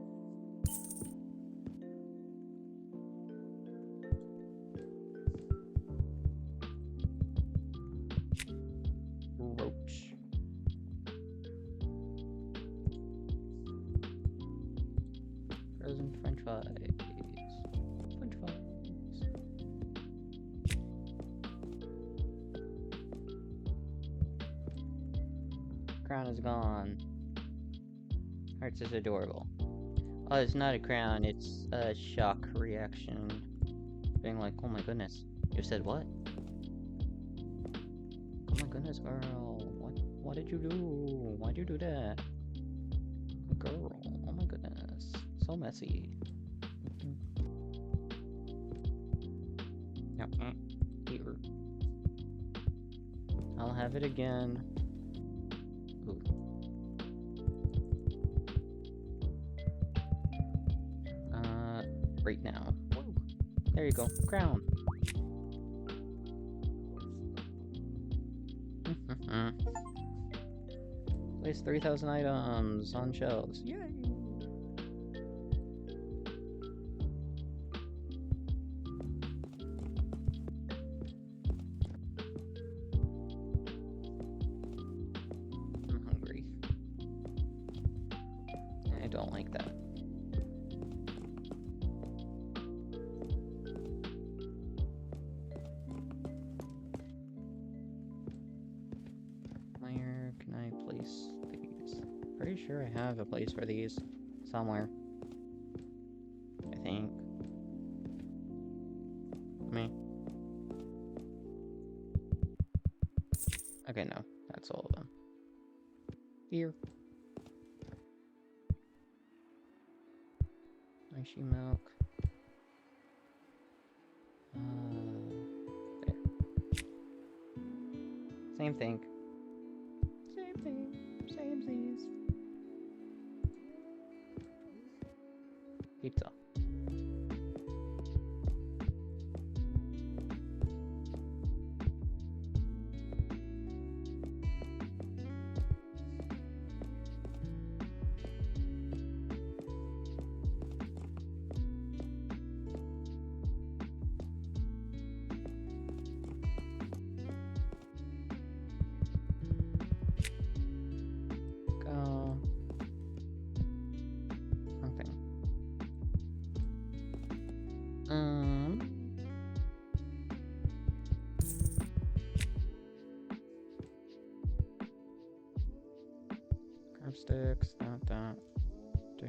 Roach. Frozen french fries. French fries. Crown is gone. Hearts is adorable. Oh, it's not a crown, it's a shock reaction. Being like, oh my goodness. You said what? Oh my goodness, girl. What did you do? Why'd you do that? Girl, oh my goodness. So messy. Yep. Here. I'll have it again. Ooh. Right now. Woo. There you go. Crown. Place 3,000 items on shelves. Yay! I'm hungry. I don't like that. Where can I place these? Pretty sure I have a place for these somewhere. I think. Me. Okay, no, that's all of them. Here. Icy milk. There. Same thing. Same thing. Same things. Pizza. Go. Something. Crab sticks. That. Do.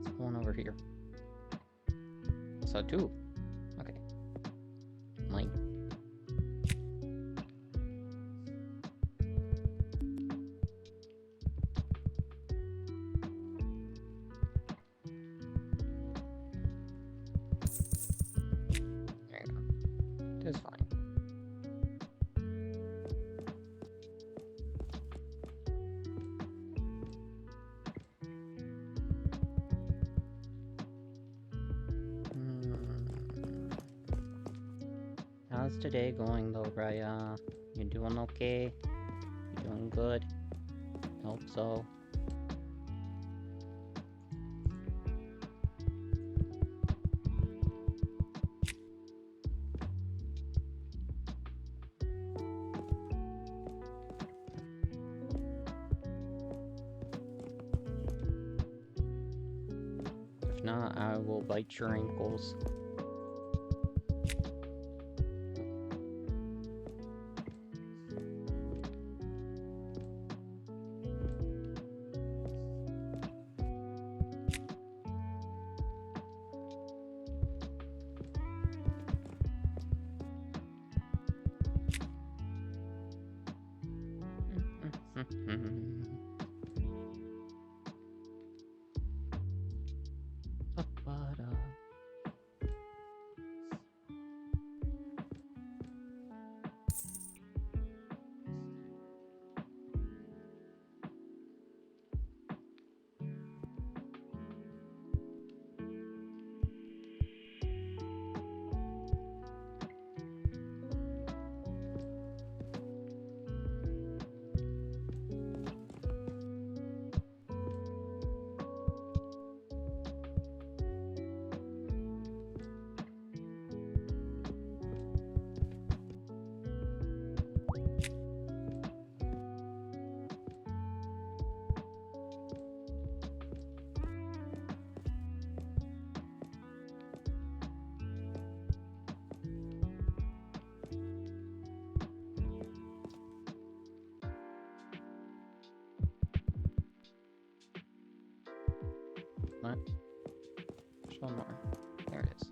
There's one over here. So two. Okay. Mine. There you go. It is fine. How's today going though, Raya? You doing okay? You doing good? Hope so. If not, I will bite your ankles. What? There's one more. There it is.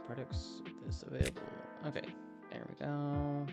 Products is available. Okay, there we go.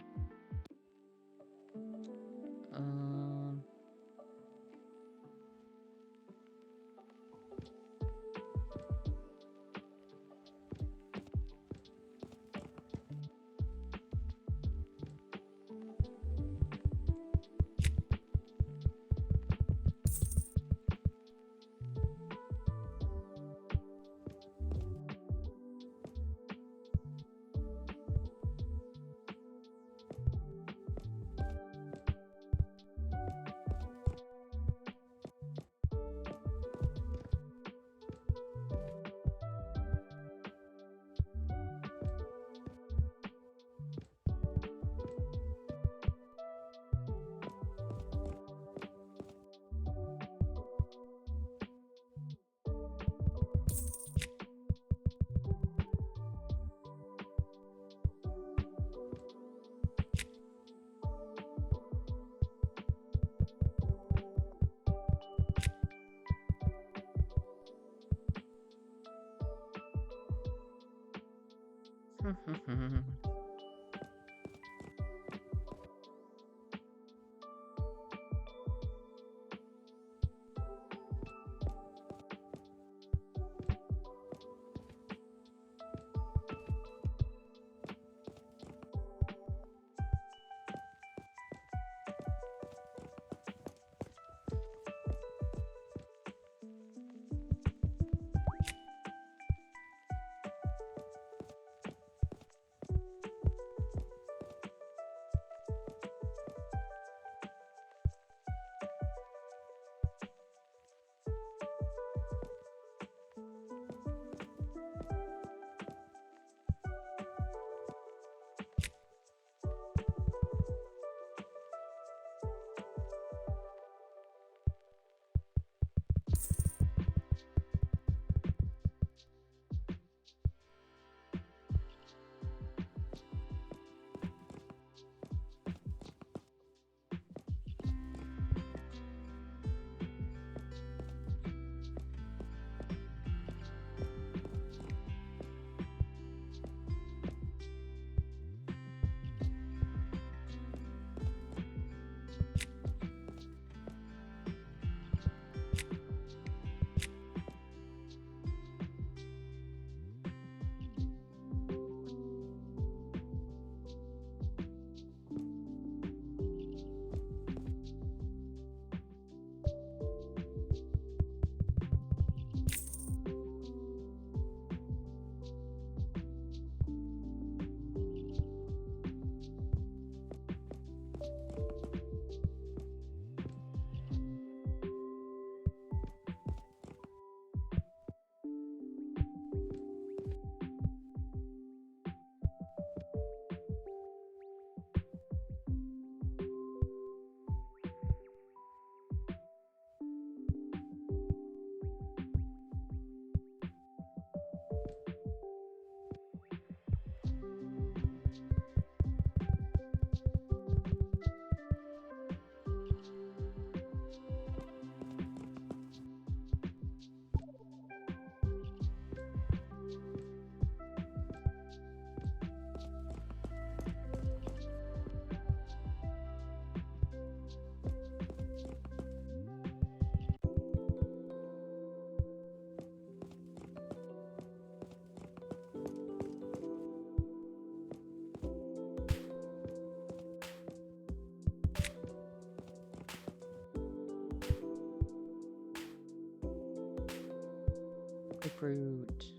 Grapefruit.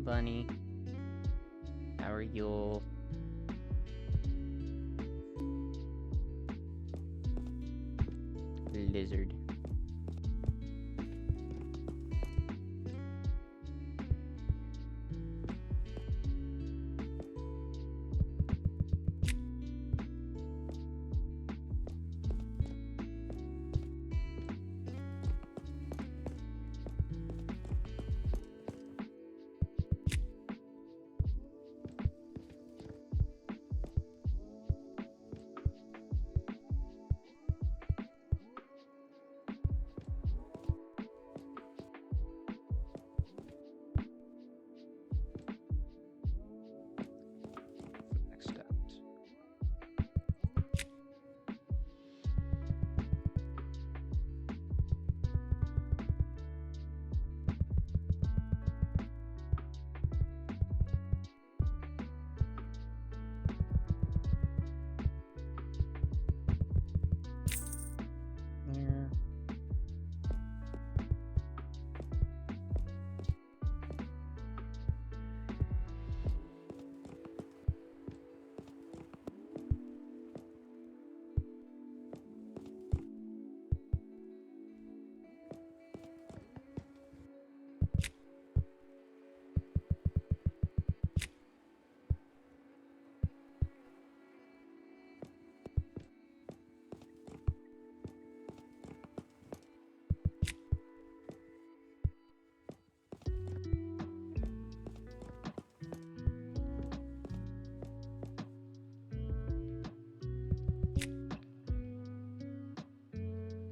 bunny. How are you? Lizard. Next out. There.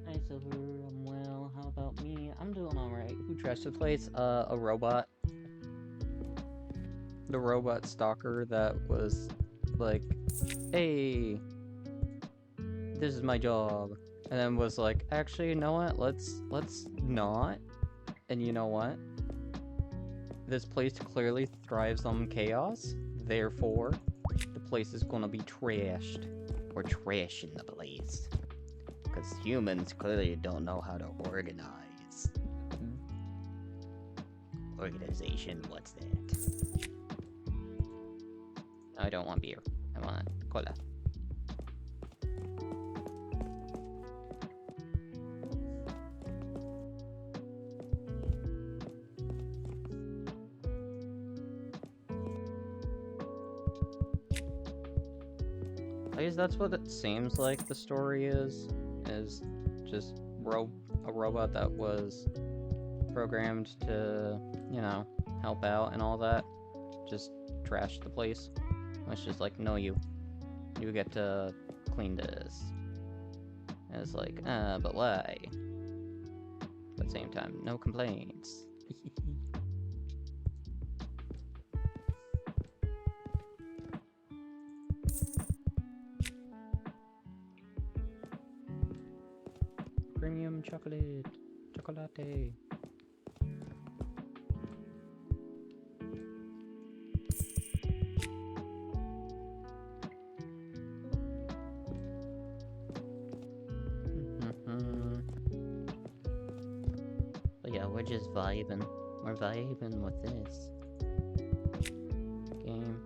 Hi, Silver. I'm well. How about me? I'm doing alright. Who trashed the place? A robot. The robot stalker that was like, hey, this is my job. And then was like, actually, you know what? Let's not. And you know what? This place clearly thrives on chaos. Therefore, the place is gonna be trashed. We're trashing the place. Because humans clearly don't know how to organize. Organization, what's that? I don't want beer. I want cola. I guess that's what it seems like the story is just a robot that was programmed to, you know, help out and all that, just trash the place. It's just like, no, you get to clean this. And it's like, but why? But at the same time, no complaints. Premium chocolate. Chocolate. But yeah, we're just vibing. We're vibing with this game.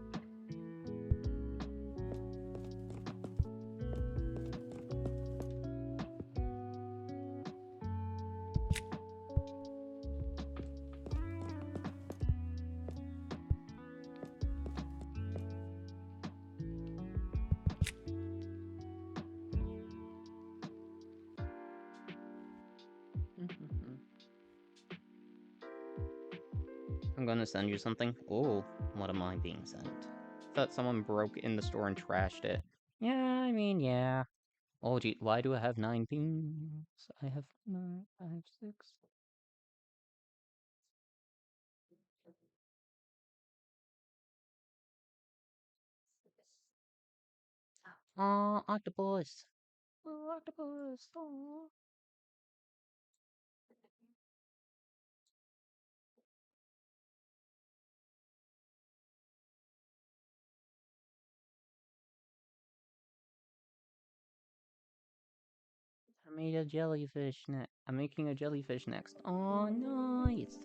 I'm gonna send you something. Oh, what am I being sent? Thought someone broke in the store and trashed it. Yeah, I mean, yeah. Oh, gee, why do I have 9 pings? I have 9, I have 6. Oh, octopus. Oh, octopus. Oh. I made a jellyfish next. I'm making a jellyfish next. Oh, nice.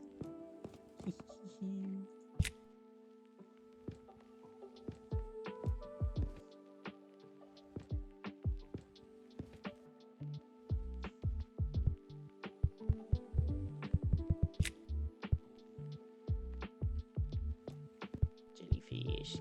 fish.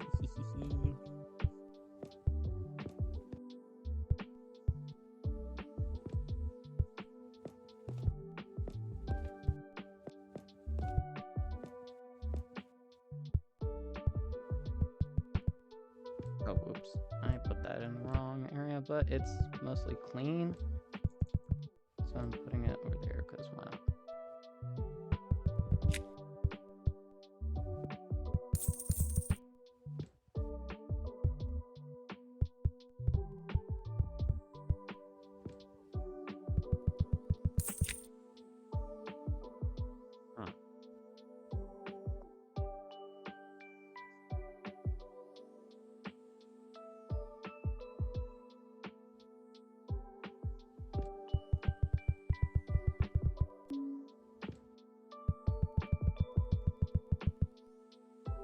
Oh, whoops. I put that in the wrong area, but it's mostly clean. So I'm putting it over there because why not?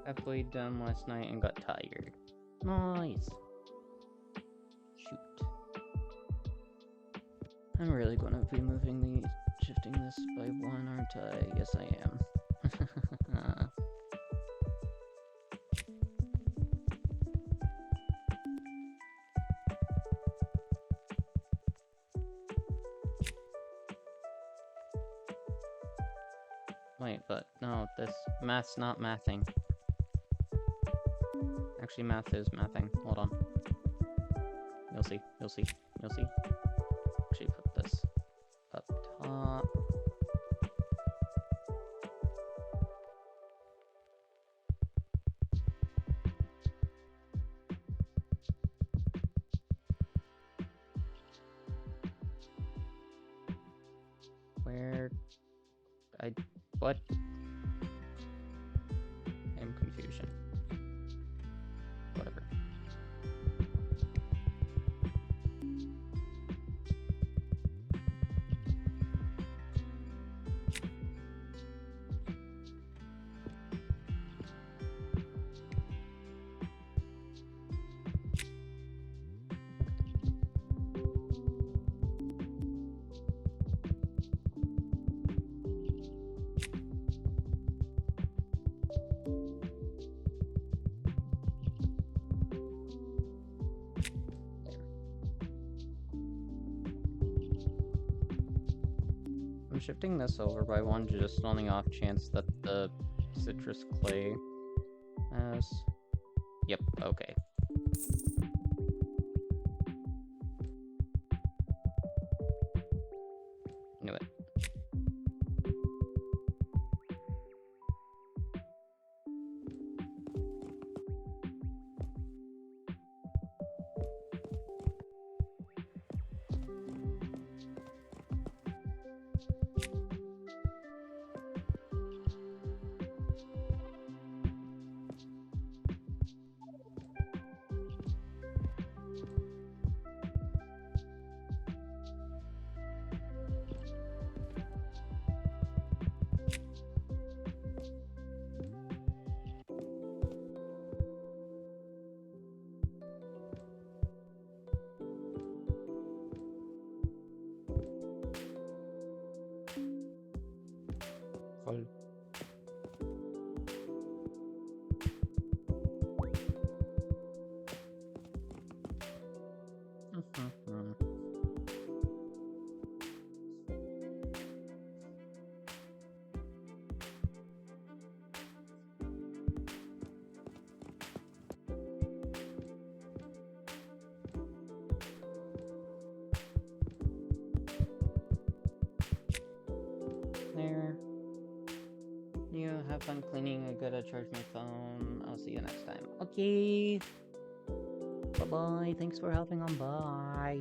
I played them last night and got tired. Nice. Shoot. I'm really gonna be shifting this by one, aren't I? Yes, I am. Wait, but no, this math's not mathing. Actually, math is mathing. Hold on. You'll see. You'll see. You'll see. Actually, put this up top. What? I'm confusion. Whatever. I'm shifting this over by one just on the off chance that the citrus clay has... Yep, okay. Knew it. Voll. There. You have fun cleaning. I gotta charge my phone. I'll see you next time. Okay. Bye-bye. Thanks for helping on by.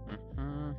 Mm-hmm.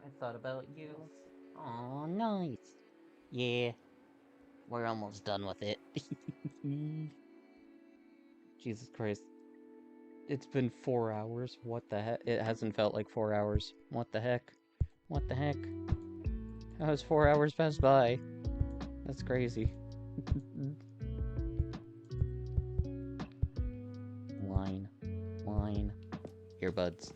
I thought about you. Oh, nice. Yeah, we're almost done with it. Jesus Christ. It's been 4 hours. What the heck? It hasn't felt like 4 hours. What the heck? What the heck? How has 4 hours passed by? That's crazy. Wine. Wine. Earbuds.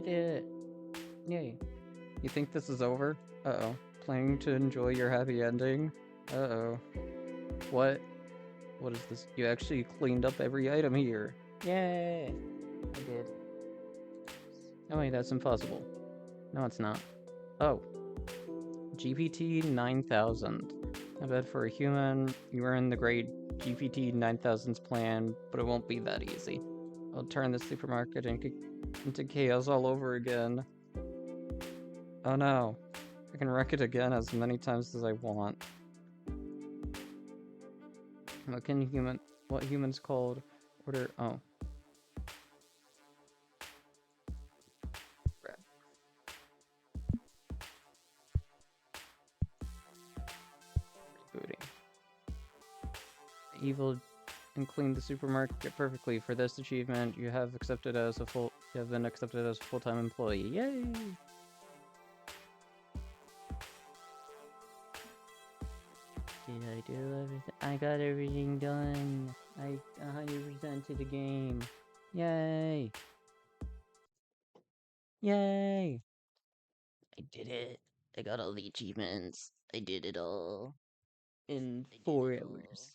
did it! Yay. You think this is over? Uh-oh. Planning to enjoy your happy ending? Uh-oh. What? What is this? You actually cleaned up every item here. Yay! I did. Oh wait, that's impossible. No, it's not. Oh. GPT 9000. I bet for a human, you earn the great GPT 9000's plan, but it won't be that easy. I'll turn the supermarket into chaos all over again. Oh no. I can wreck it again as many times as I want. What humans called order? Oh. Crap. Rebooting. Evil and clean the supermarket perfectly. For this achievement, you have been accepted as a full-time employee. Yay! Did I do everything? I got everything done. I 100% to the game. Yay! Yay! I did it. I got all the achievements. I did it all. In 4 hours.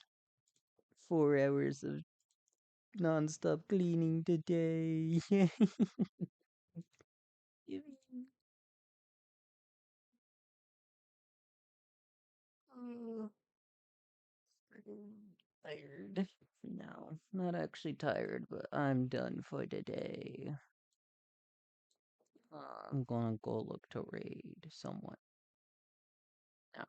4 hours of non-stop cleaning today. Oh, tired. No, not actually tired, but I'm done for today. I'm gonna go look to raid someone now.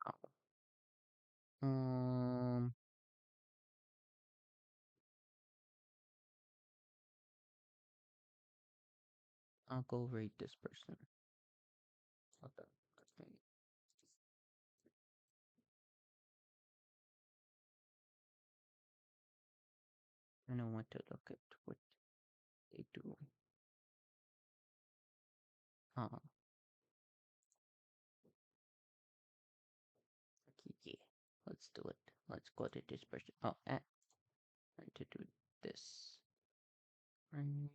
I'll go raid this person. Okay, let me. I don't want to look at what they do. Uh, okay, yeah. Let's do it. Let's go to this person. Oh, trying to do this. Right.